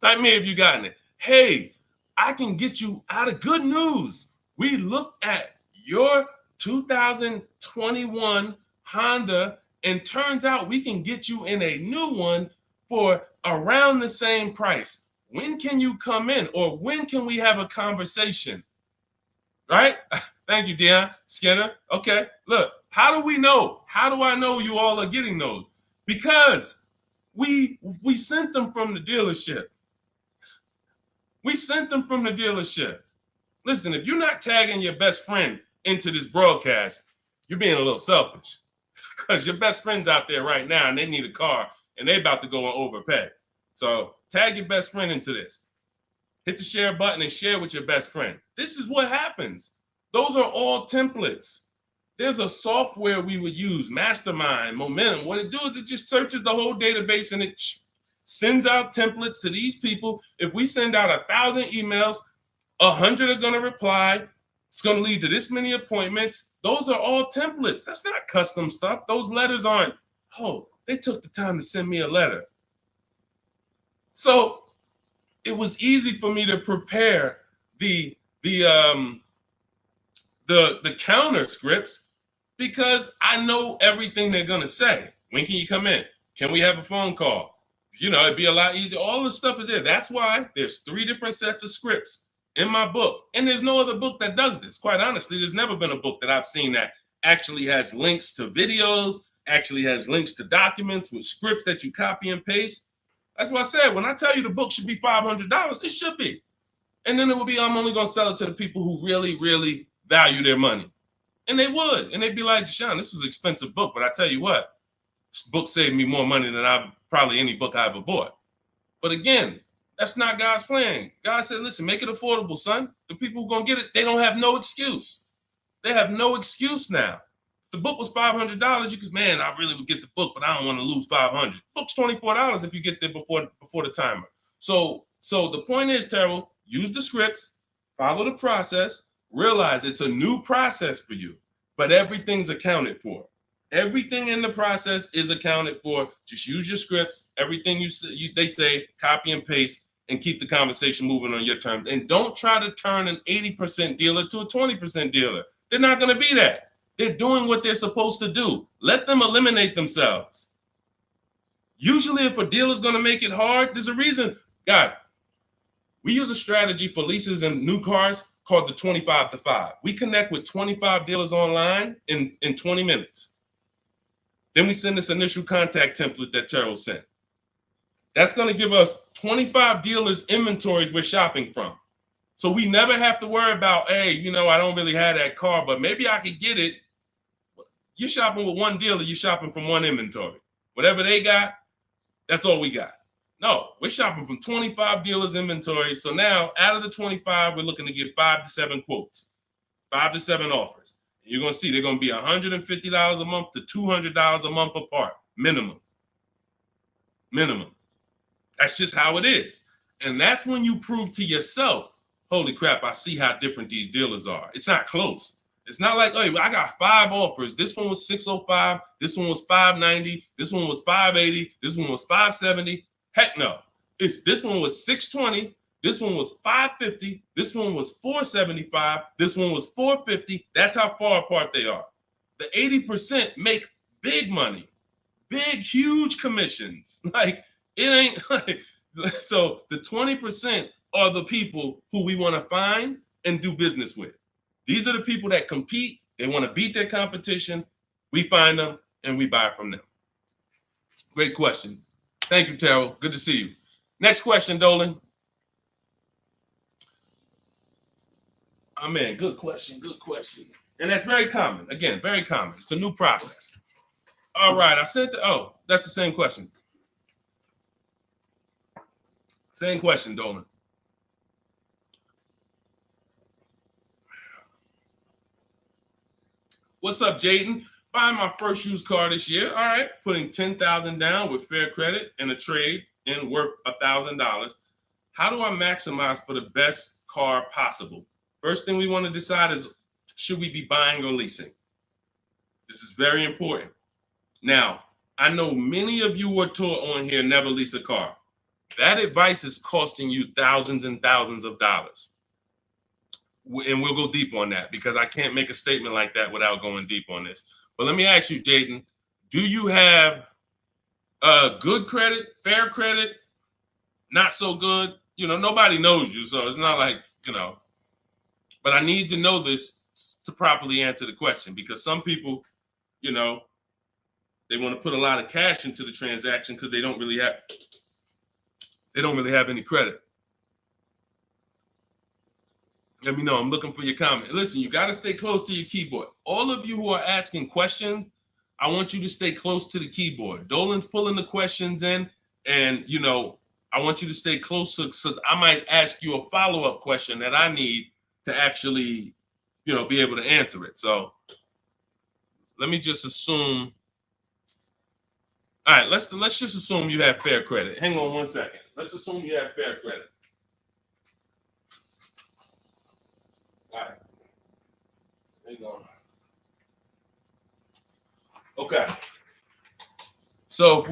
Type me if you gotten it. Hey, I can get you out of good news. We looked at your 2021 Honda, and turns out we can get you in a new one for around the same price. When can you come in? Or when can we have a conversation? Right? Thank you, Dion Skinner. Okay, look, how do we know? How do I know you all are getting those? Because we sent them from the dealership. We sent them from the dealership. Listen, if you're not tagging your best friend into this broadcast, you're being a little selfish because your best friend's out there right now and they need a car and they about to go and overpay. So tag your best friend into this. Hit the share button and share with your best friend. This is what happens. Those are all templates. There's a software we would use, Mastermind, Momentum. What it does is it just searches the whole database and it sends out templates to these people. If we send out 1,000 emails, 100 are going to reply. It's going to lead to this many appointments. Those are all templates. That's not custom stuff. Those letters aren't, oh, they took the time to send me a letter. So it was easy for me to prepare the counter scripts because I know everything they're going to say. When can you come in? Can we have a phone call? You know, it'd be a lot easier. All the stuff is there. That's why there's 3 different sets of scripts in my book. And there's no other book that does this. Quite honestly, there's never been a book that I've seen that actually has links to videos, actually has links to documents with scripts that you copy and paste. That's what I said. When I tell you the book should be $500, it should be. And then it would be, I'm only going to sell it to the people who really, really value their money. And they would. And they'd be like, Deshone, this was an expensive book, but I tell you what, this book saved me more money than probably any book I ever bought. But again, that's not God's plan. God said, listen, make it affordable, son. The people who are going to get it, they don't have no excuse. They have no excuse now. If the book was $500, you could, man, I really would get the book, but I don't want to lose $500. Book's $24 if you get there before the timer. So the point is, Terrell, use the scripts, follow the process, realize it's a new process for you, but everything's accounted for. Everything in the process is accounted for. Just use your scripts. Everything they say, copy and paste, and keep the conversation moving on your terms. And don't try to turn an 80% dealer to a 20% dealer. They're not going to be that. They're doing what they're supposed to do. Let them eliminate themselves. Usually, if a dealer's going to make it hard, there's a reason. God, we use a strategy for leases and new cars called the 25 to 5. We connect with 25 dealers online in 20 minutes. Then we send this initial contact template that Terrell sent. That's going to give us 25 dealers' inventories we're shopping from. So we never have to worry about, hey, you know, I don't really have that car, but maybe I could get it. You're shopping with one dealer, you're shopping from one inventory. Whatever they got, that's all we got. No, we're shopping from 25 dealers' inventory. So now out of the 25, we're looking to get 5 to 7 quotes, 5 to 7 offers. You're going to see they're going to be $150 a month to $200 a month apart, minimum. That's just how it is. And that's when you prove to yourself, holy crap, I see how different these dealers are. It's not close. It's not like, hey, I got 5 offers. This one was $605. This one was $590. This one was $580. This one was $570. Heck no. This one was $620. This one was $550. This one was $475. This one was $450. That's how far apart they are. The 80% make big money, big, huge commissions. Like, it ain't like, so the 20% are the people who we want to find and do business with. These are the people that compete. They want to beat their competition. We find them and we buy from them. Great question. Thank you, Terrell. Good to see you. Next question, Dolan. Oh, man, good question. And that's very common. Again, very common. It's a new process. All right, I said that's the same question. Same question, Dolan. What's up, Jaden? Buying my first used car this year. All right, putting $10,000 down with fair credit and a trade in worth $1,000. How do I maximize for the best car possible? First thing we want to decide is, should we be buying or leasing? This is very important. Now, I know many of you were taught on here, never lease a car. That advice is costing you thousands and thousands of dollars. And we'll go deep on that because I can't make a statement like that without going deep on this. But let me ask you, Jaden, do you have good credit, fair credit, not so good? You know, nobody knows you, so it's not like, but I need to know this to properly answer the question, because some people, they want to put a lot of cash into the transaction because they don't really have any credit. Let me know. I'm looking for your comment. Listen, you got to stay close to your keyboard. All of you who are asking questions, I want you to stay close to the keyboard. Dolan's pulling the questions in, and I want you to stay close, because I might ask you a follow-up question that I need to actually, be able to answer it. So let me just assume. All right, let's just assume you have fair credit. Hang on one second. Let's assume you have fair credit. All right. Hang on. Okay. So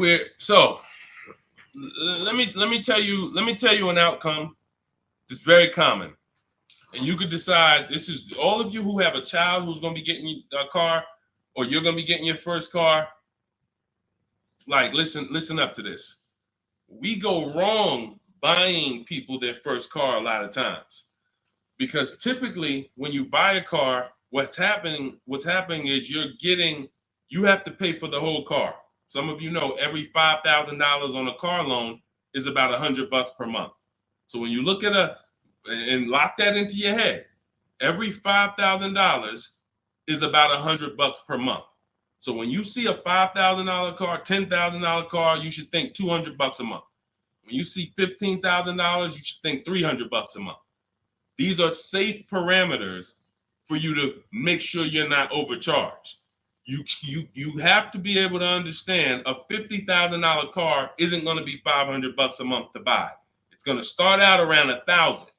let me tell you an outcome that's very common. And you could decide, this is all of you who have a child who's going to be getting a car, or you're going to be getting your first car. Like, listen up to this. We go wrong buying people their first car a lot of times, because typically when you buy a car, what's happening is you have to pay for the whole car. Some of you know every $5,000 on a car loan is about $100 per month. So when you look at and lock that into your head, every $5,000 is about $100 per month. So when you see a $5,000 car, $10,000 car, you should think $200 a month. When you see $15,000, you should think $300 a month. These are safe parameters for you to make sure you're not overcharged. You have to be able to understand a $50,000 car isn't going to be $500 a month to buy. It's going to start out around $1,000.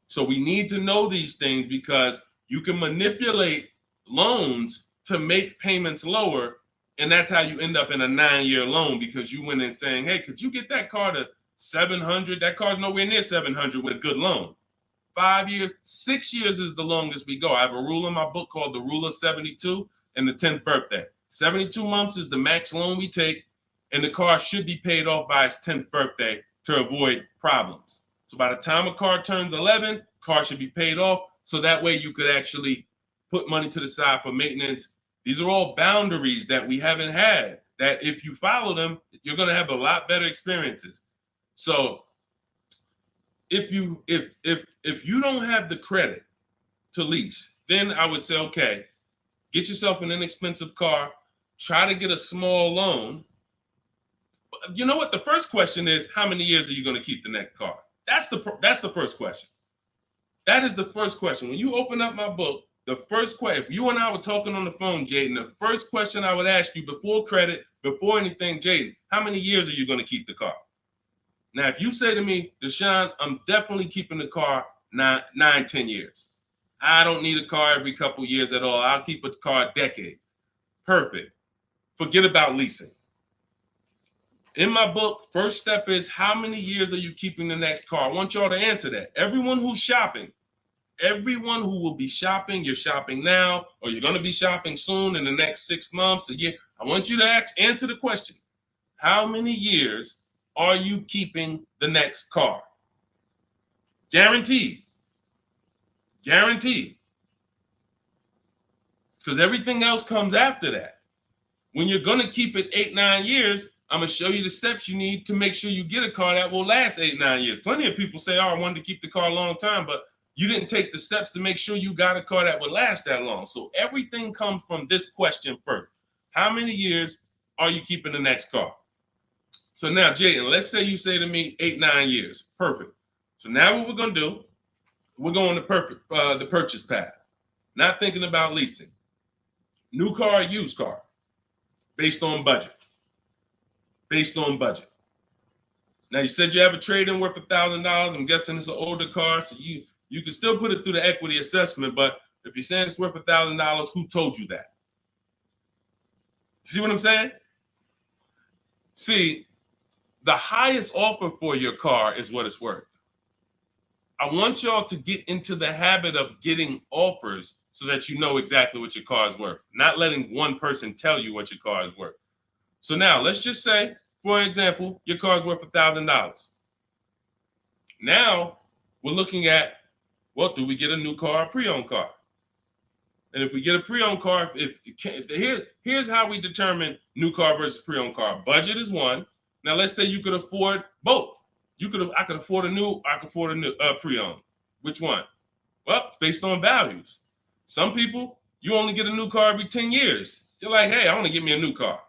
So we need to know these things, because you can manipulate loans to make payments lower, and that's how you end up in a 9-year loan, because you went in saying, hey, could you get that car to 700? That car's nowhere near 700 with a good loan. 5 years, 6 years is the longest we go. I have a rule in my book called the Rule of 72 and the 10th birthday. 72 months is the max loan we take, and the car should be paid off by its 10th birthday to avoid problems. So by the time a car turns 11, car should be paid off, so that way you could actually put money to the side for maintenance. These are all boundaries that we haven't had, that if you follow them, you're going to have a lot better experiences. So if you don't have the credit to lease, then I would say, okay, get yourself an inexpensive car, try to get a small loan. You know what? The first question is, how many years are you going to keep the next car? That's the first question. That is the first question. When you open up my book, the first question, if you and I were talking on the phone, Jaden, the first question I would ask you before credit, before anything, Jaden, how many years are you going to keep the car? Now, if you say to me, Deshone, I'm definitely keeping the car 9-10 years. I don't need a car every couple years at all. I'll keep a car a decade. Perfect. Forget about leasing. In my book, first step is, how many years are you keeping the next car? I want y'all to answer that. Everyone who's shopping, everyone who will be shopping, you're shopping now, or you're going to be shopping soon in the next 6 months, a year. I want you to answer the question. How many years are you keeping the next car? Guaranteed. Guaranteed. Because everything else comes after that. When you're going to keep it 8-9 years, I'm going to show you the steps you need to make sure you get a car that will last 8-9 years. Plenty of people say, oh, I wanted to keep the car a long time, but you didn't take the steps to make sure you got a car that would last that long. So everything comes from this question first. How many years are you keeping the next car? So now, Jaden, let's say you say to me 8-9 years. Perfect. So now what we're going to do, we're going to the purchase path. Not thinking about leasing. New car, used car, based on budget. Based on budget. Now you said you have a trade-in worth $1,000. I'm guessing it's an older car, so you can still put it through the equity assessment. But if you're saying it's worth $1,000, who told you that? See what I'm saying? See, the highest offer for your car is what it's worth. I want y'all to get into the habit of getting offers so that you know exactly what your car is worth, not letting one person tell you what your car is worth. So now let's just say, for example, your car is worth $1,000. Now we're looking at, well, do we get a new car or pre-owned car? And if we get a pre-owned car, here's how we determine new car versus pre-owned car. Budget is one. Now let's say you could afford both. I could afford a new, I could afford a new pre-owned. Which one? Well, it's based on values. Some people, you only get a new car every 10 years. You're like, hey, I want to get me a new car.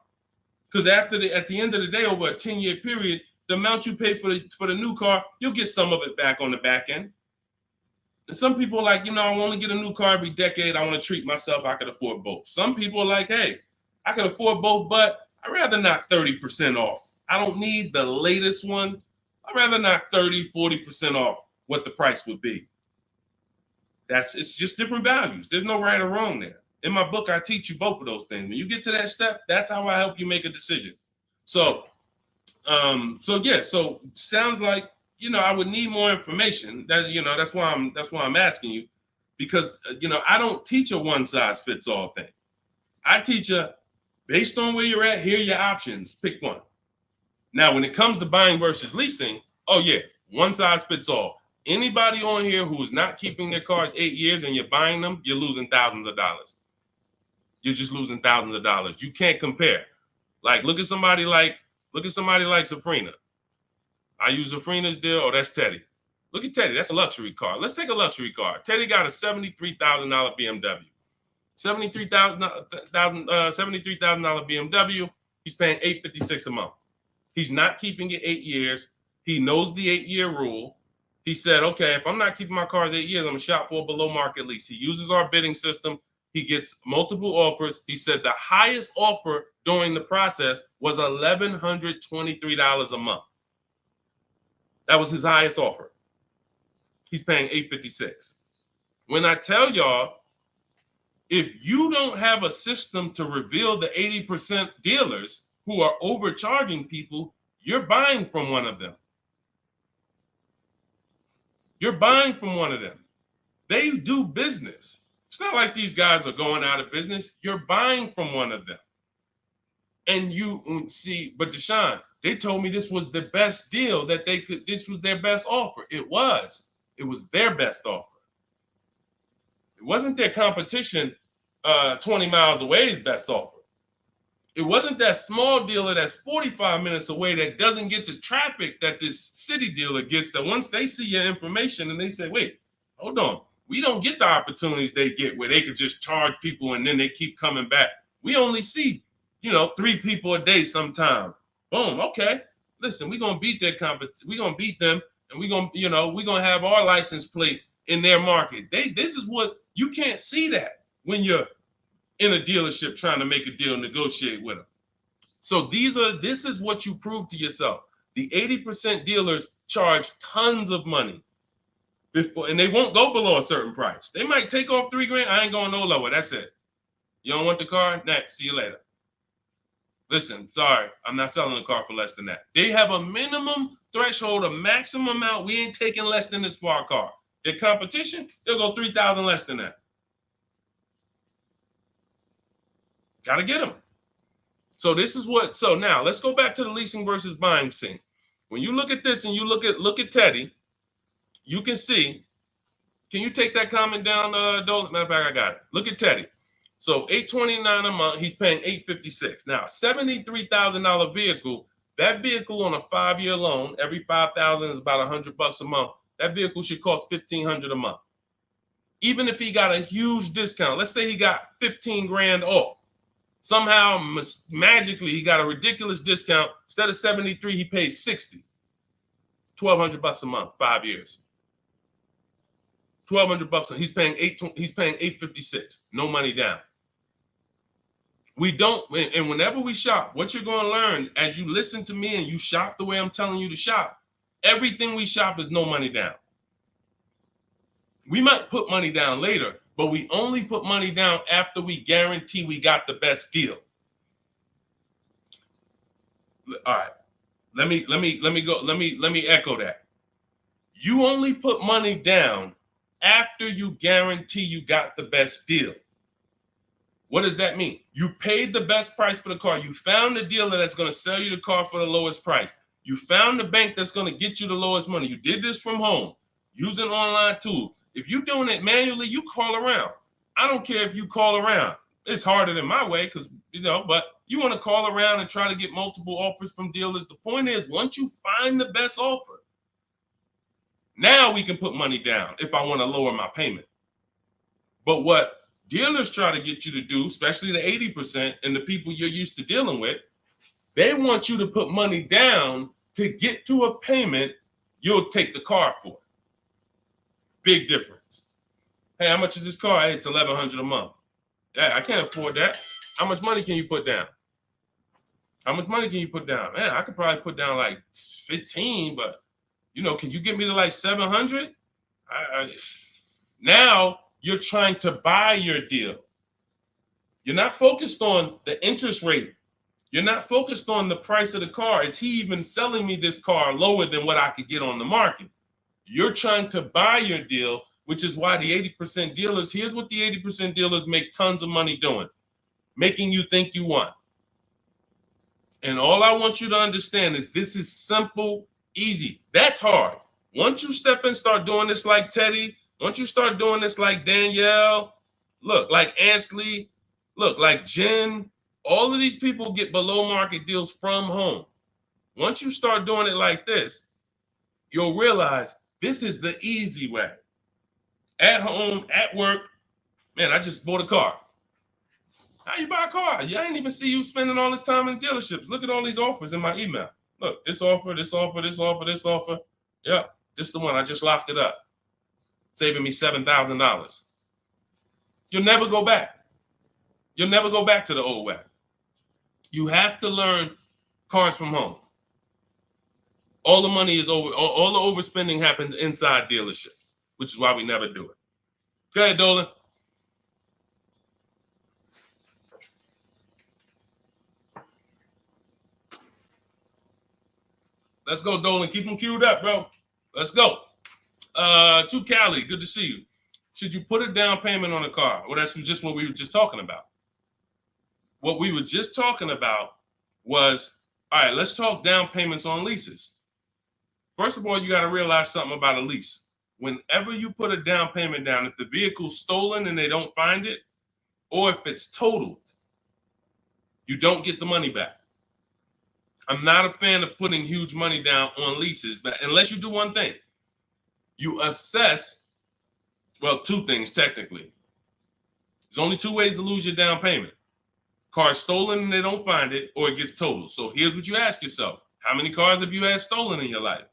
Because at the end of the day, over a 10-year period, the amount you pay for the new car, you'll get some of it back on the back end. And some people are like, I want to get a new car every decade. I want to treat myself. I could afford both. Some people are like, hey, I can afford both, but I'd rather knock 30% off. I don't need the latest one. I'd rather knock 30, 40% off what the price would be. It's just different values. There's no right or wrong there. In my book, I teach you both of those things. When you get to that step, that's how I help you make a decision. So sounds like, I would need more information. That's why I'm asking you, because I don't teach a one size fits all thing. I teach based on where you're at, here are your options. Pick one. Now, when it comes to buying versus leasing, oh yeah, one size fits all. Anybody on here who is not keeping their cars 8 years and you're buying them, you're losing thousands of dollars. You're just losing thousands of dollars. You can't compare. Like, look at somebody like Safrina. I use Safrina's deal. Oh, that's Teddy. Look at Teddy. That's a luxury car. Let's take a luxury car. Teddy got a $73,000 BMW. $73,000 BMW. He's paying $856 a month. He's not keeping it 8 years. He knows the 8-year rule. He said, okay, if I'm not keeping my cars 8 years, I'm going to shop for a below market lease. He uses our bidding system. He gets multiple offers. He said the highest offer during the process was $1,123 a month. That was his highest offer. He's paying $856. When I tell y'all, if you don't have a system to reveal the 80% dealers who are overcharging people, you're buying from one of them. You're buying from one of them. They do business. It's not like these guys are going out of business. You're buying from one of them. And you see, but Deshone, they told me this was the best deal that they could, this was their best offer. It was their best offer. It wasn't their competition 20 miles away's best offer. It wasn't that small dealer that's 45 minutes away that doesn't get the traffic that this city dealer gets, that once they see your information and they say, wait, hold on, we don't get the opportunities they get where they could just charge people and then they keep coming back. We only see, 3 people a day sometime. Boom, okay. Listen, we're gonna beat their we're gonna beat them, and we're gonna have our license plate in their market. This is what you can't see that when you're in a dealership trying to make a deal, negotiate with them. So this is what you prove to yourself. The 80% dealers charge tons of money before, and they won't go below a certain price. They might take off $3,000. I ain't going no lower. That's it. You don't want the car? Next. See you later. Listen, sorry, I'm not selling a car for less than that. They have a minimum threshold, a maximum amount. We ain't taking less than this for our car. Their competition, they'll go 3,000 less than that. Got to get them. So now let's go back to the leasing versus buying scene. When you look at this and you look at Teddy, you can see, can you take that comment down, Dole? Matter of fact, I got it. Look at Teddy. So $829 a month, he's paying $856. Now, $73,000 vehicle, that vehicle on a 5-year loan, every $5,000 is about $100 a month. That vehicle should cost $1,500 a month. Even if he got a huge discount, let's say he got 15 grand off. Somehow, magically, he got a ridiculous discount. Instead of 73, he pays 60. $1,200 a month, 5 years. $1,200 he's paying $856. No money down. We don't, and whenever we shop, what you're going to learn as you listen to me and you shop the way I'm telling you to shop, everything we shop is no money down. We might put money down later, but we only put money down after we guarantee we got the best deal. All right. Let me echo that. You only put money down after you guarantee you got the best deal. What does that mean? You paid the best price for the car. You found the dealer that's going to sell you the car for the lowest price. You found the bank that's going to get you the lowest money. You did this from home using online tools. If you're doing it manually, you call around. I don't care if you call around. It's harder than my way because, but you want to call around and try to get multiple offers from dealers. The point is, once you find the best offer, now we can put money down if I want to lower my payment. But what dealers try to get you to do, especially the 80% and the people you're used to dealing with, they want you to put money down to get to a payment you'll take the car for. Big difference. Hey, how much is this car? Hey, it's $1,100 a month. Yeah, I can't afford that. How much money can you put down? How much money can you put down? Man, I could probably put down like 15, but can you get me to like 700? Now you're trying to buy your deal. You're not focused on the interest rate. You're not focused on the price of the car. Is he even selling me this car lower than what I could get on the market? You're trying to buy your deal, which is why the 80% dealers, here's what the 80% dealers make tons of money doing, making you think you want. And all I want you to understand is this is simple, easy. That's hard. Once you step in, start doing this like Teddy, once you start doing this like Danielle, look, like Ansley, look, like Jen, all of these people get below market deals from home. Once you start doing it like this, you'll realize this is the easy way. At home, at work, man, I just bought a car. How you buy a car? Yeah, I ain't even see you spending all this time in dealerships. Look at all these offers in my email. Look, this offer, this offer, this offer, this offer. Yep, this the one. I just locked it up, saving me $7,000. You'll never go back. You'll never go back to the old way. You have to learn cars from home. All the money is over. All the overspending happens inside dealership, which is why we never do it. Go ahead, Dolan. Let's go, Dolan. Keep them queued up, bro. Let's go. To Cali, good to see you. Should you put a down payment on a car? Well, that's just what we were just talking about. What we were just talking about was, all right, let's talk down payments on leases. First of all, you got to realize something about a lease. Whenever you put a down payment down, if the vehicle's stolen and they don't find it, or if it's totaled, you don't get the money back. I'm not a fan of putting huge money down on leases, but unless you do one thing, you assess, well, two things technically. There's only two ways to lose your down payment. Car's stolen and they don't find it, or it gets totaled. So here's what you ask yourself. How many cars have you had stolen in your life?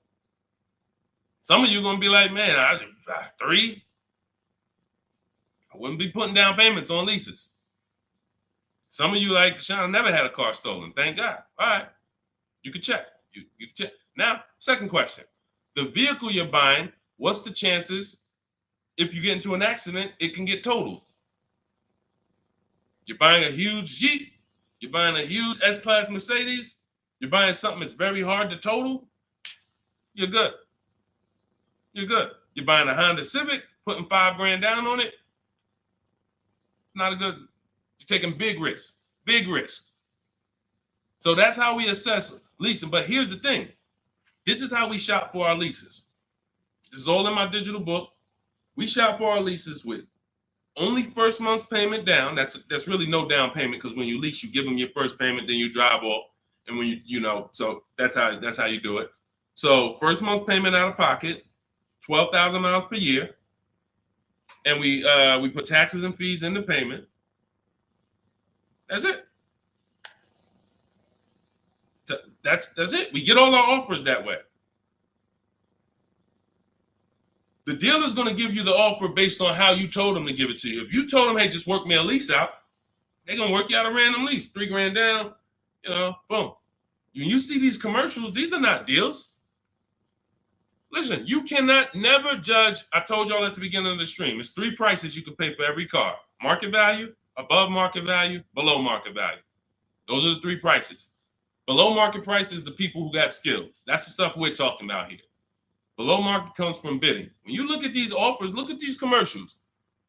Some of you are going to be like, man, I 3. I wouldn't be putting down payments on leases. Some of you like, Deshone, I never had a car stolen. Thank God. All right. You can check. You can check. Now, second question. The vehicle you're buying, what's the chances if you get into an accident, it can get totaled? You're buying a huge Jeep. You're buying a huge S-Class Mercedes. You're buying something that's very hard to total. You're good. You're good. You're buying a Honda Civic, putting $5,000 down on it. It's not a good. You're taking big risks. Big risk. So that's how we assess leasing. But here's the thing. This is how we shop for our leases. This is all in my digital book. We shop for our leases with only first month's payment down. That's really no down payment because when you lease, you give them your first payment, then you drive off. And when so that's how you do it. So first month's payment out of pocket, 12,000 miles per year. And we put taxes and fees in the payment. That's it. That's it. We get all our offers that way. The dealer's going to give you the offer based on how you told them to give it to you. If you told them, hey, just work me a lease out, They're gonna work you out a random lease, $3 grand down, boom. When you see these commercials, these are not deals. Listen, you cannot never judge. I told y'all at the beginning of the stream, it's 3 prices you can pay for every car: market value, above market value, below market value. Those are the 3 prices. Below market price is the people who got skills. That's the stuff we're talking about here. Below market comes from bidding. When you look at these offers, look at these commercials.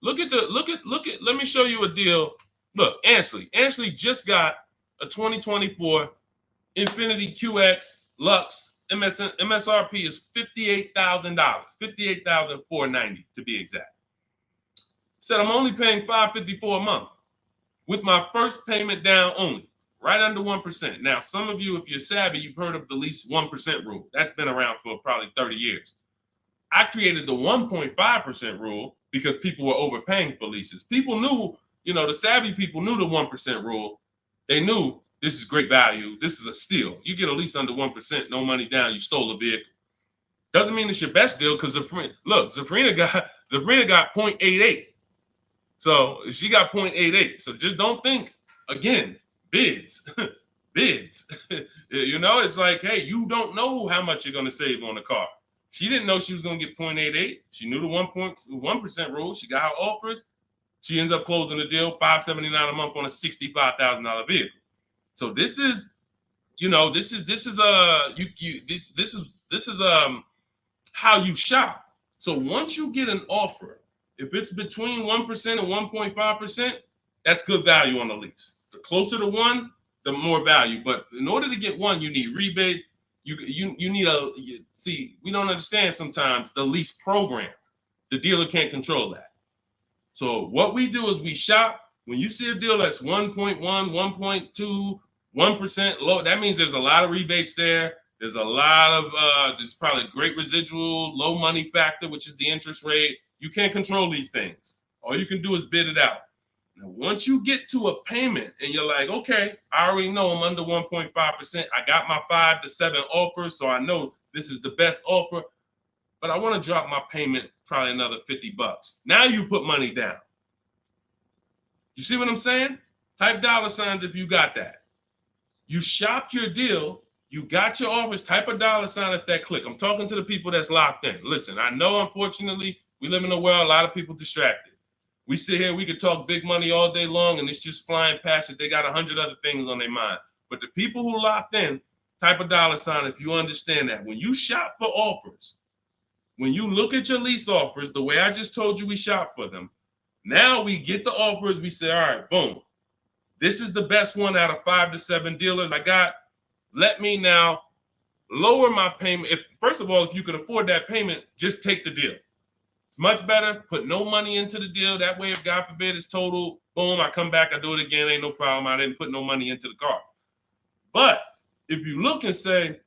Look at. Let me show you a deal. Look, Ansley just got a 2024 Infiniti QX Lux. MSRP is $58,000, $58,490 to be exact. Said I'm only paying $554 a month with my first payment down only, right under 1%. Now, some of you, if you're savvy, you've heard of the lease 1% rule. That's been around for probably 30 years. I created the 1.5% rule because people were overpaying for leases. People knew, the savvy people knew the 1% rule. They knew this is great value. This is a steal. You get a lease under 1%, no money down, you stole a vehicle. Doesn't mean it's your best deal because Zafrina got 0.88. So she got 0.88. So just don't think, again, bids. Bids. It's like, hey, you don't know how much you're going to save on the car. She didn't know she was going to get 0.88. She knew the 1% rule. She got her offers. She ends up closing the deal, $579 a month on a $65,000 vehicle. So this is how you shop. So once you get an offer, if it's between 1% and 1.5%, that's good value on the lease. The closer to 1, the more value. But in order to get 1, you need rebate. You need we don't understand sometimes the lease program. The dealer can't control that. So what we do is we shop. When you see a deal that's 1.1, 1.2, 1% low, that means there's a lot of rebates there. There's a lot of there's probably great residual, low money factor, which is the interest rate. You can't control these things. All you can do is bid it out. Now, once you get to a payment and you're like, okay, I already know I'm under 1.5%. I got my 5 to 7 offers, so I know this is the best offer. But I want to drop my payment probably another $50. Now you put money down. You see what I'm saying? Type $signs if you got that. You shopped your deal. You got your offers. Type a $sign at that click. I'm talking to the people that's locked in. Listen, I know, unfortunately, we live in a world, a lot of people distracted. We sit here, we could talk big money all day long, and it's just flying past it. They got 100 other things on their mind. But the people who locked in, type a $sign if you understand that. When you shop for offers, when you look at your lease offers, the way I just told you we shop for them, now we get the offers, we say, all right, boom. This is the best one out of 5 to 7 dealers I got. Let me now lower my payment. First of all, if you can afford that payment, just take the deal. Much better, put no money into the deal. That way, if God forbid it's total, boom, I come back, I do it again, ain't no problem. I didn't put no money into the car. But if you look and say,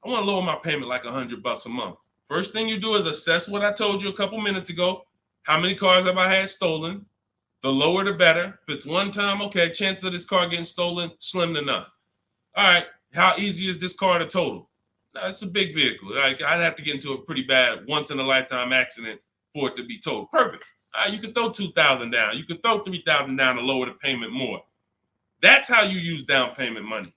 I want to lower my payment like $100 a month. First thing you do is assess what I told you a couple minutes ago. How many cars have I had stolen? The lower, the better. If it's one time, okay, chance of this car getting stolen, slim to none. All right, how easy is this car to total? Now, it's a big vehicle. I'd have to get into a pretty bad once-in-a-lifetime accident for it to be totaled. Perfect. All right, you can throw $2,000 down. You can throw $3,000 down to lower the payment more. That's how you use down payment money.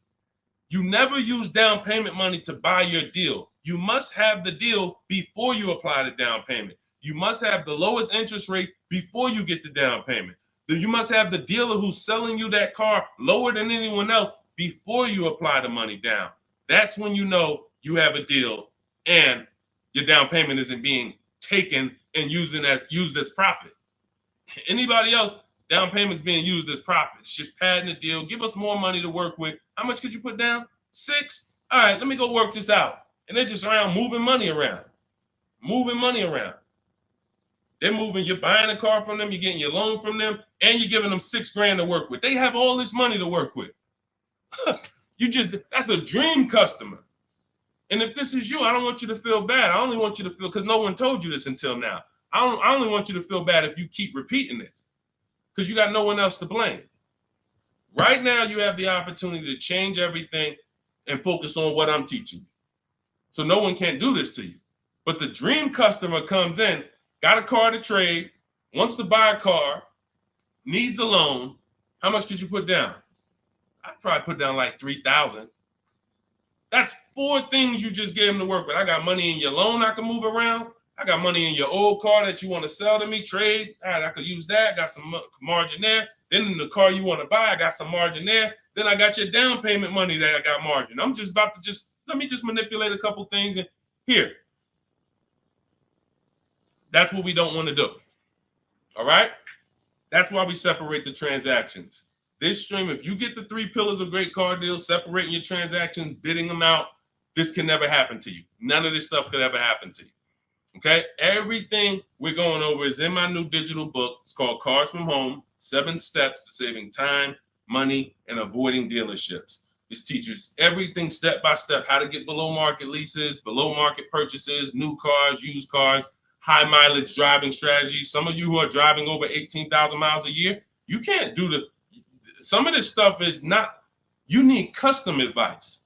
You never use down payment money to buy your deal. You must have the deal before you apply the down payment. You must have the lowest interest rate before you get the down payment. You must have the dealer who's selling you that car lower than anyone else before you apply the money down. That's when you know you have a deal and your down payment isn't being taken and used as profit. Anybody else, down payment's being used as profit. It's just padding the deal. Give us more money to work with. How much could you put down? 6? All right, let me go work this out. And they're just around moving money around. They're moving, you're buying a car from them, you're getting your loan from them, and you're giving them $6,000 to work with. They have all this money to work with. That's a dream customer. And if this is you, I don't want you to feel bad. I only want you to feel, because no one told you this until now. I only want you to feel bad if you keep repeating it, because you got no one else to blame. Right now, you have the opportunity to change everything and focus on what I'm teaching you. So no one can do this to you. But the dream customer comes in, got a car to trade, wants to buy a car, needs a loan, How much could you put down? I'd probably put down like 3,000. That's 4 things you just gave him to work with. I got money in your loan I can move around. I got money in your old car that you want to sell to me, trade. All right, I could use that. Got some margin there. Then in the car you want to buy, I got some margin there. Then I got your down payment money that I got margin. I'm just about to let me manipulate a couple things and here. That's what we don't want to do. All right? That's why we separate the transactions. This stream, if you get the 3 pillars of great car deals, separating your transactions, bidding them out, this can never happen to you. None of this stuff could ever happen to you. Okay? Everything we're going over is in my new digital book. It's called Cars from Home, 7 Steps to Saving Time, Money, and Avoiding Dealerships. This teaches everything step by step, how to get below market leases, below market purchases, new cars, used cars, high mileage driving strategies. Some of you who are driving over 18,000 miles a year, you can't do some of this stuff is not, you need custom advice.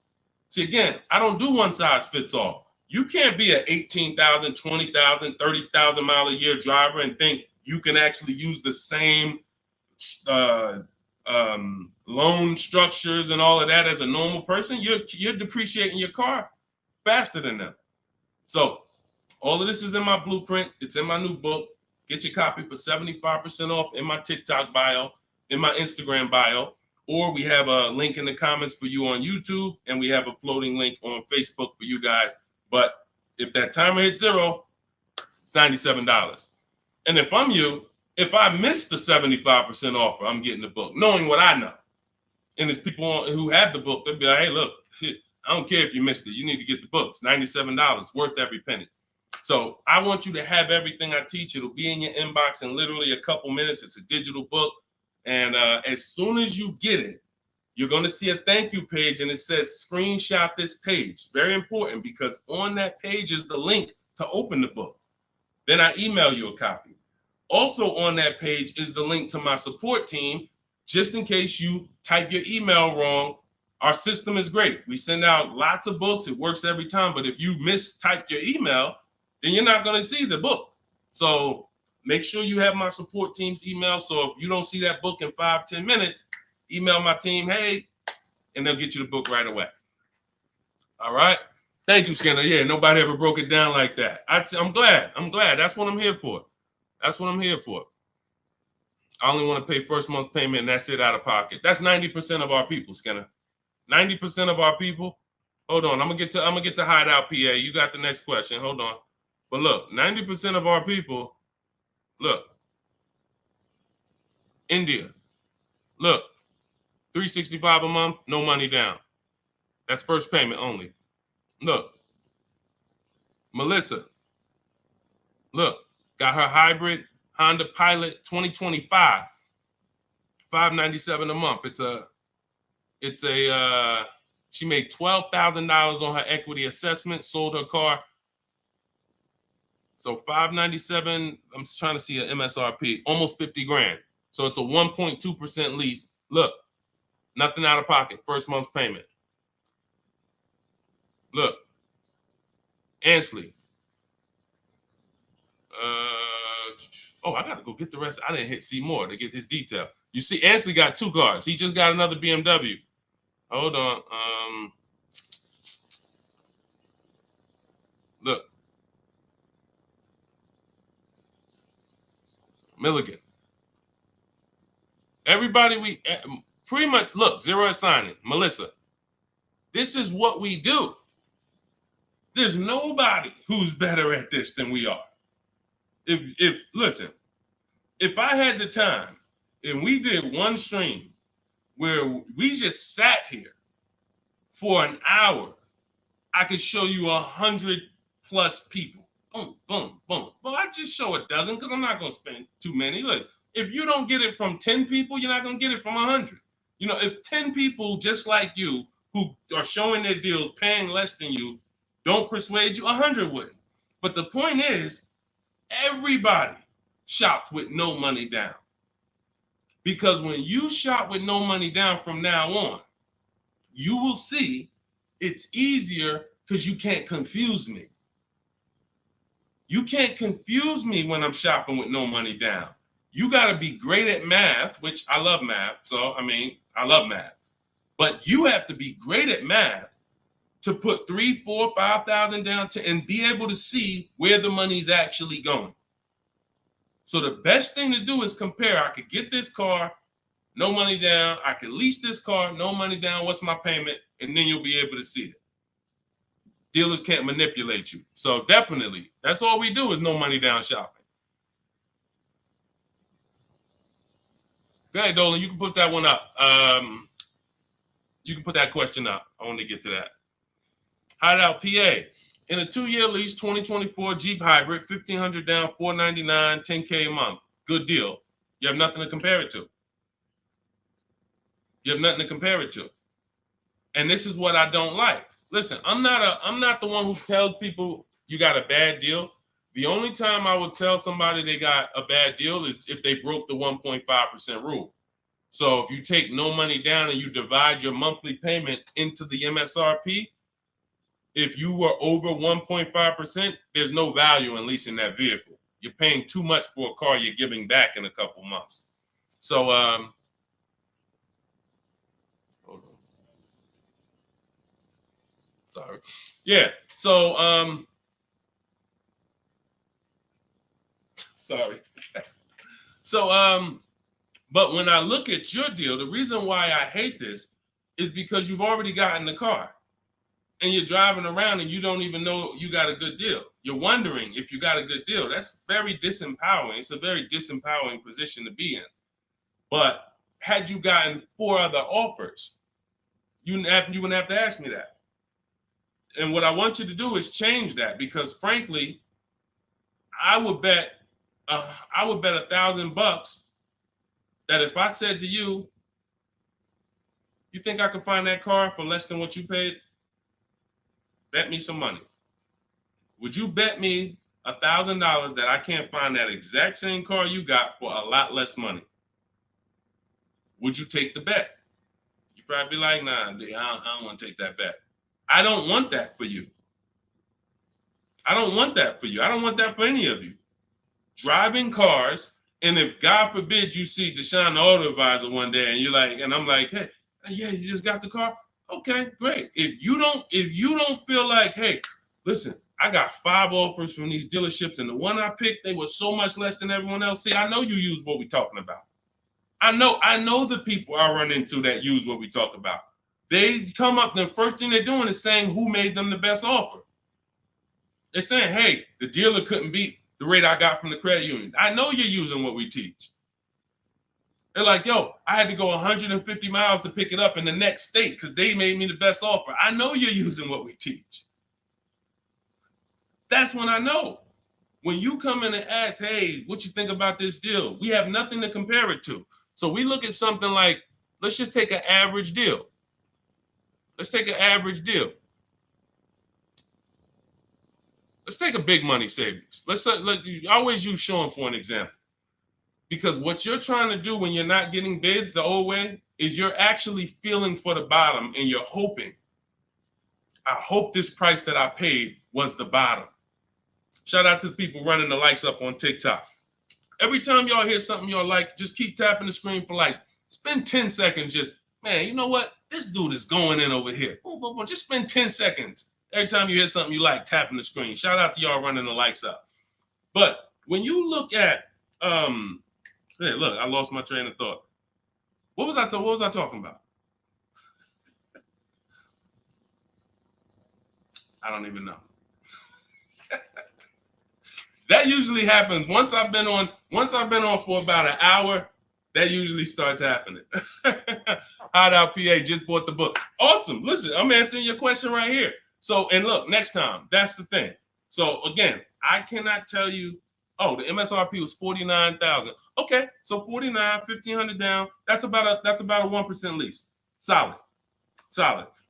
See, again, I don't do one size fits all. You can't be an 18,000, 20,000, 30,000 mile a year driver and think you can actually use the same loan structures and all of that as a normal person. You're depreciating your car faster than them. So all of this is in my blueprint. It's in my new book. Get your copy for 75% off in my TikTok bio, in my Instagram bio, or we have a link in the comments for you on YouTube, and we have a floating link on Facebook for you guys. But if that timer hits 0, it's $97. And if I'm you, if I miss the 75% offer, I'm getting the book, knowing what I know. And there's people who have the book, they'll be like, hey, look, I don't care if you missed it. You need to get the book. It's $97, worth every penny. So I want you to have everything I teach. It'll be in your inbox in literally a couple minutes. It's a digital book. And as soon as you get it, you're going to see a thank you page, and it says screenshot this page. Very important, because on that page is the link to open the book. Then I email you a copy. Also on that page is the link to my support team, just in case you type your email wrong. Our system is great. We send out lots of books. It works every time. But if you mistyped your email, then you're not going to see the book. So make sure you have my support team's email. So if you don't see that book in 5-10 minutes, email my team, hey, and they'll get you the book right away. All right. Thank you, Skinner. Yeah, nobody ever broke it down like that. I'm glad. That's what I'm here for. That's what I'm here for. I only want to pay first month's payment, and that's it out of pocket. That's 90% of our people, Skinner. 90% of our people. Hold on, I'm gonna get to Hideout PA. You got the next question. Hold on. But look, 90% of our people, look, India, look, $365 a month, no money down. That's first payment only. Look, Melissa, look, got her hybrid Honda Pilot 2025, $597 a month. She made $12,000 on her equity assessment, sold her car. So $597, I'm trying to see an MSRP, almost 50 grand. So it's a 1.2% lease. Look, nothing out of pocket, first month's payment. Look, Ansley. I gotta go get the rest. I didn't hit see more to get his detail. You see, Ansley got 2 cars. He just got another BMW. Hold on. Look. Milligan. Everybody, we pretty much, look, zero is signing. Melissa. This is what we do. There's nobody who's better at this than we are. Listen, if I had the time and we did one stream where we just sat here for an hour, I could show you 100+ people. Boom, boom, boom. Well, I just show a dozen because I'm not going to spend too many. Look, if you don't get it from 10 people, you're not going to get it from 100. You know, if 10 people just like you who are showing their deals, paying less than you, don't persuade you, 100 wouldn't. But the point is, everybody shops with no money down. Because when you shop with no money down from now on, you will see it's easier because you can't confuse me. You can't confuse me when I'm shopping with no money down. You got to be great at math, which I love math. So, I mean, I love math. But you have to be great at math to put 3, 4, 5,000 down and be able to see where the money's actually going. So the best thing to do is compare. I could get this car, no money down. I could lease this car, no money down. What's my payment? And then you'll be able to see it. Dealers can't manipulate you. So definitely, that's all we do is no money down shopping. Go ahead, Dolan. You can put that one up. You can put that question up. I want to get to that. Hideout PA. In a 2-year lease, 2024 Jeep Hybrid, 1,500 down, 499, 10K a month. Good deal. You have nothing to compare it to. You have nothing to compare it to. And this is what I don't like. Listen, I'm not the one who tells people you got a bad deal. The only time I would tell somebody they got a bad deal is if they broke the 1.5% rule. So if you take no money down and you divide your monthly payment into the MSRP, if you were over 1.5%, there's no value in leasing that vehicle. You're paying too much for a car you're giving back in a couple months. So, hold on. Sorry. Yeah. So, sorry. So, but when I look at your deal, the reason why I hate this is because you've already gotten the car and you're driving around and you don't even know you got a good deal. You're wondering if you got a good deal. That's very disempowering. It's a very disempowering position to be in. But had you gotten 4 other offers, you wouldn't have to ask me that. And what I want you to do is change that, because frankly, I would bet $1,000 that if I said to you, you think I can find that car for less than what you paid? Bet me some money. Would you bet me $1,000 that I can't find that exact same car you got for a lot less money? Would you take the bet? You'd probably be like, nah, I don't want to take that bet. I don't want that for you. I don't want that for you. I don't want that for any of you. Driving cars, and if God forbid you see Deshone the Auto Advisor one day and you're like, and I'm like, hey, yeah, you just got the car? Okay, great. If you don't feel like, hey, listen, I got 5 offers from these dealerships, and the one I picked, they were so much less than everyone else. See, I know you use what we're talking about. I know the people I run into that use what we talk about. They come up, the first thing they're doing is saying who made them the best offer. They're saying, hey, the dealer couldn't beat the rate I got from the credit union. I know you're using what we teach. They're like, yo, I had to go 150 miles to pick it up in the next state because they made me the best offer. I know you're using what we teach. That's when I know. When you come in and ask, hey, what you think about this deal? We have nothing to compare it to. So we look at something like, let's just take an average deal. Let's take an average deal. Let's take a big money savings. Let's always use Sean for an example. Because what you're trying to do when you're not getting bids the old way is you're actually feeling for the bottom and you're hoping. I hope this price that I paid was the bottom. Shout out to the people running the likes up on TikTok. Every time y'all hear something y'all like, just keep tapping the screen for like, spend 10 seconds just, man, you know what? This dude is going in over here. Just spend 10 seconds. Every time you hear something you like, tapping the screen. Shout out to y'all running the likes up. But when you look at, hey, look, I lost my train of thought. What was I talking about? I don't even know. That usually happens once I've been on for about an hour. That usually starts happening. Hideout PA just bought the book. Awesome. Listen, I'm answering your question right here. So, and look, next time, that's the thing. So again, I cannot tell you, oh, the MSRP was 49,000. Okay, so 49, 1,500 down. That's about a 1% lease. Solid.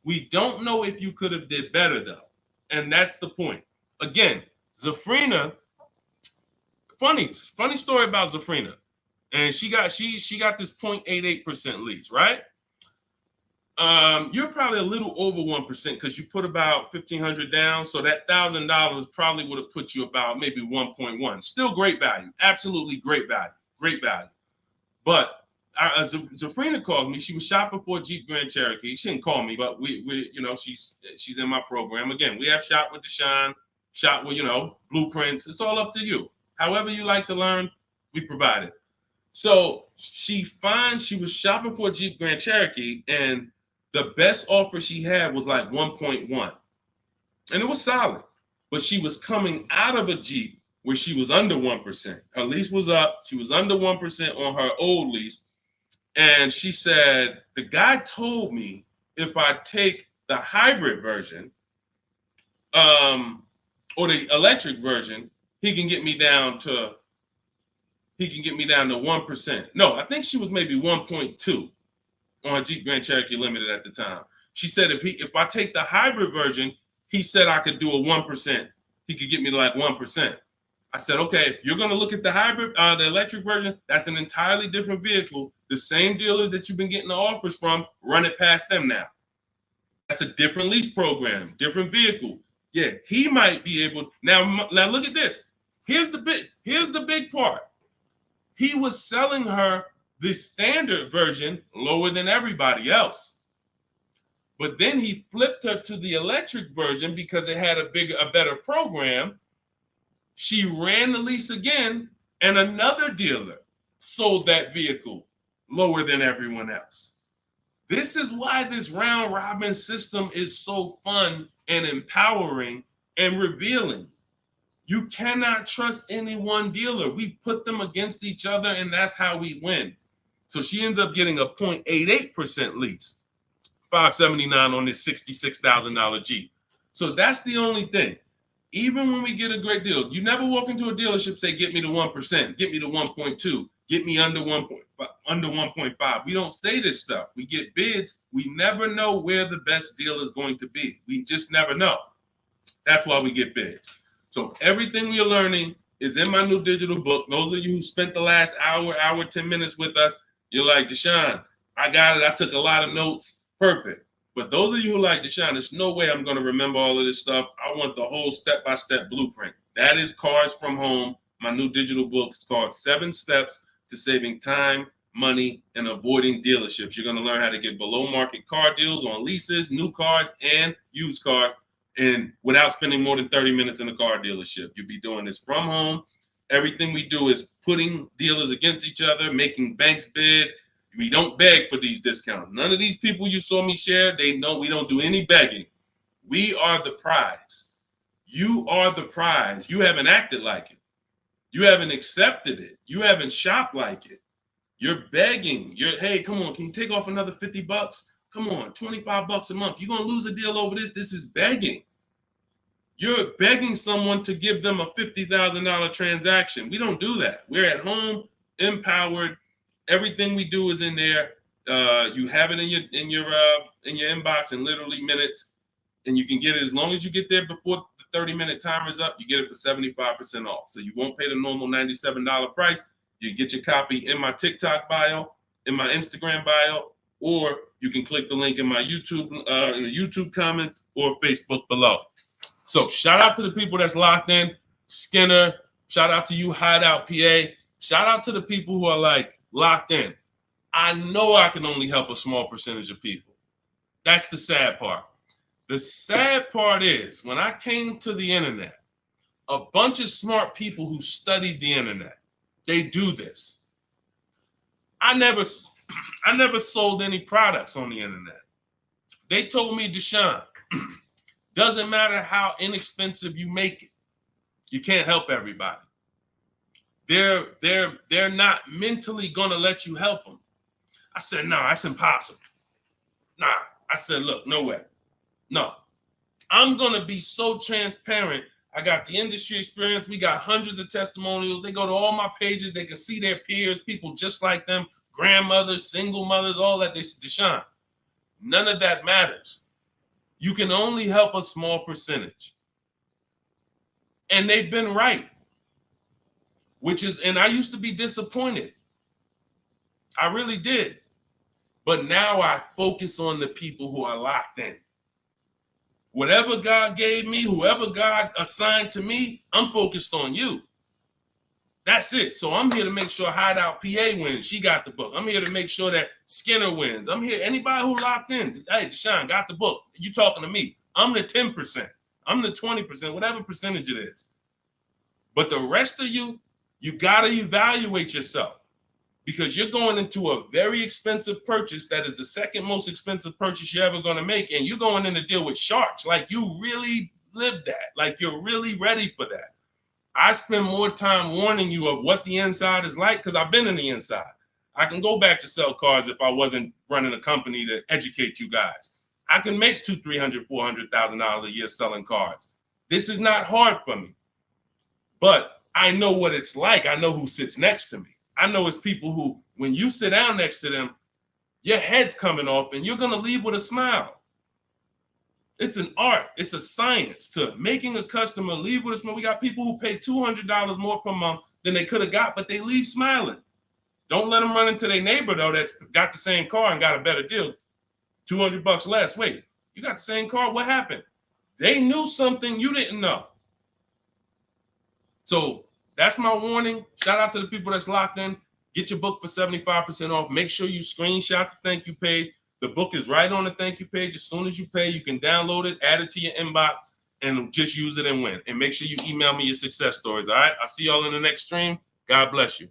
We don't know if you could have did better though, and that's the point. Again, Zafrina. Funny story about Zafrina, and she got this 0.88% lease, right? You're probably a little over 1% because you put about 1,500 down, so that $1,000 probably would have put you about maybe 1.1. Still great value, absolutely great value. great value. But Zafrina called me. She was shopping for a Jeep Grand Cherokee. She didn't call me, but we you know, she's in my program. Again, we have Shop with Deshone, Shop with, you know, blueprints. It's all up to you. However you like to learn, we provide it. So she was shopping for a Jeep Grand Cherokee, and the best offer she had was like 1.1. And it was solid. But she was coming out of a Jeep where she was under 1%. Her lease was up. She was under 1% on her old lease. And she said, the guy told me if I take the hybrid version, or the electric version, he can get me down to 1%. No, I think she was maybe 1.2 on a Jeep Grand Cherokee Limited at the time. She said if I take the hybrid version, he said I could do a 1%. He could get me to like 1%. I said, okay, if you're going to look at the hybrid, the electric version, that's an entirely different vehicle. The same dealers that you've been getting the offers from, run it past them now. That's a different lease program, different vehicle. Yeah, he might be able. Now look at this. Here's the big part. He was selling her the standard version lower than everybody else. But then he flipped her to the electric version because it had a better program. She ran the lease again, and another dealer sold that vehicle lower than everyone else. This is why this round robin system is so fun and empowering and revealing. You cannot trust any one dealer. We put them against each other, and that's how we win. So she ends up getting a 0.88% lease, $579 on this $66,000 Jeep. So that's the only thing. Even when we get a great deal, you never walk into a dealership say, get me to 1%, get me to 1.2, get me under 1.5. We don't say this stuff. We get bids. We never know where the best deal is going to be. We just never know. That's why we get bids. So everything we are learning is in my new digital book. Those of you who spent the last hour, 10 minutes with us, you're like, Deshone, I got it. I took a lot of notes. Perfect. But those of you who like Deshone, there's no way I'm going to remember all of this stuff. I want the whole step-by-step blueprint. That is Cars from Home. My new digital book is called 7 Steps to Saving Time, Money, and Avoiding Dealerships. You're going to learn how to get below-market car deals on leases, new cars, and used cars, and without spending more than 30 minutes in a car dealership. You'll be doing this from home. Everything we do is putting dealers against each other, making banks bid. We don't beg for these discounts. None of these people you saw me share, they know we don't do any begging. We are the prize. You are the prize. You haven't acted like it. You haven't accepted it. You haven't shopped like it. You're begging. Hey, come on, can you take off another $50? Come on, $25 a month. You're going to lose a deal over this. This is begging. You're begging someone to give them a $50,000 transaction. We don't do that. We're at home, empowered. Everything we do is in there. You have it in your inbox in literally minutes, and you can get it as long as you get there before the 30-minute timer is up. You get it for 75% off. So you won't pay the normal $97 price. You get your copy in my TikTok bio, in my Instagram bio, or you can click the link in my YouTube comment or Facebook below. So shout out to the people that's locked in. Skinner, shout out to you, Hideout PA. Shout out to the people who are like locked in. I know I can only help a small percentage of people. That's the sad part. The sad part is when I came to the internet, a bunch of smart people who studied the internet, they do this. I never sold any products on the internet. They told me, Deshone, doesn't matter how inexpensive you make it, you can't help everybody. They're not mentally gonna let you help them. I said, no, that's impossible. Nah, I said, look, no way. No, I'm gonna be so transparent. I got the industry experience. We got hundreds of testimonials. They go to all my pages. They can see their peers, people just like them, grandmothers, single mothers, all that. They said, Deshone, none of that matters. You can only help a small percentage. And they've been right. And I used to be disappointed. I really did. But now I focus on the people who are locked in. Whatever God gave me, whoever God assigned to me, I'm focused on you. That's it. So I'm here to make sure Hideout PA wins. She got the book. I'm here to make sure that Skinner wins. I'm here. Anybody who locked in, hey, Deshone got the book. You talking to me. I'm the 10%. I'm the 20%, whatever percentage it is. But the rest of you, you got to evaluate yourself because you're going into a very expensive purchase that is the second most expensive purchase you're ever going to make. And you're going in to deal with sharks. Like you really live that. Like you're really ready for that. I spend more time warning you of what the inside is like because I've been in the inside. I can go back to sell cars if I wasn't running a company to educate you guys. I can make $200,000, $300,000, $400,000 a year selling cars. This is not hard for me, but I know what it's like. I know who sits next to me. I know it's people who, when you sit down next to them, your head's coming off and you're going to leave with a smile. It's an art. It's a science to making a customer leave with a smile. We got people who pay $200 more per month than they could have got, but they leave smiling. Don't let them run into their neighbor, though, that's got the same car and got a better deal. $200 less. Wait, you got the same car? What happened? They knew something you didn't know. So that's my warning. Shout out to the people that's locked in. Get your book for 75% off. Make sure you screenshot the thank you page. The book is right on the thank you page. As soon as you pay, you can download it, add it to your inbox, and just use it and win. And make sure you email me your success stories. All right. I'll see y'all in the next stream. God bless you.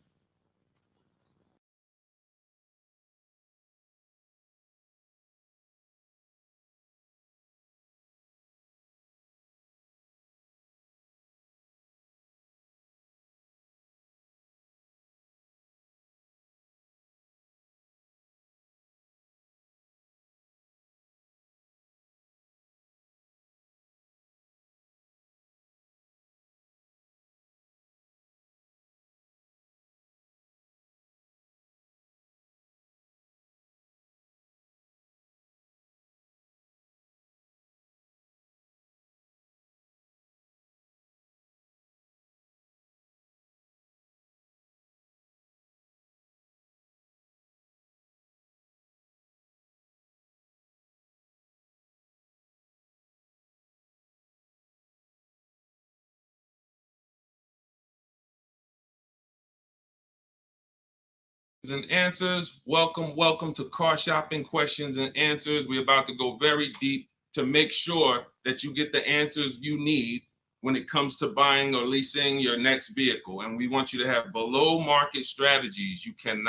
And answers. Welcome to Car Shopping Questions and Answers. We're about to go very deep to make sure that you get the answers you need when it comes to buying or leasing your next vehicle. And we want you to have below market strategies. You can't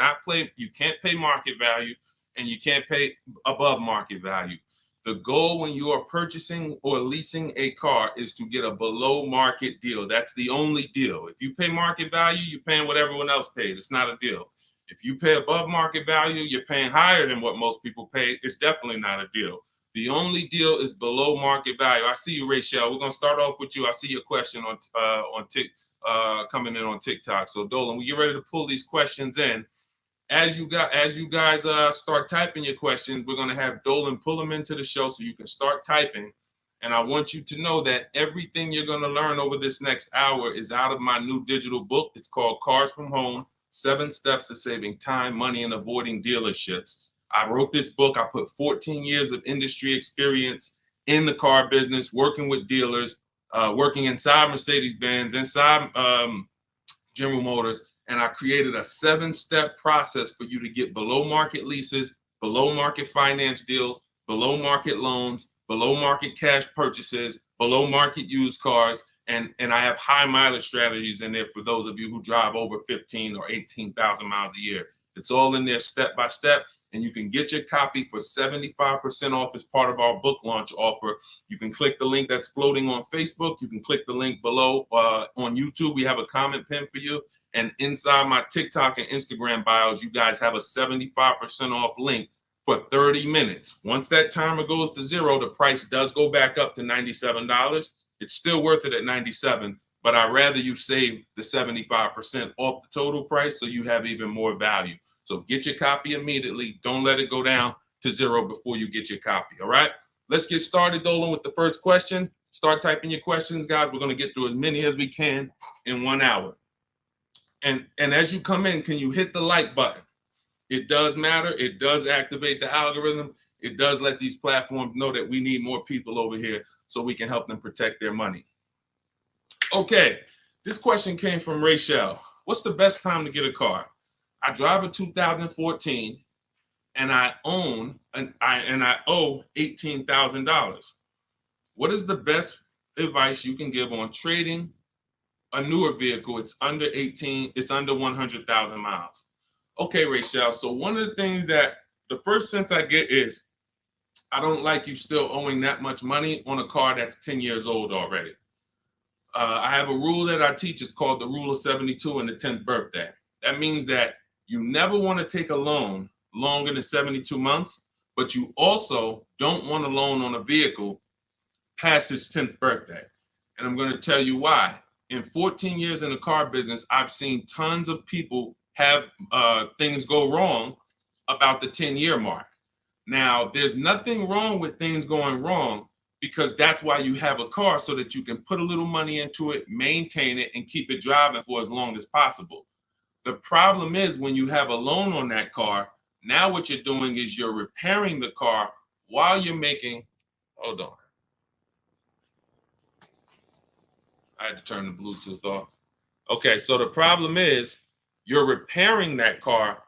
pay market value and you can't pay above market value. The goal when you are purchasing or leasing a car is to get a below market deal. That's the only deal. If you pay market value, you're paying what everyone else paid. It's not a deal. If you pay above market value, you're paying higher than what most people pay. It's definitely not a deal. The only deal is below market value. I see you, Rachel. We're gonna start off with you. I see your question coming in on TikTok. So Dolan, we get ready to pull these questions in. As you guys start typing your questions, we're gonna have Dolan pull them into the show so you can start typing. And I want you to know that everything you're gonna learn over this next hour is out of my new digital book. It's called Cars from Home. 7 Steps to Saving Time, Money, and Avoiding Dealerships. I wrote this book. I put 14 years of industry experience in the car business, working with dealers, working inside Mercedes-Benz, inside General Motors, and I created a 7-step process for you to get below market leases, below market finance deals, below market loans, below market cash purchases, below market used cars, and I have high mileage strategies in there for those of you who drive over 15 or 18,000 miles a year. It's all in there step by step, and you can get your copy for 75% off as part of our book launch offer. You can click the link that's floating on Facebook. You can click the link below on YouTube. We have a comment pin for you. And inside my TikTok and Instagram bios, you guys have a 75% off link for 30 minutes. Once that timer goes to 0, the price does go back up to $97. It's still worth it at $97, but I'd rather you save the 75% off the total price so you have even more value. So get your copy immediately. Don't let it go down to 0 before you get your copy, all right? Let's get started, Dolan, with the first question. Start typing your questions, guys. We're going to get through as many as we can in 1 hour. And as you come in, can you hit the like button? It does matter. It does activate the algorithm. It does let these platforms know that we need more people over here so we can help them protect their money. Okay, this question came from Rachel. what's the best time to get a car? I drive a 2014 and I own and I owe $18,000. What is the best advice you can give on trading a newer vehicle? It's under 18, it's under 100,000 miles. Okay, Rachel. So one of the things that the first sense I get is I don't like you still owing that much money on a car that's 10 years old already. I have a rule that I teach. It's called the rule of 72 and the 10th birthday. That means that you never want to take a loan longer than 72 months, but you also don't want a loan on a vehicle past its 10th birthday. And I'm going to tell you why. In 14 years in the car business, I've seen tons of people have things go wrong about the 10-year mark. Now, there's nothing wrong with things going wrong because that's why you have a car, so that you can put a little money into it, maintain it, and keep it driving for as long as possible. The problem is when you have a loan on that car, now what you're doing is you're repairing the car while you're making, hold on. I had to turn the Bluetooth off. Okay, so the problem is you're repairing that car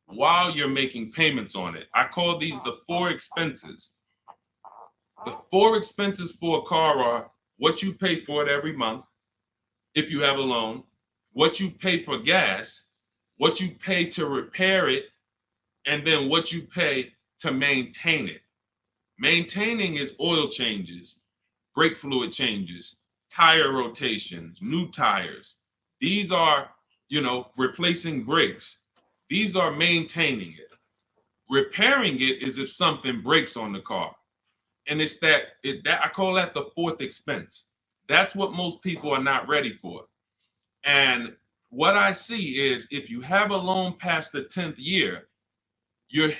while you're making payments on it. I call these the four expenses. The four expenses for a car are what you pay for it every month, if you have a loan, what you pay for gas, what you pay to repair it, and then what you pay to maintain it. Maintaining is oil changes, brake fluid changes, tire rotations, new tires. These are, replacing brakes. These are maintaining it. Repairing it is if something breaks on the car. And it's that I call that the fourth expense. That's what most people are not ready for. And what I see is if you have a loan past the 10th year, you're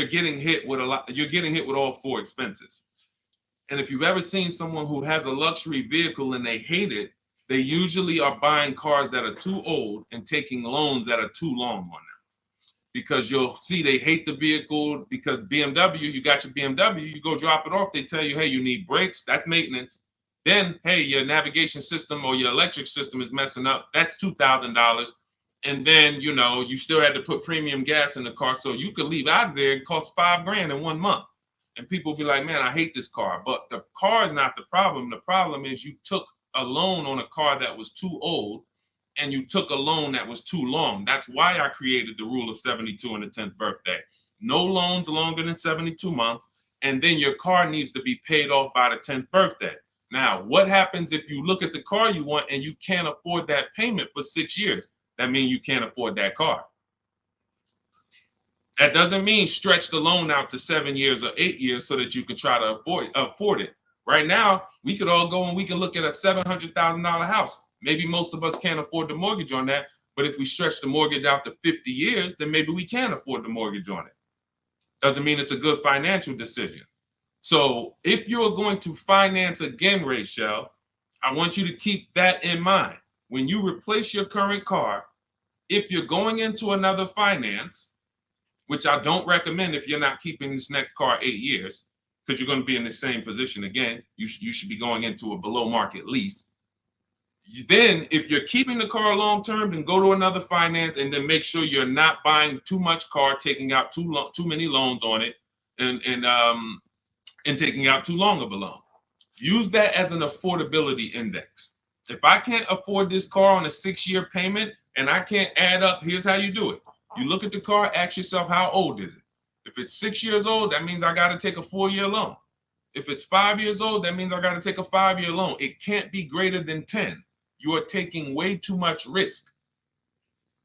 getting hit with you're getting hit with all four expenses. And if you've ever seen someone who has a luxury vehicle and they hate it, they usually are buying cars that are too old and taking loans that are too long on them. Because you'll see they hate the vehicle because BMW, you got your BMW, you go drop it off, they tell you, hey, you need brakes, that's maintenance. Then, hey, your navigation system or your electric system is messing up, that's $2,000. And then, you still had to put premium gas in the car, so you could leave out of there, it costs $5,000 in 1 month. And people be like, man, I hate this car. But the car is not the problem. The problem is you took a loan on a car that was too old, and you took a loan that was too long. That's why I created the rule of 72 and the 10th birthday. No loans longer than 72 months, and then your car needs to be paid off by the 10th birthday. Now, what happens if you look at the car you want and you can't afford that payment for 6 years? That means you can't afford that car. That doesn't mean stretch the loan out to 7 years or 8 years so that you can try to afford it. Right now, we could all go and we can look at a $700,000 house. Maybe most of us can't afford the mortgage on that, but if we stretch the mortgage out to 50 years, then maybe we can afford the mortgage on it. Doesn't mean it's a good financial decision. So if you're going to finance again, Rachel, I want you to keep that in mind. When you replace your current car, if you're going into another finance, which I don't recommend if you're not keeping this next car 8 years, because you're going to be in the same position again, you should be going into a below market lease. Then if you're keeping the car long term, then go to another finance and then make sure you're not buying too much car, taking out too many loans on it, and taking out too long of a loan. Use that as an affordability index. If I can't afford this car on a 6-year payment and I can't add up, here's how you do it. You look at the car, ask yourself, how old is it? If it's 6 years old, that means I got to take a 4-year loan. If it's 5 years old, that means I got to take a 5-year loan. It can't be greater than 10. You are taking way too much risk.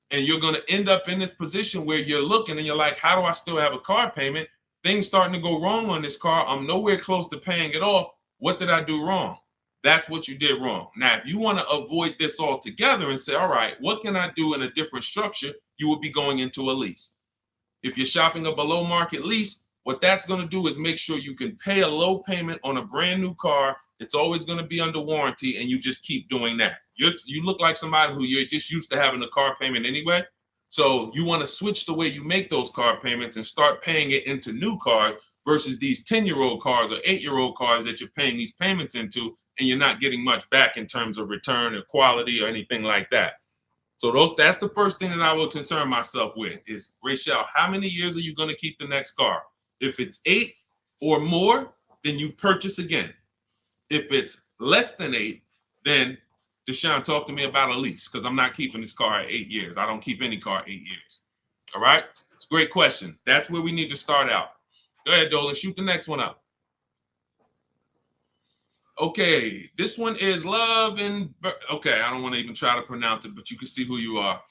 And you're going to end up in this position where you're looking and you're like, how do I still have a car payment? Things starting to go wrong on this car. I'm nowhere close to paying it off. What did I do wrong? That's what you did wrong. Now, if you want to avoid this altogether and say, all right, what can I do in a different structure? You would be going into a lease. If you're shopping a below market lease, what that's going to do is make sure you can pay a low payment on a brand new car. It's always going to be under warranty, and you just keep doing that. You look like somebody who you're just used to having a car payment anyway. So you want to switch the way you make those car payments and start paying it into new cars versus these 10-year-old cars or 8-year-old cars that you're paying these payments into, and you're not getting much back in terms of return or quality or anything like that. So that's the first thing that I would concern myself with is, Rachel, how many years are you going to keep the next car? If it's 8 or more, then you purchase again. If it's less than 8, then Deshone, talk to me about a lease, because I'm not keeping this car at 8 years. I don't keep any car 8 years. All right? It's a great question. That's where we need to start out. Go ahead, Dolan. Shoot the next one up. Okay, this one is Love and okay, I don't want to even try to pronounce it, but you can see who you are.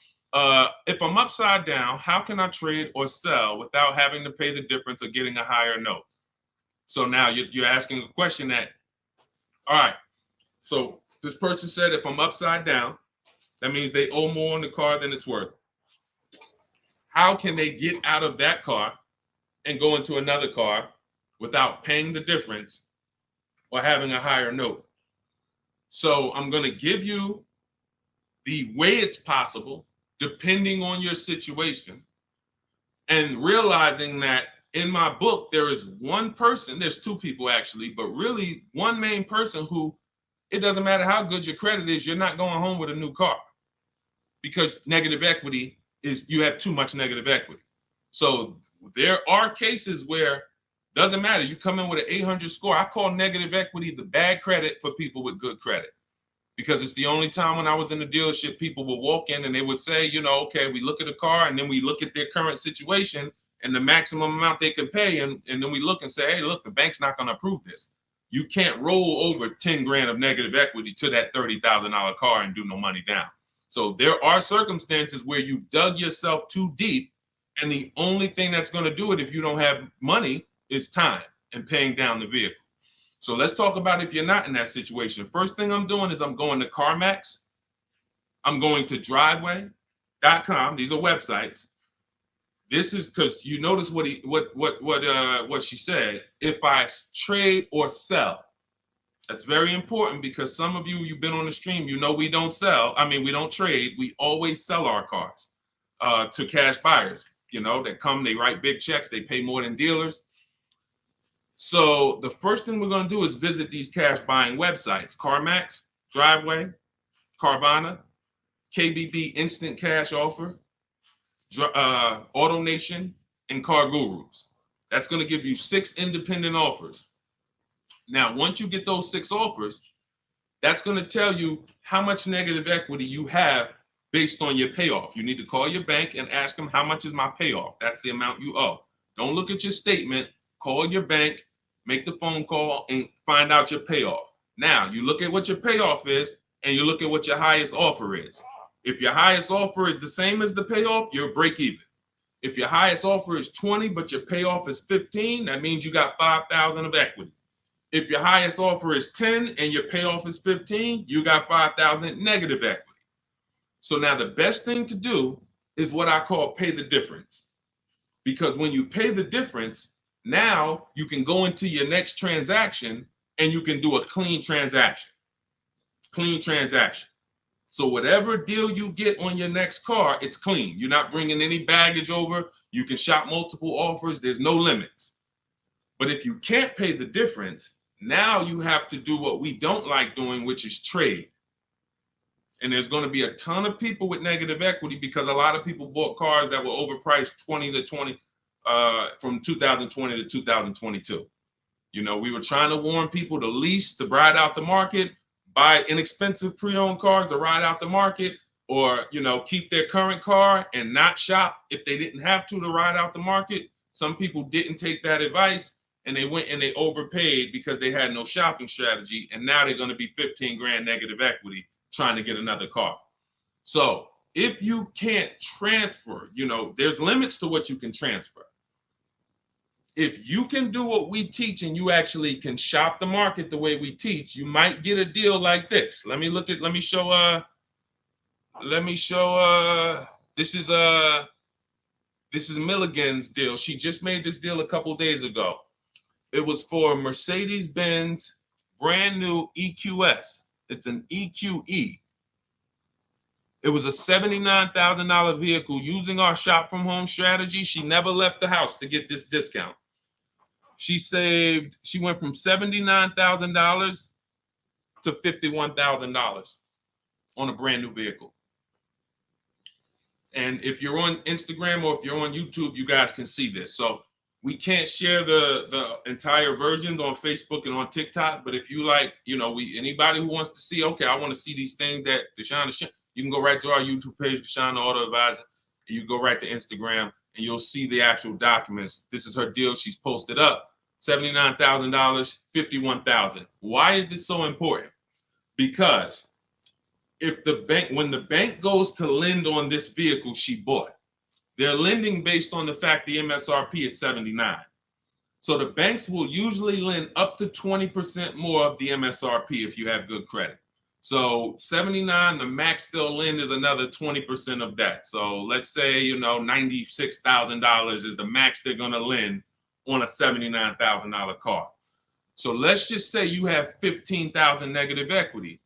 If I'm upside down, how can I trade or sell without having to pay the difference or getting a higher note? So now you're asking a question that, all right, so this person said, if I'm upside down, that means they owe more on the car than it's worth. How can they get out of that car and go into another car without paying the difference or having a higher note? So I'm going to give you the way it's possible, depending on your situation, and realizing that in my book, there is one person, there's two people actually, but really one main person who, it doesn't matter how good your credit is, you're not going home with a new car, because negative equity is, you have too much negative equity. So there are cases where doesn't matter. You come in with an 800 score. I call negative equity the bad credit for people with good credit, because it's the only time when I was in the dealership, people would walk in and they would say, you know, okay, we look at a car and then we look at their current situation and the maximum amount they can pay. And then we look and say, hey, look, the bank's not going to approve this. You can't roll over 10 grand of negative equity to that $30,000 car and do no money down. So there are circumstances where you've dug yourself too deep, and the only thing that's going to do it if you don't have money is time and paying down the vehicle. So let's talk about if you're not in that situation. First thing I'm doing is I'm going to CarMax. I'm going to driveway.com. These are websites. This is because you notice what she said. If I trade or sell, that's very important, because some of you've been on the stream, you know we don't sell. I mean, we don't trade. We always sell our cars to cash buyers. You know, that come, they write big checks, they pay more than dealers. So the first thing we're going to do is visit these cash buying websites: CarMax, Driveway, Carvana, KBB Instant Cash Offer, AutoNation, and Car Gurus. That's going to give you 6 independent offers. Now, once you get those 6 offers, that's going to tell you how much negative equity you have based on your payoff. You need to call your bank and ask them, how much is my payoff? That's the amount you owe. Don't look at your statement. Call your bank, make the phone call, and find out your payoff. Now, you look at what your payoff is, and you look at what your highest offer is. If your highest offer is the same as the payoff, you're break even. If your highest offer is 20, but your payoff is 15, that means you got 5,000 of equity. If your highest offer is 10 and your payoff is 15, you got 5,000 negative equity. So now the best thing to do is what I call pay the difference. Because when you pay the difference, now you can go into your next transaction and you can do a clean transaction. Clean transaction. So whatever deal you get on your next car, it's clean. You're not bringing any baggage over. You can shop multiple offers. There's no limits. But if you can't pay the difference, now you have to do what we don't like doing, which is trade. And there's going to be a ton of people with negative equity, because a lot of people bought cars that were overpriced from 2020 to 2022. You know, we were trying to warn people to lease, to ride out the market, buy inexpensive pre-owned cars to ride out the market, or, you know, keep their current car and not shop if they didn't have to ride out the market. Some people didn't take that advice, and they went and they overpaid because they had no shopping strategy. And now they're going to be 15 grand negative equity trying to get another car. So if you can't transfer, you know, there's limits to what you can transfer. If you can do what we teach and you actually can shop the market the way we teach, you might get a deal like this. Let me show, this is Milligan's deal. She just made this deal a couple days ago. It was for Mercedes-Benz brand new EQS. It's an EQE. It was a $79,000 vehicle. Using our shop from home strategy, she never left the house to get this discount. She went from$79,000 to $51,000 on a brand new vehicle. And if you're on Instagram or if you're on YouTube, you guys can see this. So we can't share the entire versions on Facebook and on TikTok. But if you like, anybody who wants to see, okay, I want to see these things that Deshone is sharing, you can go right to our YouTube page, Deshone the Auto Advisor. And you go right to Instagram and you'll see the actual documents. This is her deal. She's posted up $79,000, $51,000. Why is this so important? Because when the bank goes to lend on this vehicle she bought, they're lending based on the fact the MSRP is 79. So the banks will usually lend up to 20% more of the MSRP if you have good credit. So 79, the max they'll lend is another 20% of that. So let's say, $96,000 is the max they're going to lend on a $79,000 car. So let's just say you have 15,000 negative equity.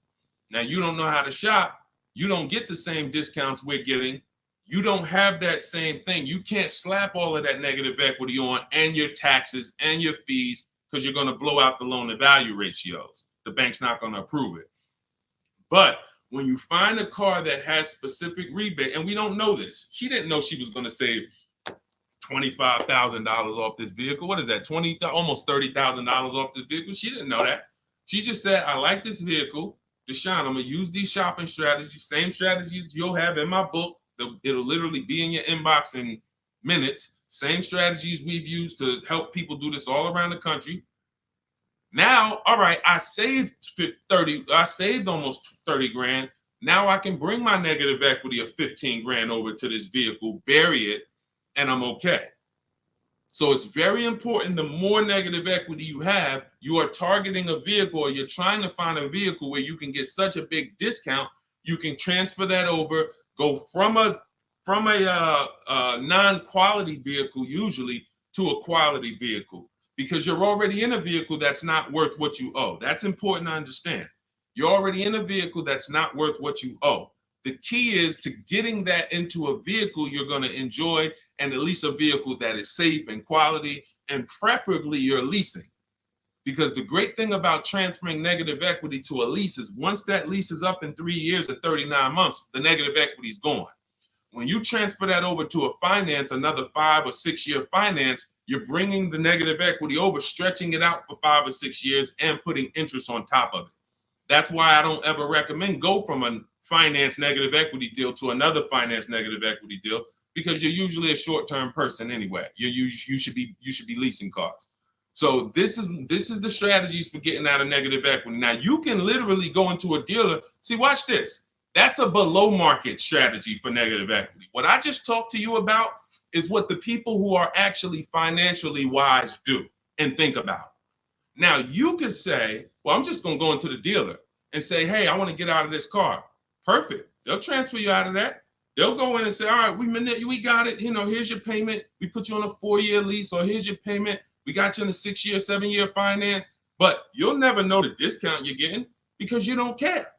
Now, you don't know how to shop. You don't get the same discounts we're getting. You don't have that same thing. You can't slap all of that negative equity on and your taxes and your fees because you're going to blow out the loan to value ratios. The bank's not going to approve it. But when you find a car that has specific rebate, and we don't know this, she didn't know she was going to save $25,000 off this vehicle. What is that? Almost $30,000 off this vehicle. She didn't know that. She just said, I like this vehicle. Deshone, I'm going to use these shopping strategies, same strategies you'll have in my book. It'll literally be in your inbox in minutes. Same strategies we've used to help people do this all around the country. Now, all right, I saved almost 30 grand. Now I can bring my negative equity of 15 grand over to this vehicle, bury it, and I'm okay. So it's very important. The more negative equity you have, you are targeting a vehicle, or you're trying to find a vehicle where you can get such a big discount, you can transfer that over, go from a non-quality vehicle usually to a quality vehicle, because you're already in a vehicle that's not worth what you owe. That's important to understand. You're already in a vehicle that's not worth what you owe. The key is to getting that into a vehicle you're going to enjoy, and at least a vehicle that is safe and quality, and preferably you're leasing. Because the great thing about transferring negative equity to a lease is once that lease is up in 3 years or 39 months, the negative equity is gone. When you transfer that over to a finance, another 5 or 6 year finance, you're bringing the negative equity over, stretching it out for 5 or 6 years and putting interest on top of it. That's why I don't ever recommend go from a finance negative equity deal to another finance negative equity deal, because you're usually a short-term person anyway. You should be leasing cars. So this is the strategies for getting out of negative equity. Now you can literally go into a dealer. See, watch this. That's a below market strategy for negative equity. What I just talked to you about is what the people who are actually financially wise do and think about. Now you could say, well, I'm just going to go into the dealer and say, hey, I want to get out of this car. Perfect. They'll transfer you out of that. They'll go in and say, all right, we got it. Here's your payment. We put you on a 4-year lease, or here's your payment. We got you in a 6-year, 7-year finance. But you'll never know the discount you're getting because you don't care.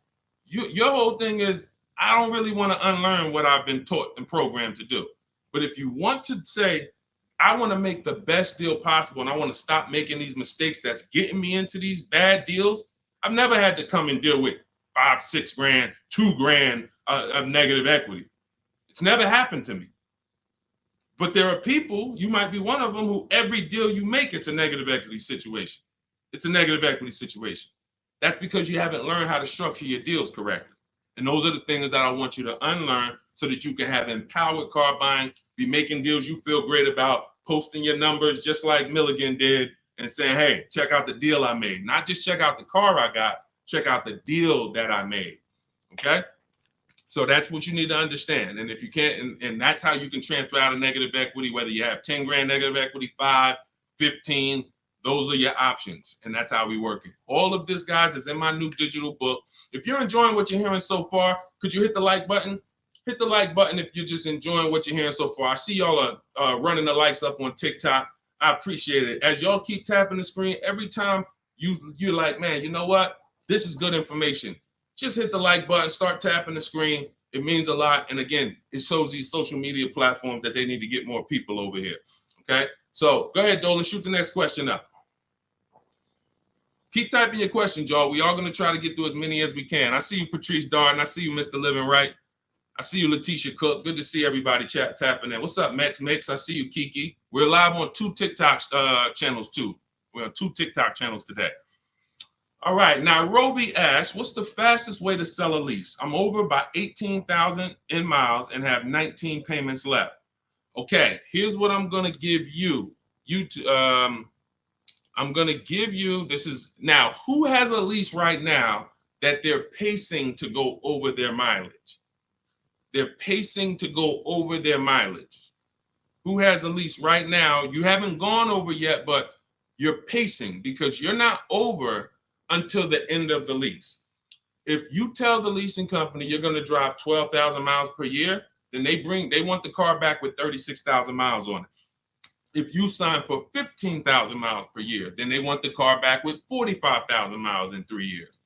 Your whole thing is, I don't really want to unlearn what I've been taught and programmed to do. But if you want to say, I want to make the best deal possible and I want to stop making these mistakes that's getting me into these bad deals, I've never had to come and deal with 5, 6 grand, 2 grand of negative equity. It's never happened to me. But there are people, you might be one of them, who every deal you make, it's a negative equity situation. It's a negative equity situation. That's because you haven't learned how to structure your deals correctly. And those are the things that I want you to unlearn so that you can have empowered car buying, be making deals you feel great about, posting your numbers just like Milligan did, and saying, hey, check out the deal I made. Not just check out the car I got, check out the deal that I made. Okay? So that's what you need to understand. And if you can't, and that's how you can transfer out of negative equity, whether you have 10 grand negative equity, 5, 15, those are your options. And that's how we work it. All of this, guys, is in my new digital book. If you're enjoying what you're hearing so far, could you hit the like button? Hit the like button if you're just enjoying what you're hearing so far. I see y'all are running the likes up on TikTok. I appreciate it. As y'all keep tapping the screen, every time you're like, man, you know what? This is good information. Just hit the like button, start tapping the screen. It means a lot. And again, it shows these social media platforms that they need to get more people over here. Okay? So go ahead, Dolan, shoot the next question up. Keep typing your questions, y'all. We are going to try to get through as many as we can. I see you, Patrice Darden. I see you, Mr. Living Right. I see you, Letitia Cook. Good to see everybody tapping in. What's up, Mex? I see you, Kiki. We're live on 2 TikTok channels too. We're on 2 TikTok channels today. All right, now Roby asks, what's the fastest way to sell a lease? I'm over by 18,000 in miles and have 19 payments left. Okay, here's what I'm gonna give you. I'm gonna give you, this is, now, who has a lease right now that they're pacing to go over their mileage? They're pacing to go over their mileage. Who has a lease right now? You haven't gone over yet, but you're pacing because you're not over until the end of the lease. If you tell the leasing company you're going to drive 12,000 miles per year, then they want the car back with 36,000 miles on it. If you sign for 15,000 miles per year, then they want the car back with 45,000 miles in 3 years.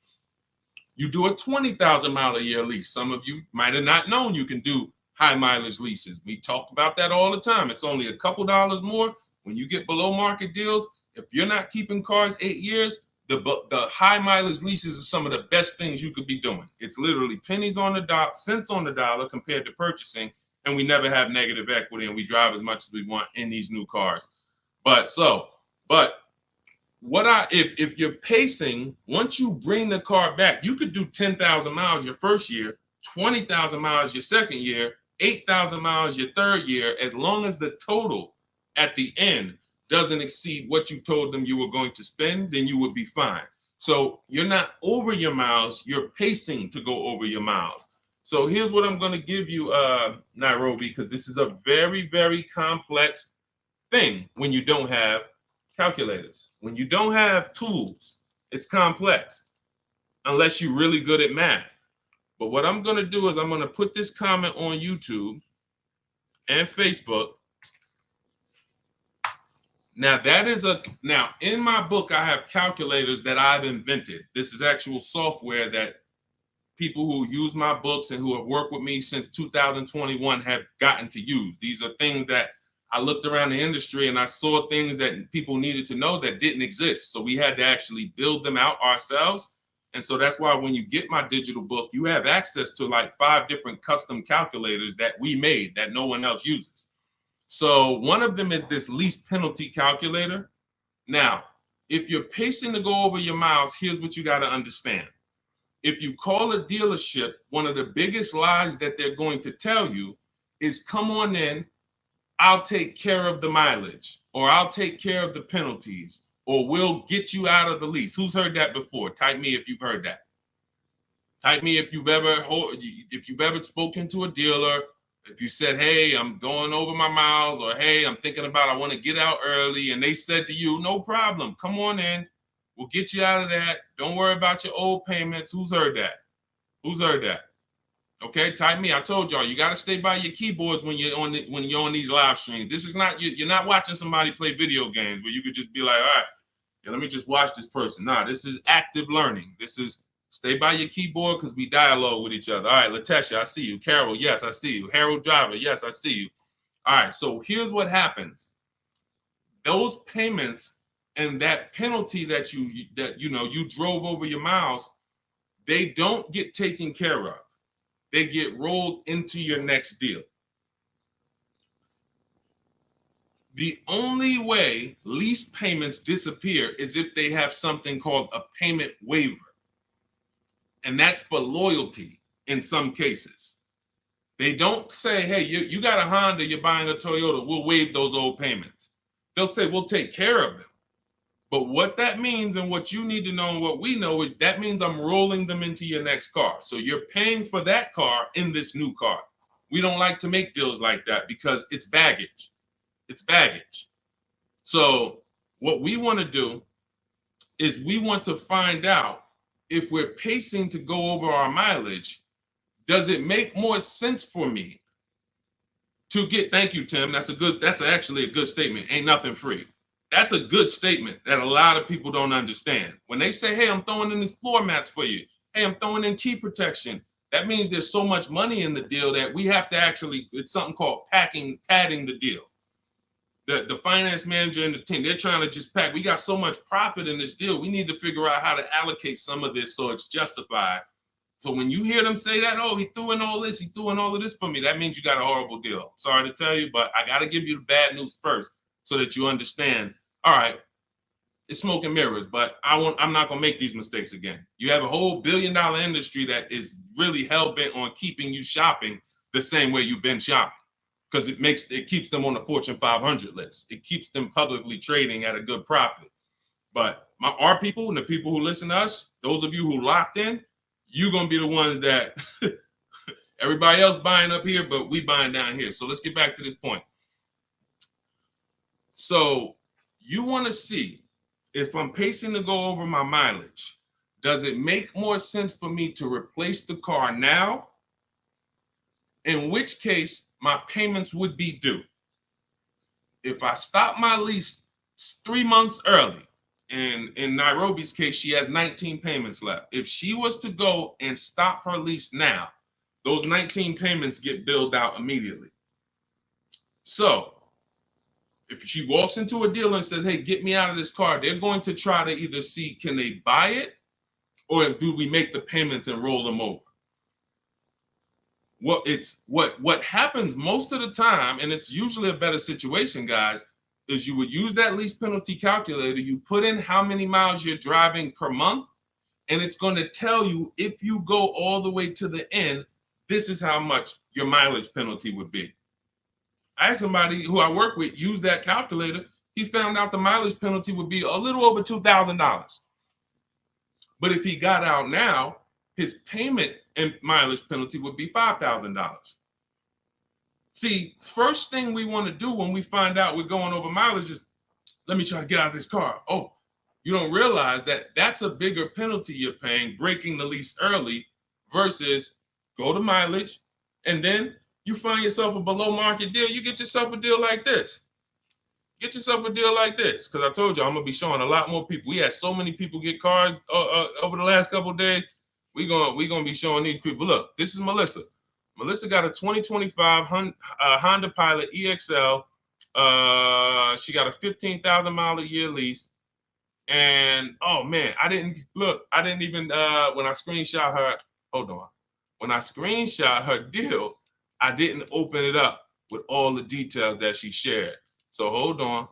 You do a 20,000 mile a year lease. Some of you might have not known you can do high mileage leases. We talk about that all the time. It's only a couple dollars more when you get below market deals. If you're not keeping cars 8 years, the high mileage leases are some of the best things you could be doing. It's literally pennies on the dot, cents on the dollar compared to purchasing, and we never have negative equity, and we drive as much as we want in these new cars. If you're pacing, once you bring the car back, you could do 10,000 miles your first year, 20,000 miles your second year, 8,000 miles your third year, as long as the total at the end doesn't exceed what you told them you were going to spend, then you would be fine. So you're not over your miles, you're pacing to go over your miles. So here's what I'm going to give you, Nairobi, because this is a very, very complex thing when you don't have calculators. When you don't have tools, it's complex unless you're really good at math. But what I'm going to do is I'm going to put this comment on YouTube and Facebook. Now now in my book, I have calculators that I've invented. This is actual software that people who use my books and who have worked with me since 2021 have gotten to use. These are things that I looked around the industry and I saw things that people needed to know that didn't exist. So we had to actually build them out ourselves. And so that's why when you get my digital book, you have access to like 5 different custom calculators that we made that no one else uses. So one of them is this lease penalty calculator. Now, if you're pacing to go over your miles, here's what you got to understand. If you call a dealership, one of the biggest lies that they're going to tell you is, come on in, I'll take care of the mileage, or I'll take care of the penalties, or we'll get you out of the lease. Who's heard that before? Type me if you've heard that. Type me if you've ever spoken to a dealer, if you said, hey, I'm going over my miles, or hey, I'm thinking about, I want to get out early, and they said to you, no problem, come on in, we'll get you out of that. Don't worry about your old payments. Who's heard that? Who's heard that? Okay, type me. I told y'all, you got to stay by your keyboards when you're on these live streams. This is not, you're not watching somebody play video games where you could just be like, all right, yeah, let me just watch this person. Nah, this is active learning. This is stay by your keyboard because we dialogue with each other. All right, Latesha, I see you. Carol, yes, I see you. Harold Driver, yes, I see you. All right, so here's what happens. Those payments and that penalty that you drove over your miles, they don't get taken care of. They get rolled into your next deal. The only way lease payments disappear is if they have something called a payment waiver. And that's for loyalty in some cases. They don't say, hey, you got a Honda, you're buying a Toyota, we'll waive those old payments. They'll say, we'll take care of them. But what that means, and what you need to know and what we know, is that means I'm rolling them into your next car. So you're paying for that car in this new car. We don't like to make deals like that because it's baggage. It's baggage. So what we want to do is we want to find out, if we're pacing to go over our mileage, does it make more sense for me to get, thank you, Tim. That's actually a good statement. Ain't nothing free. That's a good statement that a lot of people don't understand. When they say, hey, I'm throwing in these floor mats for you. Hey, I'm throwing in key protection. That means there's so much money in the deal that we have to actually, it's something called padding the deal. The finance manager and the team, they're trying to just pack. We got so much profit in this deal. We need to figure out how to allocate some of this so it's justified So when you hear them say that, oh, he threw in all this, he threw in all of this for me, that means you got a horrible deal. Sorry to tell you, but I got to give you the bad news first so that you understand. All right, it's smoke and mirrors, but I'm not gonna make these mistakes again. You have a whole billion-dollar industry that is really hell-bent on keeping you shopping the same way you've been shopping, because it keeps them on the Fortune 500 list. It keeps them publicly trading at a good profit. But our people and the people who listen to us, those of you who locked in, you're gonna be the ones that everybody else buying up here, but we buying down here. So let's get back to this point. So you want to see if I'm pacing to go over my mileage, does it make more sense for me to replace the car now? In which case, my payments would be due. If I stop my lease 3 months early, and in Nairobi's case, she has 19 payments left. If she was to go and stop her lease now, those 19 payments get billed out immediately. So if she walks into a dealer and says, hey, get me out of this car, they're going to try to either see, can they buy it, or do we make the payments and roll them over? What happens most of the time, and it's usually a better situation, guys, is you would use that lease penalty calculator, you put in how many miles you're driving per month, and it's going to tell you, if you go all the way to the end, this is how much your mileage penalty would be. I had somebody who I work with use that calculator. He found out the mileage penalty would be a little over $2,000. But if he got out now, his payment and mileage penalty would be $5,000. See, first thing we want to do when we find out we're going over mileage is, let me try to get out of this car. Oh, you don't realize that that's a bigger penalty you're paying, breaking the lease early, versus go to mileage, and then you find yourself a below market deal. You get yourself a deal like this. Get yourself a deal like this, because I told you I'm gonna be showing a lot more people. We had so many people get cars over the last couple of days. We gonna be showing these people. Look, this is Melissa. Melissa got a 2025 Honda Pilot EXL. She got a 15,000 mile a year lease. And oh man, I didn't even when I screenshot her, hold on. When I screenshot her deal, I didn't open it up with all the details that she shared. So hold on,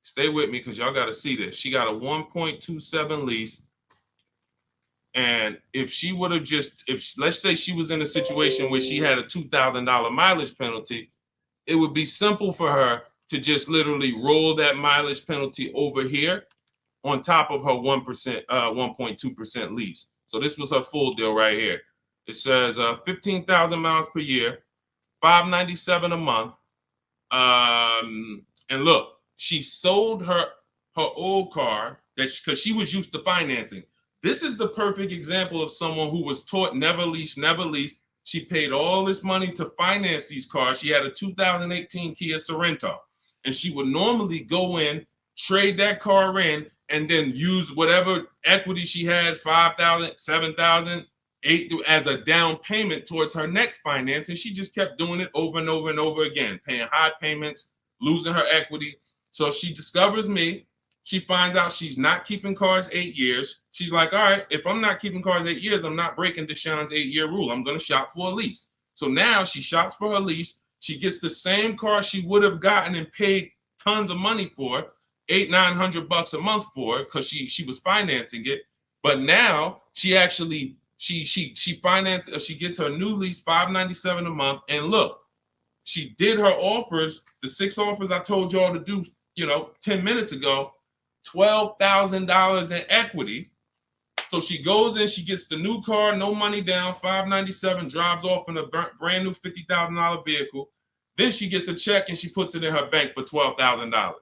stay with me, because y'all got to see this. She got a 1.27 lease. And if she would have let's say she was in a situation where she had a $2,000 mileage penalty, it would be simple for her to just literally roll that mileage penalty over here on top of her 1.2% lease. So this was her full deal right here. It says 15,000 miles per year, $597 a month. And look, she sold her old car because she was used to financing. This is the perfect example of someone who was taught never lease, never lease. She paid all this money to finance these cars. She had a 2018 Kia Sorento, and she would normally go in, trade that car in, and then use whatever equity she had, 5,000, 7,000, 8,000, as a down payment towards her next finance. And she just kept doing it over and over and over again, paying high payments, losing her equity. So she discovers me. She finds out she's not keeping cars 8 years. She's like, all right, if I'm not keeping cars 8 years, I'm not breaking Deshone's 8-year rule. I'm going to shop for a lease. So now she shops for her lease. She gets the same car she would have gotten and paid tons of money for, $800-900 a month for, because she was financing it. But now she actually she financed, she gets her new lease, $597 a month. And look, she did her offers, the 6 offers I told y'all to do, 10 minutes ago, $12,000 in equity. So she goes in, she gets the new car, no money down, $597, drives off in a brand new $50,000 vehicle. Then she gets a check and she puts it in her bank for $12,000.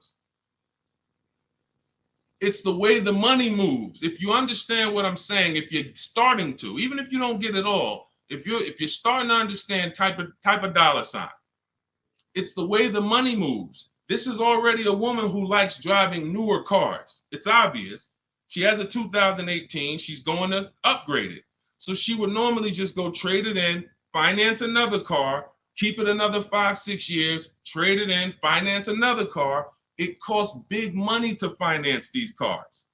It's the way the money moves. If you understand what I'm saying, if you're starting to, even if you don't get it all, if you're starting to understand type of dollar sign, it's the way the money moves. This is already a woman who likes driving newer cars. It's obvious. She has a 2018. She's going to upgrade it. So she would normally just go trade it in, finance another car, keep it another 5-6 years, trade it in, finance another car. It costs big money to finance these cars.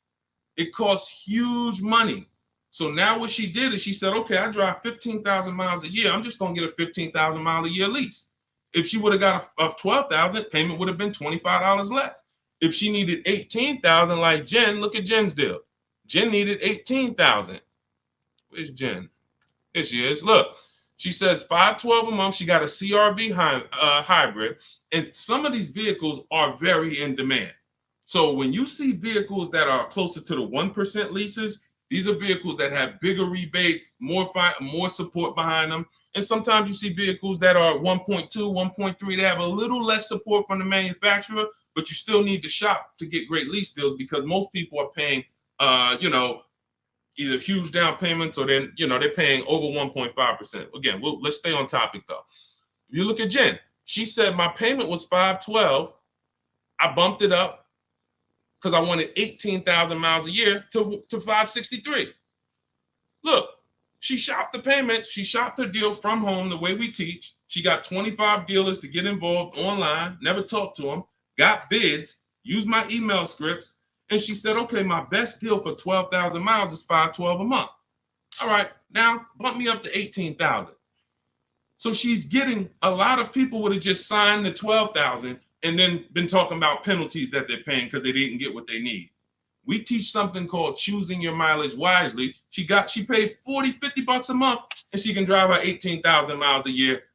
It costs huge money. So now what she did is she said, okay, I drive 15,000 miles a year. I'm just going to get a 15,000 mile a year lease. If she would have got a 12,000, payment would have been $25 less. If she needed 18,000 like Jen, look at Jen's deal. Jen needed 18,000. Where's Jen? Here she is. Look, she says $512 a month. She got a CRV hybrid, and some of these vehicles are very in demand. So when you see vehicles that are closer to the 1% leases, these are vehicles that have bigger rebates, more support behind them. And sometimes you see vehicles that are 1.2, 1.3. They have a little less support from the manufacturer, but you still need to shop to get great lease deals because most people are paying, either huge down payments or then, they're paying over 1.5%. Again, let's stay on topic though. If you look at Jen, she said my payment was $512. I bumped it up because I wanted 18,000 miles a year to $563. Look, she shopped the payment. She shopped her deal from home the way we teach. She got 25 dealers to get involved online, never talked to them, got bids, used my email scripts, and she said, okay, my best deal for 12,000 miles is $512 a month. All right, now bump me up to 18,000. So she's getting, a lot of people would have just signed the 12,000 and then been talking about penalties that they're paying because they didn't get what they need. We teach something called choosing your mileage wisely. She paid $40-$50 a month and she can drive her 18,000 miles a year,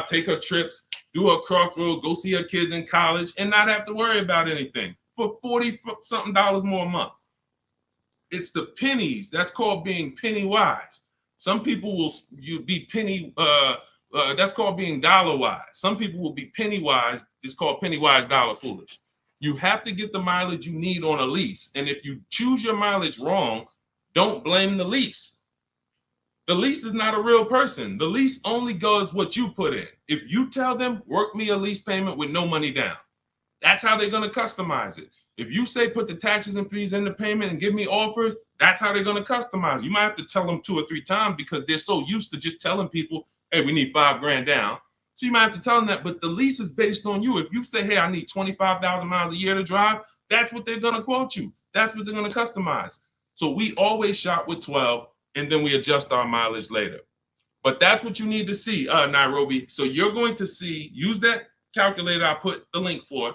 take her trips, do her crossroads, go see her kids in college and not have to worry about anything for $40-something more a month. It's the pennies. That's called being penny wise. Some people will be penny, that's called being dollar wise. Some people will be penny wise. It's called penny wise, dollar foolish. You have to get the mileage you need on a lease. And if you choose your mileage wrong, don't blame the lease. The lease is not a real person. The lease only goes what you put in. If you tell them, work me a lease payment with no money down, that's how they're going to customize it. If you say put the taxes and fees in the payment and give me offers, that's how they're going to customize it. You might have to tell them 2 or 3 times because they're so used to just telling people, hey, we need $5,000 down. So you might have to tell them that, but the lease is based on you. If you say, hey, I need 25,000 miles a year to drive, that's what they're going to quote you. That's what they're going to customize. So we always shop with 12 and then we adjust our mileage later. But that's what you need to see, Nairobi. So you're going to see, use that calculator I put the link for.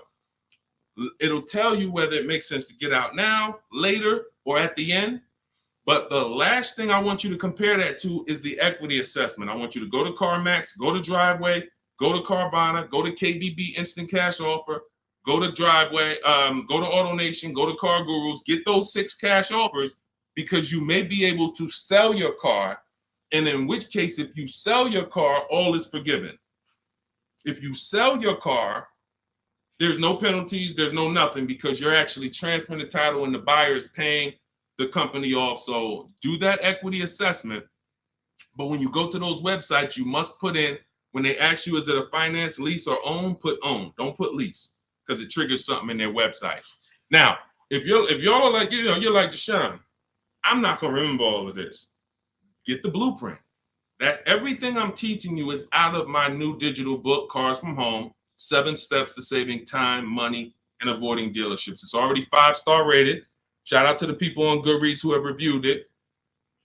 It'll tell you whether it makes sense to get out now, later, or at the end. But the last thing I want you to compare that to is the equity assessment. I want you to go to CarMax, go to Driveway, go to Carvana, go to KBB Instant Cash Offer, go to Driveway, go to AutoNation, go to Car Gurus, get those 6 cash offers because you may be able to sell your car. And in which case, if you sell your car, all is forgiven. If you sell your car, there's no penalties, there's no nothing because you're actually transferring the title and the buyer is paying the company off. So do that equity assessment. But when you go to those websites, you must put in, when they ask you, is it a finance, lease, or own, put own. Don't put lease because it triggers something in their websites. Now, if y'all are like, you're like Deshone, I'm not going to remember all of this. Get the blueprint. That everything I'm teaching you is out of my new digital book, Cars from Home, 7 Steps to Saving Time, Money, and Avoiding Dealerships. It's already 5-star rated. Shout out to the people on Goodreads who have reviewed it.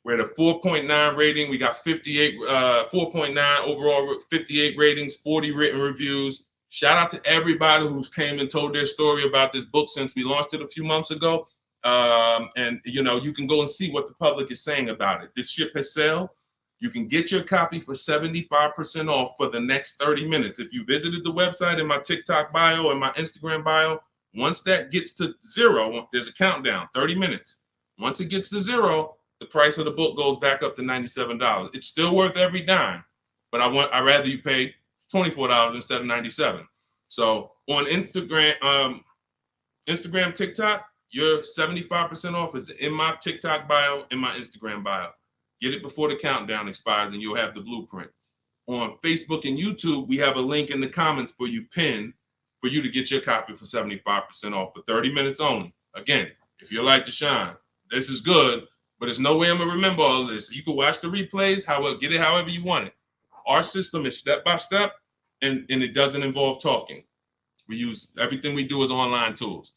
We're at a 4.9 rating. We got 4.9 overall, 58 ratings, 40 written reviews. Shout out to everybody who's came and told their story about this book since we launched it a few months ago. And you can go and see what the public is saying about it. This ship has sailed. You can get your copy for 75% off for the next 30 minutes. If you visited the website in my TikTok bio and my Instagram bio, once that gets to 0, there's a countdown, 30 minutes. Once it gets to 0, the price of the book goes back up to $97. It's still worth every dime, but I'd rather you pay $24 instead of $97. So on Instagram, TikTok, your 75% off is in my TikTok bio, in my Instagram bio. Get it before the countdown expires and you'll have the blueprint. On Facebook and YouTube, we have a link in the comments for you pinned for you to get your copy for 75% off for 30 minutes only. Again, if you're like Deshone, this is good, but there's no way I'm going to remember all of this. You can watch the replays, get it however you want it. Our system is step-by-step, and it doesn't involve talking. Everything we do is online tools.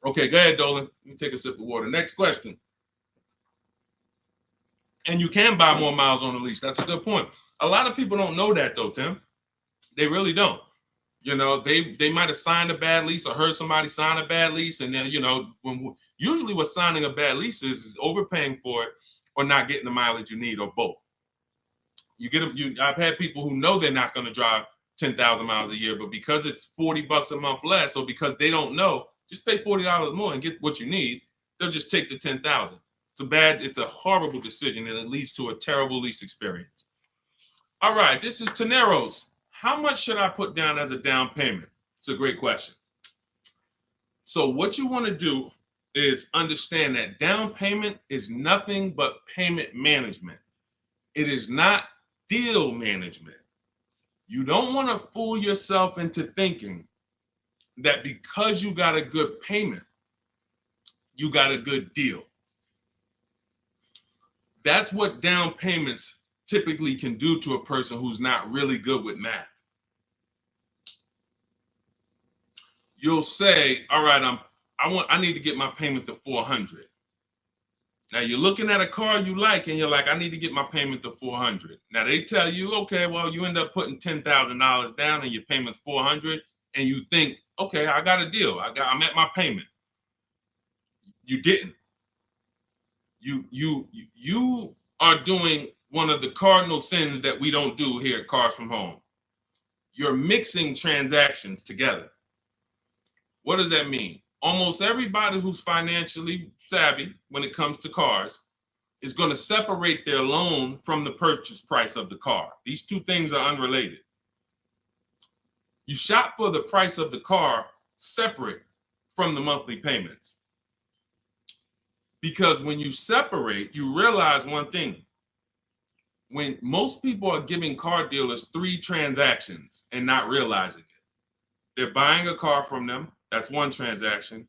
Okay, go ahead, Dolan. Let me take a sip of water. Next question. And you can buy more miles on the lease. That's a good point. A lot of people don't know that though, Tim. They really don't. You know, they might have signed a bad lease or heard somebody sign a bad lease, and then, you know, usually what signing a bad lease is overpaying for it or not getting the mileage you need, or both. You get them. I've had people who know they're not going to drive 10,000 miles a year, but because it's $40 a month less, or because they don't know, just pay $40 more and get what you need. They'll just take the 10,000. It's a horrible decision, and it leads to a terrible lease experience. All right, this is Teneros. How much should I put down as a down payment? It's a great question. So what you want to do is understand that down payment is nothing but payment management. It is not deal management. You don't want to fool yourself into thinking that because you got a good payment, you got a good deal. That's what down payments typically can do to a person who's not really good with math. You'll say, all right, I need to get my payment to 400. Now you're looking at a car you like, and you're like, I need to get my payment to 400. Now they tell you, okay, well, you end up putting $10,000 down and your payment's 400, and you think, okay, I got a deal. I'm at my payment. You didn't. You are doing one of the cardinal sins that we don't do here at Cars from Home. You're mixing transactions together. What does that mean? Almost everybody who's financially savvy when it comes to cars is going to separate their loan from the purchase price of the car. These two things are unrelated. You shop for the price of the car separate from the monthly payments. Because when you separate, you realize one thing. When most people are giving car dealers 3 transactions and not realizing it, they're buying a car from them. That's one transaction.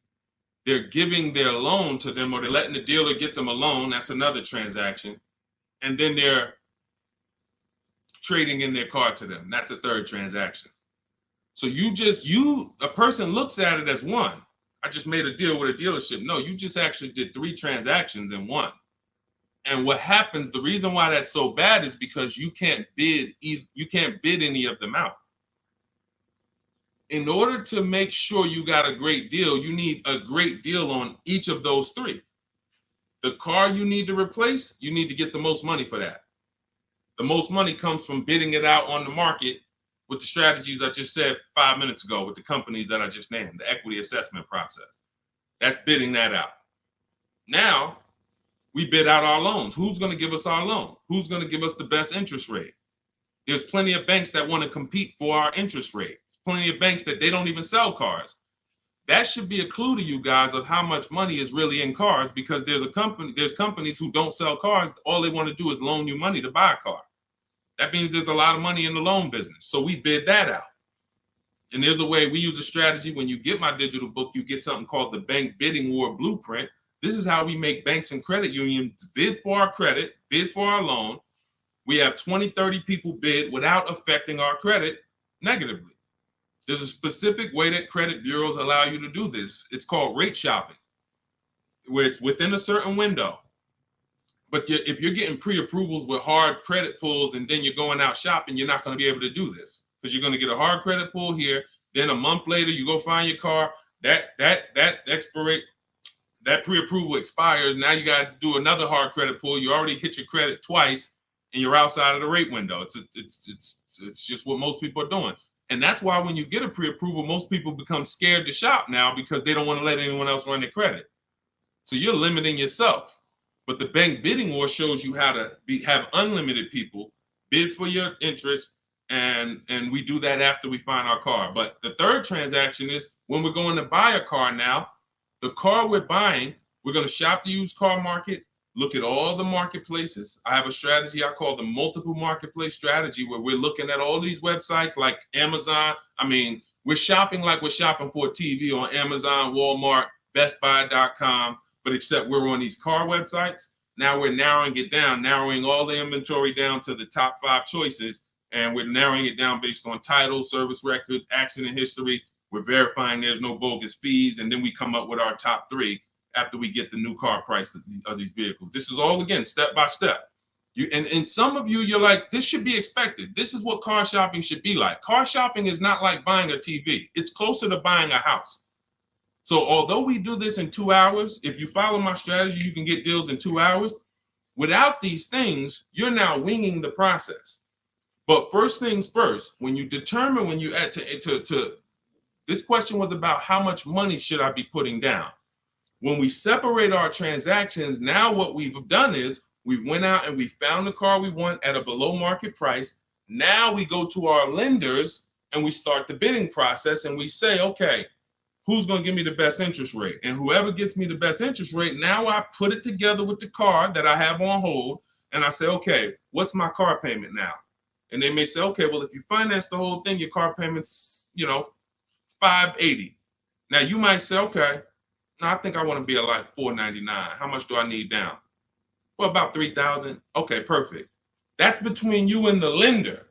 They're giving their loan to them, or they're letting the dealer get them a loan. That's another transaction. And then they're trading in their car to them. That's a third transaction. So a person looks at it as one. I just made a deal with a dealership. No, you just actually did 3 transactions in one. And what happens, the reason why that's so bad is because you can't bid any of them out. In order to make sure you got a great deal, you need a great deal on each of those 3. The car you need to replace, you need to get the most money for that. The most money comes from bidding it out on the market with the strategies I just said 5 minutes ago with the companies that I just named, the equity assessment process. That's bidding that out. Now, we bid out our loans. Who's going to give us our loan? Who's going to give us the best interest rate? There's plenty of banks that want to compete for our interest rate. Plenty of banks that they don't even sell cars. That should be a clue to you guys of how much money is really in cars, because there's companies who don't sell cars. All they want to do is loan you money to buy a car. That means there's a lot of money in the loan business. So we bid that out. And there's a way we use a strategy. When you get my digital book, you get something called the Bank Bidding War Blueprint. This is how we make banks and credit unions bid for our credit, bid for our loan. We have 20, 30 people bid without affecting our credit negatively. There's a specific way that credit bureaus allow you to do this. It's called rate shopping, where it's within a certain window. But if you're getting pre-approvals with hard credit pulls and then you're going out shopping, you're not going to be able to do this, because you're going to get a hard credit pull here. Then a month later, you go find your car. That pre-approval expires. Now you got to do another hard credit pull. You already hit your credit twice, and you're outside of the rate window. It's just what most people are doing. And that's why when you get a pre-approval, most people become scared to shop now, because they don't want to let anyone else run their credit. So you're limiting yourself. But the Bank Bidding War shows you how to have unlimited people bid for your interest, and we do that after we find our car. But the third transaction is when we're going to buy a car now. The car we're buying, we're going to shop the used car market, look at all the marketplaces. I have a strategy I call the multiple marketplace strategy, where we're looking at all these websites like Amazon. I mean, we're shopping like we're shopping for a TV on Amazon, Walmart, BestBuy.com, but except we're on these car websites. Now we're narrowing it down, narrowing all the inventory down to the top 5 choices, and we're narrowing it down based on title, service records, accident history. We're verifying there's no bogus fees, and then we come up with our top 3 after we get the new car price of these vehicles. This is all, again, step by step. And some of you, you're like, this should be expected. This is what car shopping should be like. Car shopping is not like buying a TV. It's closer to buying a house. So although we do this in 2 hours, if you follow my strategy, you can get deals in 2 hours. Without these things, you're now winging the process. But first things first, when you determine, when you add to this question was about how much money should I be putting down? When we separate our transactions, now what we've done is we went out and we found the car we want at a below market price. Now we go to our lenders and we start the bidding process and we say, okay, who's going to give me the best interest rate? And whoever gets me the best interest rate, now I put it together with the car that I have on hold. And I say, okay, what's my car payment now? And they may say, okay, well, if you finance the whole thing, your car payment's, $580. Now you might say, okay, I think I want to be at like $499. How much do I need down? Well, about $3,000. Okay, perfect. That's between you and the lender.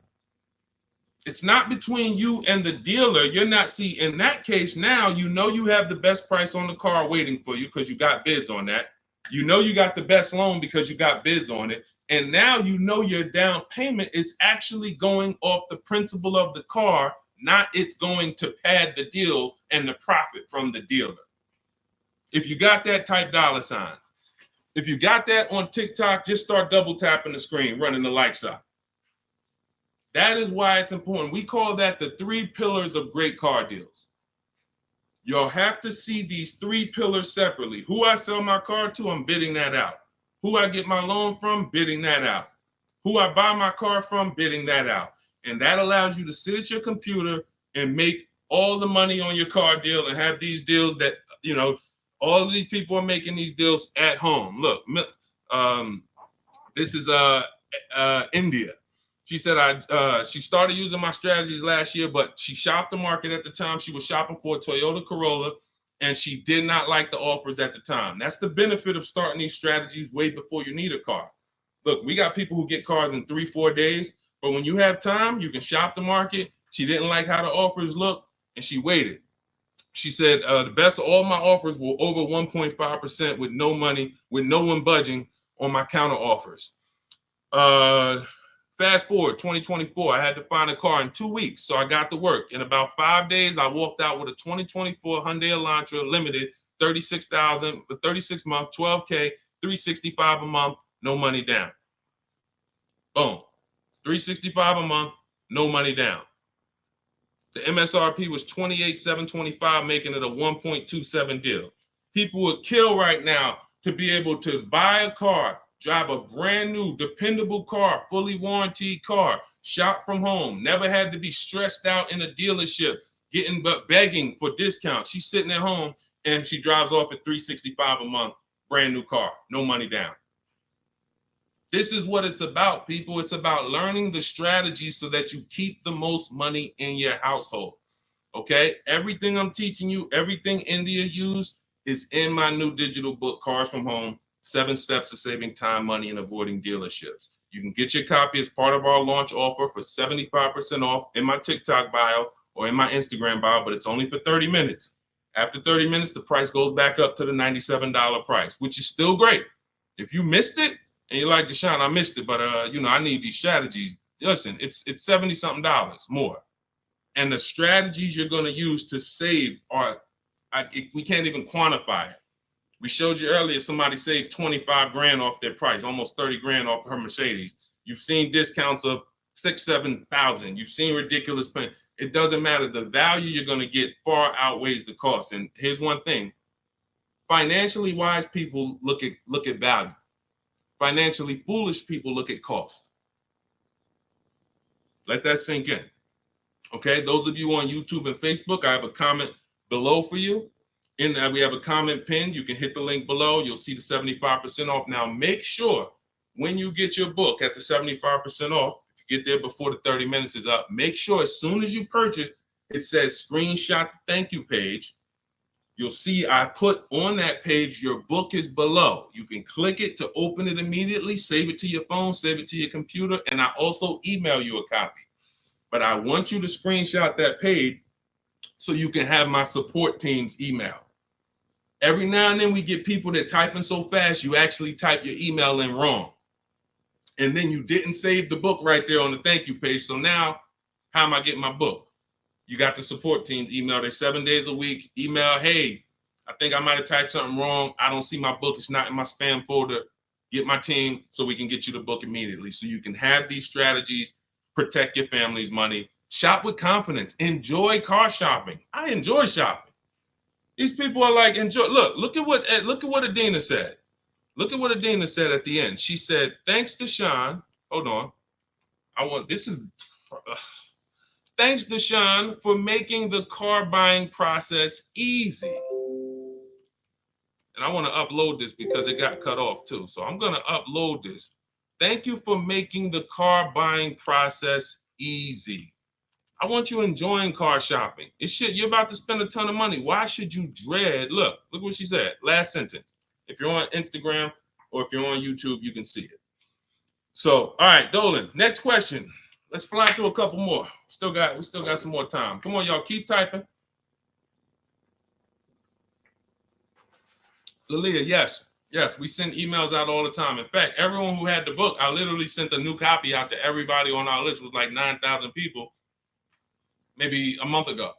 It's not between you and the dealer. You're not, see, in that case, now you have the best price on the car waiting for you because you got bids on that. You got the best loan because you got bids on it. And now your down payment is actually going off the principal of the car, not it's going to pad the deal and the profit from the dealer. If you got that, type $sign. If you got that on TikTok, just start double tapping the screen, running the like sign. That is why it's important. We call that the 3 pillars of great car deals. You'll have to see these 3 pillars separately. Who I sell my car to, I'm bidding that out. Who I get my loan from, bidding that out. Who I buy my car from, bidding that out. And that allows you to sit at your computer and make all the money on your car deal and have these deals that, all of these people are making these deals at home. Look, this is India. She said she started using my strategies last year, but she shopped the market at the time. She was shopping for a Toyota Corolla, and she did not like the offers at the time. That's the benefit of starting these strategies way before you need a car. Look, we got people who get cars in 3-4 days, but when you have time, you can shop the market. She didn't like how the offers looked, and she waited. She said the best of all my offers were over 1.5% with no money, with no one budging on my counter offers. Fast forward 2024, I had to find a car in 2 weeks, so I got to work. In about 5 days, I walked out with a 2024 Hyundai Elantra Limited, $36,000 for 36 months, $12K, $365 a month, no money down. Boom, $365 a month, no money down. The MSRP was $28,725, making it a 1.27 deal. People would kill right now to be able to buy a car, drive a brand new, dependable car, fully warranted car, shop from home, never had to be stressed out in a dealership, begging for discounts. She's sitting at home and she drives off at $365 a month, brand new car, no money down. This is what it's about, people. It's about learning the strategy so that you keep the most money in your household. Okay? Everything I'm teaching you, everything India used is in my new digital book, Cars from Home, 7 Steps to Saving Time, Money, and Avoiding Dealerships. You can get your copy as part of our launch offer for 75% off in my TikTok bio or in my Instagram bio, but it's only for 30 minutes. After 30 minutes, the price goes back up to the $97 price, which is still great. If you missed it, and you're like, Deshone, I missed it, but I need these strategies. Listen, it's $70-something more. And the strategies you're going to use to save we can't even quantify it. We showed you earlier, somebody saved 25 grand off their price, almost 30 grand off her Mercedes. You've seen discounts of 6,000-7,000. You've seen ridiculous pay. It doesn't matter. The value you're going to get far outweighs the cost. And here's one thing. Financially wise people look at value. Financially foolish people look at cost. Let that sink in. Okay, those of you on YouTube and Facebook, I have a comment below for you. We have a comment pinned. You can hit the link below. You'll see the 75% off. Now, make sure when you get your book at the 75% off, if you get there before the 30 minutes is up, make sure as soon as you purchase, it says screenshot the thank you page. You'll see I put on that page, your book is below. You can click it to open it immediately, save it to your phone, save it to your computer, and I also email you a copy. But I want you to screenshot that page so you can have my support team's email. Every now and then we get people that typing so fast, you actually type your email in wrong. and then you didn't save the book right there on the thank you page. So now, how am I getting my book? You got the support team email. They're 7 days a week. Email, hey, I think I might have typed something wrong. I don't see my book. It's not in my spam folder. Get my team so we can get you the book immediately. So you can have these strategies, protect your family's money, shop with confidence, enjoy car shopping. I enjoy shopping. These people are like, enjoy. Look at what Adina said. Look at what Adina said at the end. She said, thanks to Sean. Hold on. Thanks to Sean for making the car buying process easy. And I want to upload this because it got cut off too. So I'm going to upload this. Thank you for making the car buying process easy. I want you enjoying car shopping. It's shit. You're about to spend a ton of money. Why should you dread? Look what she said. Last sentence. If you're on Instagram or if you're on YouTube, you can see it. So, all right, Dolan, next question. Let's fly through a couple more. We still got some more time. Come on, y'all, keep typing. Lalia, yes, we send emails out all the time. In fact, everyone who had the book, I literally sent a new copy out to everybody on our list. It was like 9,000 people, maybe a month ago.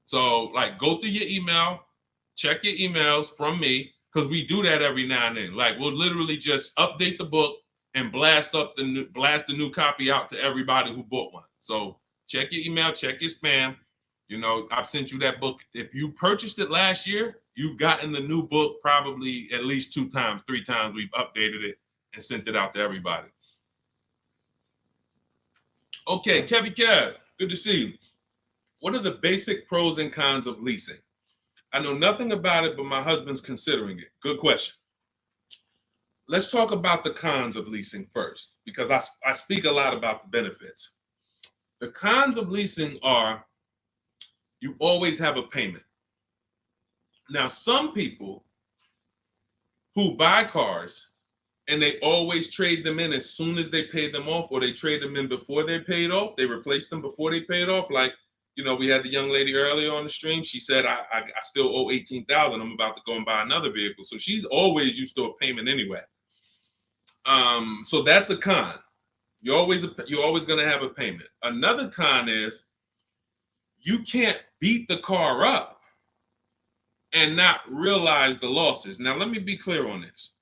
So, like, go through your email, check your emails from me, because we do that every now and then. Like, we'll literally just update the book and blast the new copy out to everybody who bought one. So check your email, check your spam. You know, I've sent you that book. If you purchased it last year, you've gotten the new book probably at least 2 times, 3 times. We've updated it and sent it out to everybody. Okay, Kevy Kev, good to see you. What are the basic pros and cons of leasing? I know nothing about it, but my husband's considering it. Good question. Let's talk about the cons of leasing first, because I speak a lot about the benefits. The cons of leasing are you always have a payment. Now, some people who buy cars and they always trade them in as soon as they pay them off, or they trade them in before they paid off, they replace them before they paid off. Like, you know, we had the young lady earlier on the stream. She said, I still owe $18,000. I'm about to go and buy another vehicle. So she's always used to a payment anyway. So that's a con. You're always going to have a payment. Another con is you can't beat the car up and not realize the losses. Now, let me be clear on this.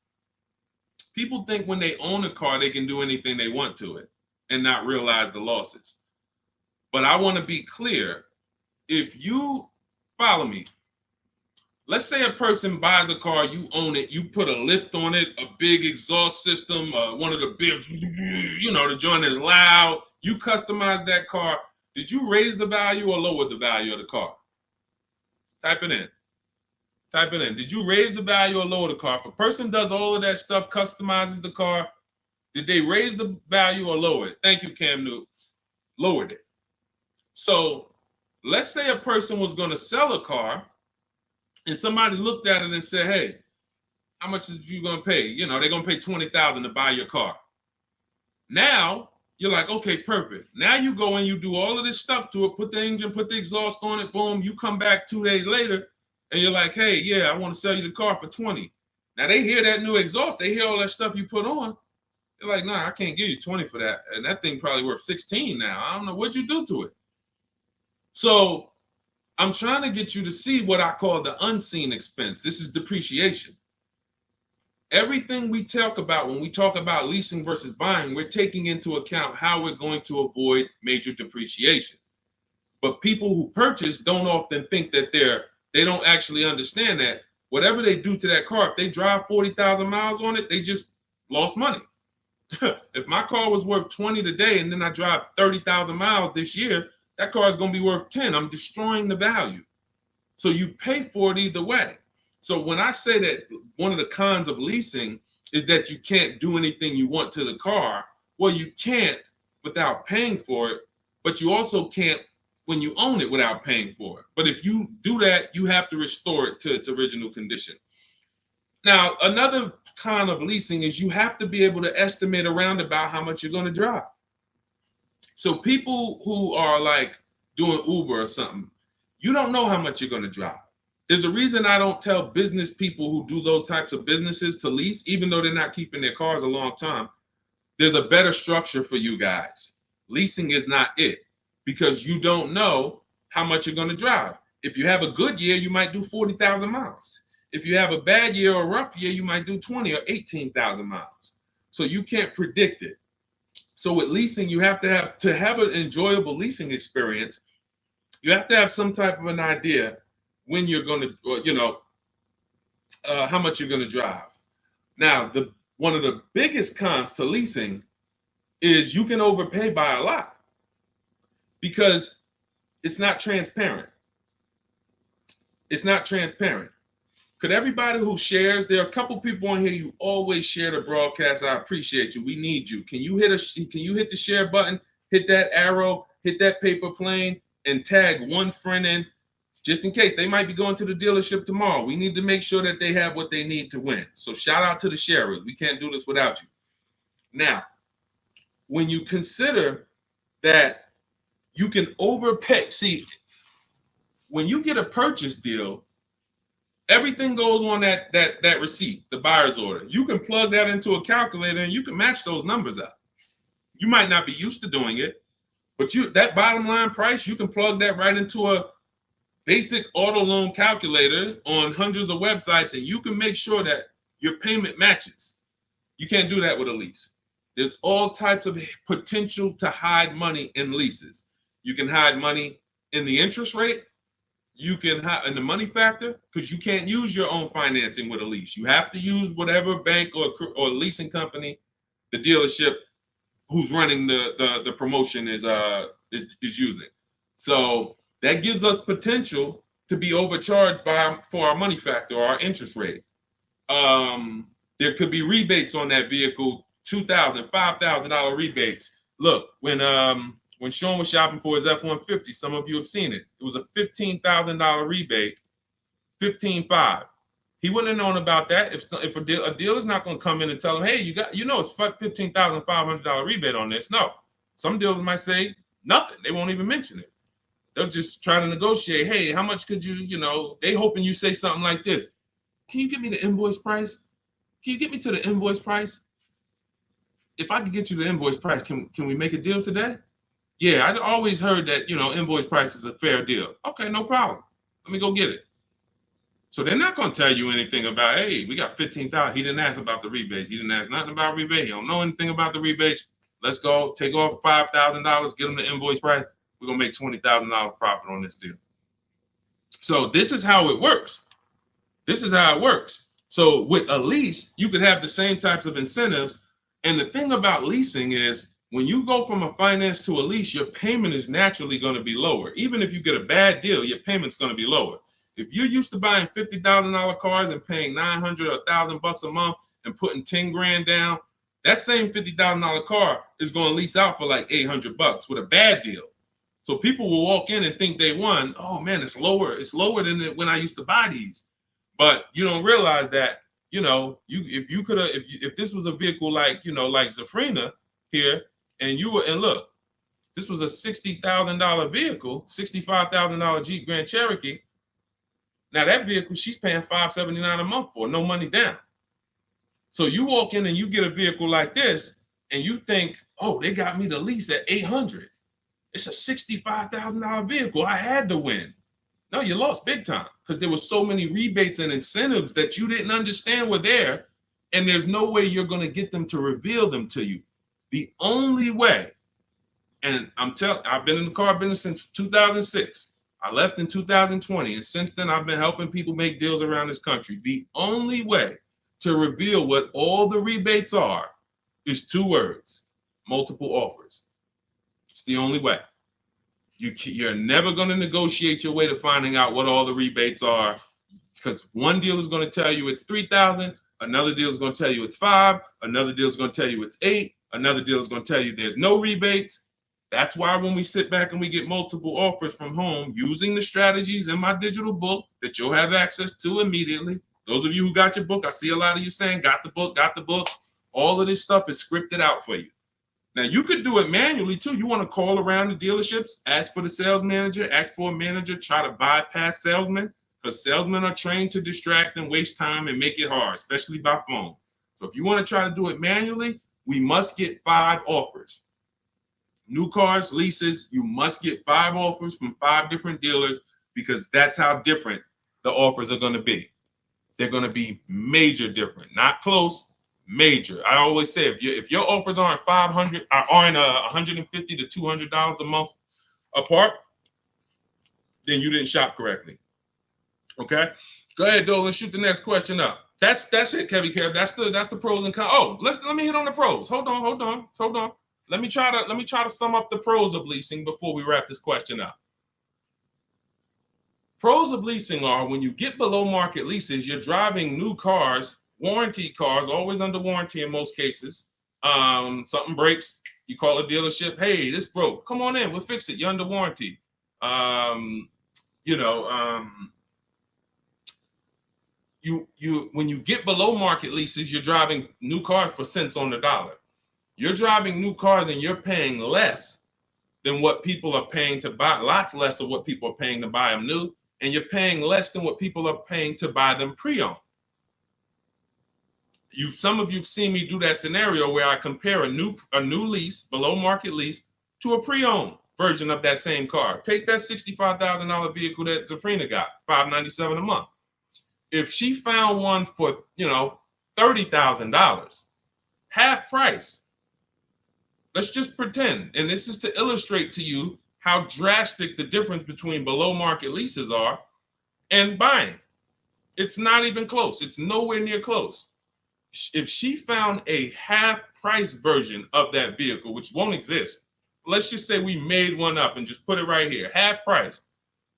People think when they own a car, they can do anything they want to it and not realize the losses. But I want to be clear. If you follow me, let's say a person buys a car, you own it, you put a lift on it, a big exhaust system, one of the big, you know, the joint is loud. You customize that car. Did you raise the value or lower the value of the car? Type it in. Type it in. Did you raise the value or lower the car? If a person does all of that stuff, customizes the car, did they raise the value or lower it? Thank you, Cam Newton. Lowered it. So let's say a person was going to sell a car and somebody looked at it and said, hey, how much is you going to pay? You know, they're going to pay $20,000 to buy your car. Now you're like, okay, perfect. Now you go and you do all of this stuff to it, put the engine, put the exhaust on it, boom. You come back 2 days later and you're like, hey, yeah, I want to sell you the car for 20. Now they hear that new exhaust. They hear all that stuff you put on. They're like, nah, I can't give you 20 for that. And that thing probably worth 16 now. I don't know what you do to it. So I'm trying to get you to see what I call the unseen expense. This is depreciation. Everything we talk about when we talk about leasing versus buying, we're taking into account how we're going to avoid major depreciation. But people who purchase don't often think that they don't actually understand that whatever they do to that car, if they drive 40,000 miles on it, they just lost money. If my car was worth 20 today and then I drive 30,000 miles this year, that car is going to be worth 10. I'm destroying the value. So you pay for it either way. So when I say that one of the cons of leasing is that you can't do anything you want to the car, well, you can't without paying for it, but you also can't when you own it without paying for it. But if you do that, you have to restore it to its original condition. Now, another con of leasing is you have to be able to estimate around about how much you're going to drive. So people who are like doing Uber or something, you don't know how much you're going to drive. There's a reason I don't tell business people who do those types of businesses to lease, even though they're not keeping their cars a long time. there's a better structure for you guys. Leasing is not it, because you don't know how much you're going to drive. If you have a good year, you might do 40,000 miles. If you have a bad year or a rough year, you might do 20 or 18,000 miles. So you can't predict it. So with leasing, you have to have an enjoyable leasing experience. You have to have some type of an idea when you're going to, how much you're going to drive. Now, one of the biggest cons to leasing is you can overpay by a lot because it's not transparent. It's not transparent. Could everybody who shares, there are a couple people on here, you always share the broadcast. I appreciate you. We need you. Can you hit the share button, hit that arrow, hit that paper plane, and tag one friend in, just in case they might be going to the dealership tomorrow. We need to make sure that they have what they need to win. So shout out to the sharers. We can't do this without you. Now, when you consider that you can overpay, see, when you get a purchase deal, everything goes on that receipt, the buyer's order. You can plug that into a calculator and you can match those numbers up. You might not be used to doing it, but that bottom line price, you can plug that right into a basic auto loan calculator on hundreds of websites, and you can make sure that your payment matches. You can't do that with a lease. There's all types of potential to hide money in leases. You can hide money in the interest rate. You can hide in the money factor, because you can't use your own financing with a lease. You have to use whatever bank or leasing company the dealership who's running the promotion is using. So that gives us potential to be overcharged for our money factor or our interest rate. There could be rebates on that vehicle, $2,000, $5,000 rebates. Look, when Sean was shopping for his F-150, some of you have seen it. It was a $15,000 rebate, $15,500. He wouldn't have known about that if a dealer's not going to come in and tell him, hey, it's $15,500 rebate on this. No, some dealers might say nothing. They won't even mention it. They'll just try to negotiate. Hey, how much could you, they hoping you say something like this. Can you get me the invoice price? Can you get me to the invoice price? If I could get you the invoice price, can we make a deal today? Yeah, I always heard that, invoice price is a fair deal. Okay, no problem. Let me go get it. So they're not going to tell you anything about, hey, we got $15,000. He didn't ask about the rebates. He didn't ask nothing about rebate. He don't know anything about the rebates. Let's go take off $5,000, get him the invoice price. We're going to make $20,000 profit on this deal. So this is how it works. This is how it works. So with a lease, you could have the same types of incentives. And the thing about leasing is when you go from a finance to a lease, your payment is naturally going to be lower. Even if you get a bad deal, your payment's going to be lower. If you're used to buying $50,000 cars and paying $900 or $1,000 a month and putting 10 grand down, that same $50,000 car is going to lease out for like $800 with a bad deal. So people will walk in and think they won. Oh man, it's lower. It's lower than when I used to buy these. But you don't realize that, if this was a vehicle like Zafrina here, and look, this was a $60,000 vehicle, $65,000 Jeep Grand Cherokee. Now that vehicle, she's paying $579 a month for, no money down. So you walk in and you get a vehicle like this, and you think, oh, they got me the lease at $800. It's a $65,000 vehicle. I had to win. No, you lost big time because there were so many rebates and incentives that you didn't understand were there, and there's no way you're going to get them to reveal them to you. The only way, and I've been in the car business since 2006. I left in 2020, and since then I've been helping people make deals around this country. The only way to reveal what all the rebates are is 2 words: multiple offers. It's the only way. You're never going to negotiate your way to finding out what all the rebates are, because one deal is going to tell you it's $3,000, another deal is going to tell you it's $5,000, another deal is going to tell you it's $8,000, another deal is going to tell you there's no rebates. That's why when we sit back and we get multiple offers from home using the strategies in my digital book that you'll have access to immediately. Those of you who got your book, I see a lot of you saying, got the book. All of this stuff is scripted out for you. Now, you could do it manually, too. You want to call around the dealerships, ask for the sales manager, ask for a manager, try to bypass salesmen, because salesmen are trained to distract and waste time and make it hard, especially by phone. So if you want to try to do it manually, we must get 5 offers. New cars, leases, you must get 5 offers from 5 different dealers because that's how different the offers are going to be. They're going to be major different, not close, major. I always say if your offers aren't $150 to $200 a month apart, then you didn't shop correctly. Okay, go ahead, Doe. Let's shoot the next question up. That's it, Kevy Kev. That's the pros and cons. Oh, let me hit on the pros. Hold on. Let me try to sum up the pros of leasing before we wrap this question up. Pros of leasing are when you get below market leases, you're driving new cars, warranty cars, always under warranty in most cases. Something breaks, you call a dealership. Hey, this broke. Come on in, we'll fix it. You're under warranty. When you get below market leases, you're driving new cars for cents on the dollar. You're driving new cars and you're paying less than what people are paying to buy, lots less of what people are paying to buy them new, and you're paying less than what people are paying to buy them pre-owned. Some of you've seen me do that scenario where I compare a new lease, below market lease, to a pre-owned version of that same car. Take that $65,000 vehicle that Zafrina got, $597 a month. If she found one for, $30,000, half price, let's just pretend, and this is to illustrate to you how drastic the difference between below market leases are and buying. It's not even close. It's nowhere near close. If she found a half price version of that vehicle, which won't exist, let's just say we made one up and just put it right here, half price.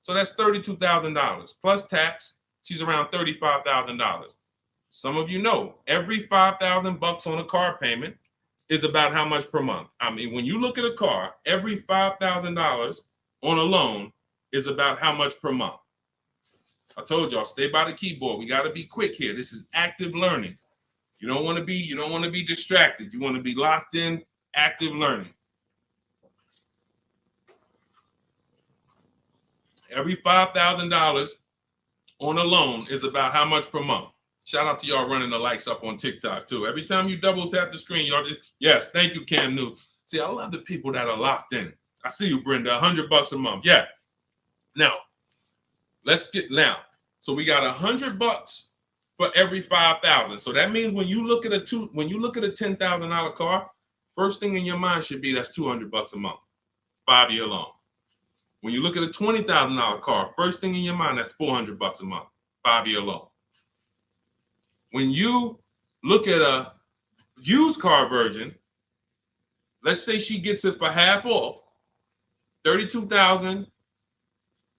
So that's $32,000 plus tax. She's around $35,000. Some of you know every $5,000 on a car payment is about how much per month. I mean, when you look at a car, every $5,000 on a loan is about how much per month. I told y'all, stay by the keyboard. We got to be quick here. This is active learning. You don't want to be distracted. You want to be locked in, active learning. Every $5,000 on a loan is about how much per month. Shout out to y'all running the likes up on TikTok too. Every time you double tap the screen, y'all just, yes, thank you, Cam New. See, I love the people that are locked in. I see you, Brenda, $100 a month. Yeah. Now, so we got $100 for every 5,000. So that means when you look at a $10,000 car, first thing in your mind should be that's $200 a month, 5-year loan. When you look at a $20,000 car, first thing in your mind, that's $400 a month, 5-year loan. When you look at a used car version, let's say she gets it for half off, $32,000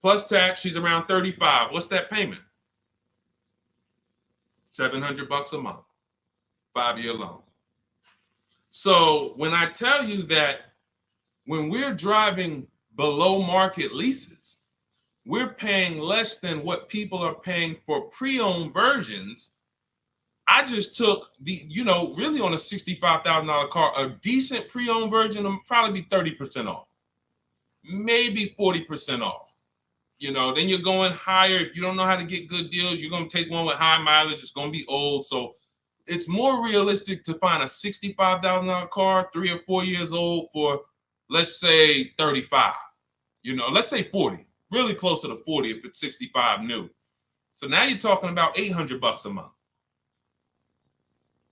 plus tax, she's around $35,000. What's that payment? $700 a month, 5-year loan. So when I tell you that when we're driving below market leases, we're paying less than what people are paying for pre-owned versions. I just took really on a $65,000 car, a decent pre-owned version will probably be 30% off, maybe 40% off. Then you're going higher. If you don't know how to get good deals, you're going to take one with high mileage. It's going to be old. So it's more realistic to find a $65,000 car, 3 or 4 years old for, let's say 35, let's say 40, really closer to 40 if it's 65 new. So now you're talking about $800 a month.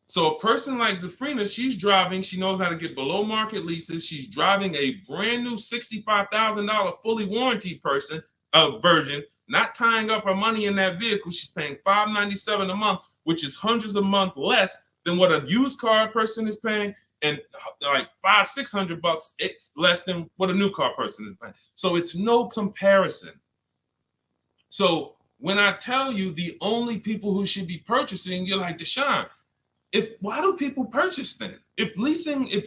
So a person like Zafrina, she's driving, she knows how to get below market leases. She's driving a brand new $65,000 fully warranted version, not tying up her money in that vehicle. She's paying $597 a month, which is hundreds a month less than what a used car person is paying, and like $500-$600 it's less than what a new car person is paying. So it's no comparison. So when I tell you the only people who should be purchasing, you're like, Deshone, why do people purchase then? If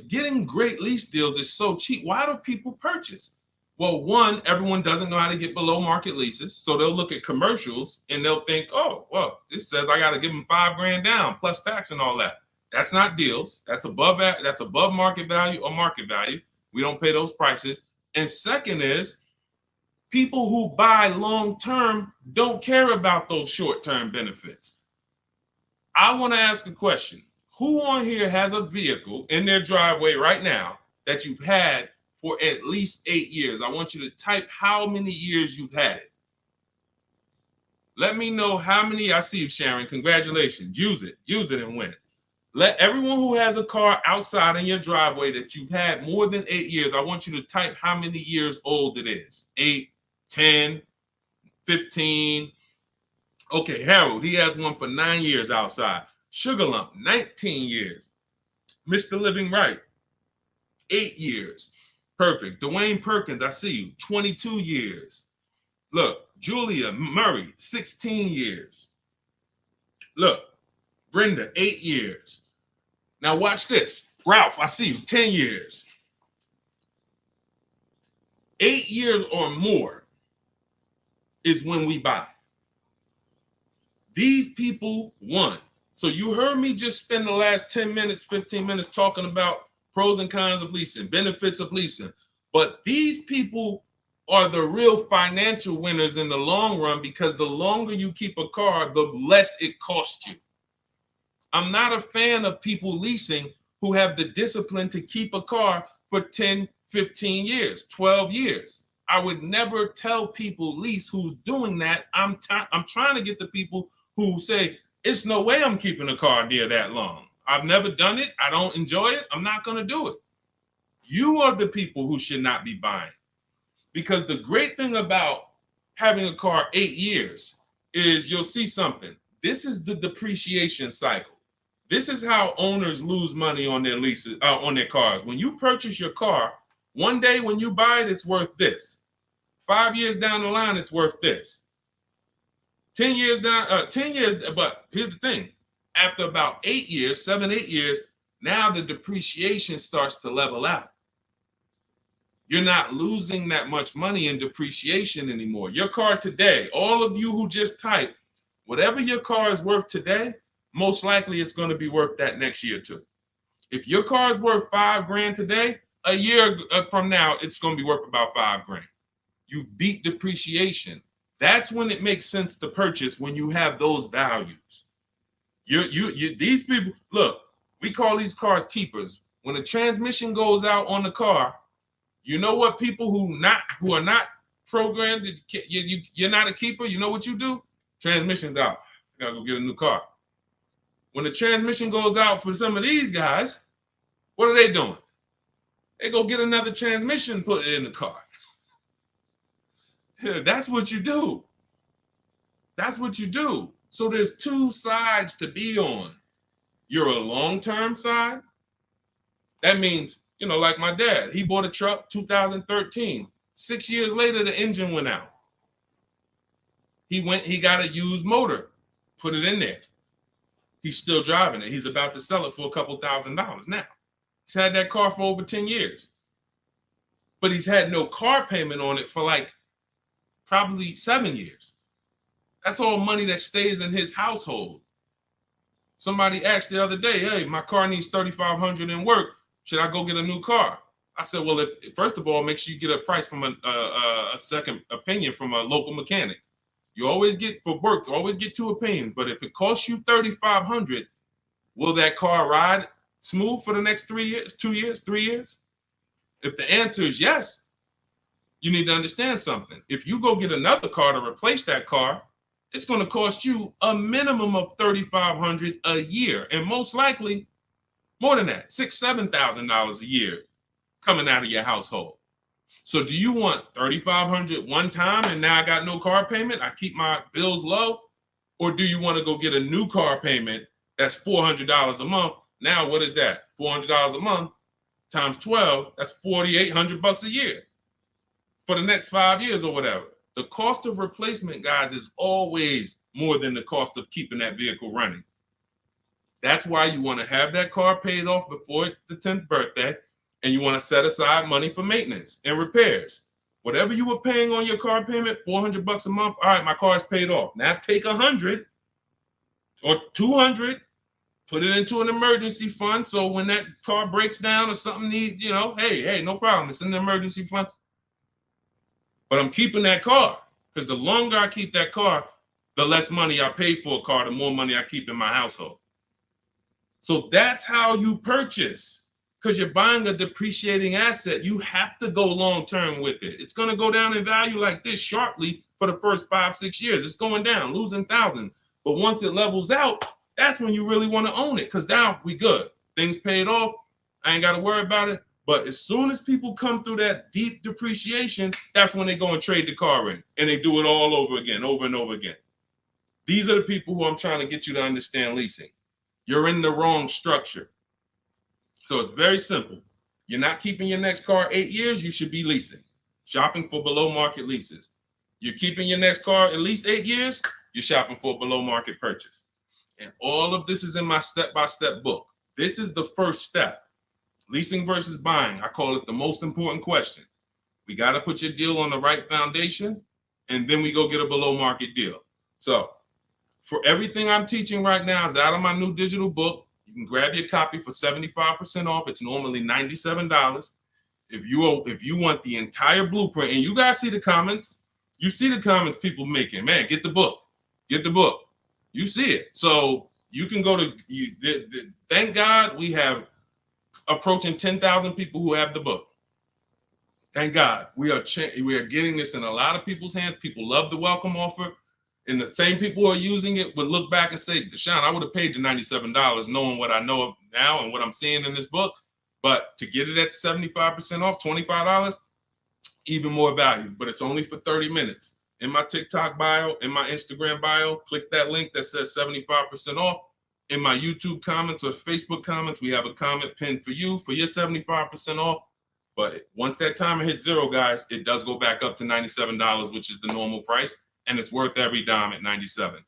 getting great lease deals is so cheap, why do people purchase? Well, one, everyone doesn't know how to get below market leases. So they'll look at commercials and they'll think, oh, well, this says I got to give them $5,000 down plus tax and all that. That's not deals. That's above market value or market value. We don't pay those prices. And second is, people who buy long-term don't care about those short-term benefits. I want to ask a question. Who on here has a vehicle in their driveway right now that you've had for at least 8 years? I want you to type how many years you've had it. Let me know how many. I see you, Sharon. Congratulations. Use it and win. Let everyone who has a car outside in your driveway that you've had more than 8 years, I want you to type how many years old it is. 8, 10, 15. Okay, Harold, he has one for 9 years outside. Sugar Lump, 19 years. Mr. Living Right, 8 years. Perfect. Dwayne Perkins, I see you, 22 years. Look, Julia Murray, 16 years. Look, Brenda, 8 years. Now watch this. Ralph, I see you, 10 years. 8 years or more is when we buy. These people won. So you heard me just spend the last 10 minutes, 15 minutes talking about pros and cons of leasing, benefits of leasing. But these people are the real financial winners in the long run, because the longer you keep a car, the less it costs you. I'm not a fan of people leasing who have the discipline to keep a car for 10, 15 years, 12 years. I would never tell people lease who's doing that. I'm trying to get the people who say, it's no way I'm keeping a car near that long. I've never done it. I don't enjoy it. I'm not going to do it. You are the people who should not be buying. Because the great thing about having a car 8 years is you'll see something. This is the depreciation cycle. This is how owners lose money on their leases, on their cars. When you purchase your car, one day when you buy it, it's worth this. 5 years down the line, it's worth this. 10 years down, 10 years, but here's the thing. After about 8 years, 7, 8 years, now the depreciation starts to level out. You're not losing that much money in depreciation anymore. Your car today, all of you who just typed, whatever your car is worth today, most likely it's going to be worth that next year too. If your car is worth $5,000 today, a year from now, it's going to be worth about $5,000. You beat depreciation. That's when it makes sense to purchase, when you have those values. These people, look, we call these cars keepers. When the transmission goes out on the car, you know what people who are not programmed, you're not a keeper, you know what you do? Transmission's out. You gotta go get a new car. When the transmission goes out for some of these guys, what are they doing? They go get another transmission and put it in the car. That's what you do. That's what you do. So there's two sides to be on. You're a long-term side. That means, like my dad, he bought a truck 2013. 6 years later, the engine went out. He got a used motor, put it in there. He's still driving it. He's about to sell it for a couple $1,000s now. He's had that car for over 10 years. But he's had no car payment on it for probably 7 years. That's all money that stays in his household. Somebody asked the other day, hey, my car needs $3,500 in work. Should I go get a new car? I said, well, first of all, make sure you get a price from a second opinion from a local mechanic. You always get, for work, you always get 2 opinions. But if it costs you $3,500, will that car ride smooth for the next 3 years, 2 years, 3 years? If the answer is yes, you need to understand something. If you go get another car to replace that car, it's going to cost you a minimum of $3,500 a year, and most likely more than that, $6,000, $7,000 a year coming out of your household. So do you want $3,500 one time and now I got no car payment, I keep my bills low? Or do you want to go get a new car payment that's $400 a month? Now what is that? $400 a month times 12, that's $4,800 a year for the next 5 years or whatever. The cost of replacement, guys, is always more than the cost of keeping that vehicle running. That's why you want to have that car paid off before the 10th birthday, and you want to set aside money for maintenance and repairs. Whatever you were paying on your car payment, $400 a month. All right, my car is paid off. Now take $100 or $200, put it into an emergency fund. So when that car breaks down or something needs, hey, no problem. It's in the emergency fund. But I'm keeping that car, because the longer I keep that car, the less money I pay for a car, the more money I keep in my household. So that's how you purchase, because you're buying a depreciating asset. You have to go long term with it. It's going to go down in value like this sharply for the first 5-6 years. It's going down, losing thousands. But once it levels out, that's when you really want to own it, because now we good. Things paid off. I ain't got to worry about it. But as soon as people come through that deep depreciation, that's when they go and trade the car in, and they do it all over again, over and over again. These are the people who I'm trying to get you to understand leasing. You're in the wrong structure. So it's very simple. You're not keeping your next car 8 years, you should be leasing, shopping for below market leases. You're keeping your next car at least 8 years, you're shopping for a below market purchase. And all of this is in my step-by-step book. This is the first step. Leasing versus buying. I call it the most important question. We got to put your deal on the right foundation, and then we go get a below market deal. So for everything I'm teaching right now is out of my new digital book. You can grab your copy for 75% off. It's normally $97. If you want the entire blueprint, and you guys see the comments, you see the comments people making, man, get the book. Get the book. You see it. So you can go to, thank God we have approaching 10,000 people who have the book. Thank God. We are getting this in a lot of people's hands. People love the welcome offer. And the same people who are using it would look back and say, Deshone, I would have paid the $97 knowing what I know now and what I'm seeing in this book. But to get it at 75% off, $25, even more value. But it's only for 30 minutes. In my TikTok bio, in my Instagram bio, click that link that says 75% off. In my YouTube comments or Facebook comments, we have a comment pinned for you for your 75% off. But once that timer hits zero, guys, it does go back up to $97, which is the normal price. And it's worth every dime at $97.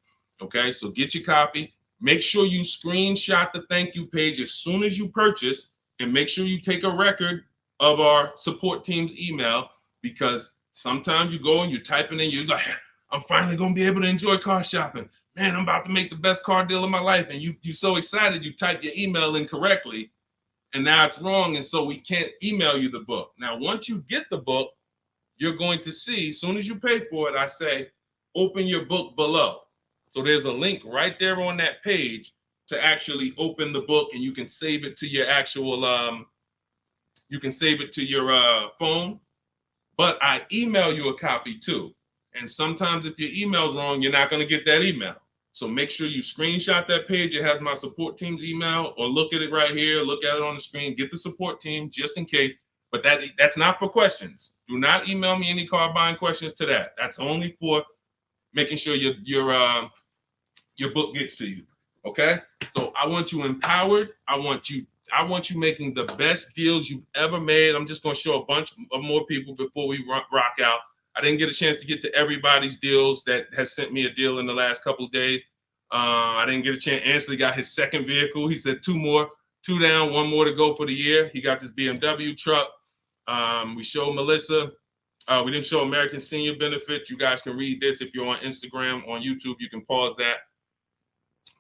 Okay, so get your copy. Make sure you screenshot the thank you page as soon as you purchase, and make sure you take a record of our support team's email, because sometimes you go and you type it in, you're like, I'm finally going to be able to enjoy car shopping. Man, I'm about to make the best car deal of my life. And you're so excited, you type your email in correctly, and now it's wrong. And so we can't email you the book. Now, once you get the book, you're going to see, as soon as you pay for it, I say, open your book below. So there's a link right there on that page to actually open the book, and you can save it to your actual, you can save it to your phone. But I email you a copy too. And sometimes if your email's wrong, you're not going to get that email. So make sure you screenshot that page. It has my support team's email, or look at it right here. Look at it on the screen. Get the support team just in case. But that's not for questions. Do not email me any car buying questions to that. That's only for making sure your book gets to you. Okay? So I want you empowered. I want you making the best deals you've ever made. I'm just going to show a bunch of more people before we rock out. I didn't get a chance to get to everybody's deals that has sent me a deal in the last couple of days. I didn't get a chance. Ansley got his second vehicle. He said 2 down, 1 more to go for the year. He got this BMW truck. We showed Melissa. We didn't show American Senior Benefits. You guys can read this if you're on Instagram, on YouTube. You can pause that.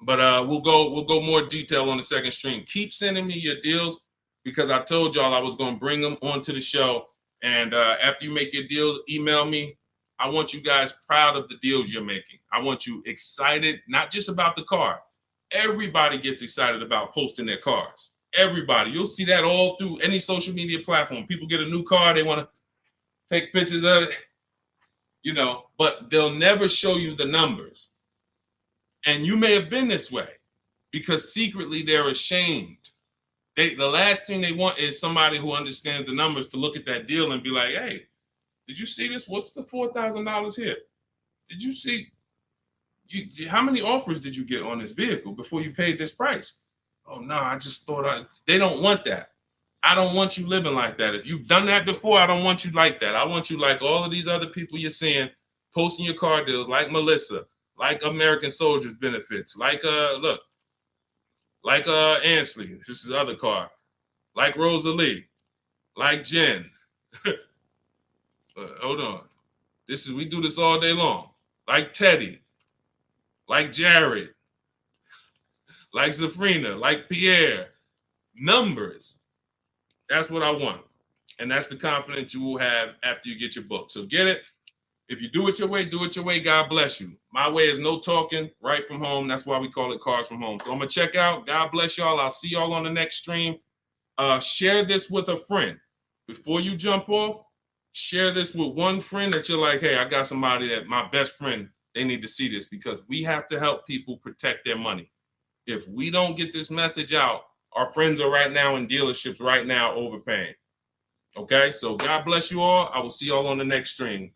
But we'll go more detail on the second stream. Keep sending me your deals, because I told y'all I was going to bring them onto the show. And after you make your deals, email me. I want you guys proud of the deals you're making. I want you excited, not just about the car. Everybody gets excited about posting their cars. Everybody. You'll see that all through any social media platform. People get a new car, they want to take pictures of it, but they'll never show you the numbers. And you may have been this way, because secretly they're ashamed. The last thing they want is somebody who understands the numbers to look at that deal and be like, hey, did you see this? What's the $4,000 here? Did you see? How many offers did you get on this vehicle before you paid this price? Oh, no, I just thought they don't want that. I don't want you living like that. If you've done that before, I don't want you like that. I want you like all of these other people you're seeing posting your car deals, like Melissa, like American Soldiers Benefits, like Ansley, this is his other car, like Rosalie, like Jen. Hold on. We do this all day long. Like Teddy, like Jared, like Zafrina, like Pierre. Numbers. That's what I want. And that's the confidence you will have after you get your book. So get it. If you do it your way, do it your way. God bless you. My way is no talking, right from home. That's why we call it Cars from Home. So I'm going to check out. God bless y'all. I'll see y'all on the next stream. Share this with a friend. Before you jump off, share this with one friend that you're like, hey, I got somebody that my best friend, they need to see this, because we have to help people protect their money. If we don't get this message out, our friends are right now in dealerships right now overpaying. Okay, so God bless you all. I will see y'all on the next stream.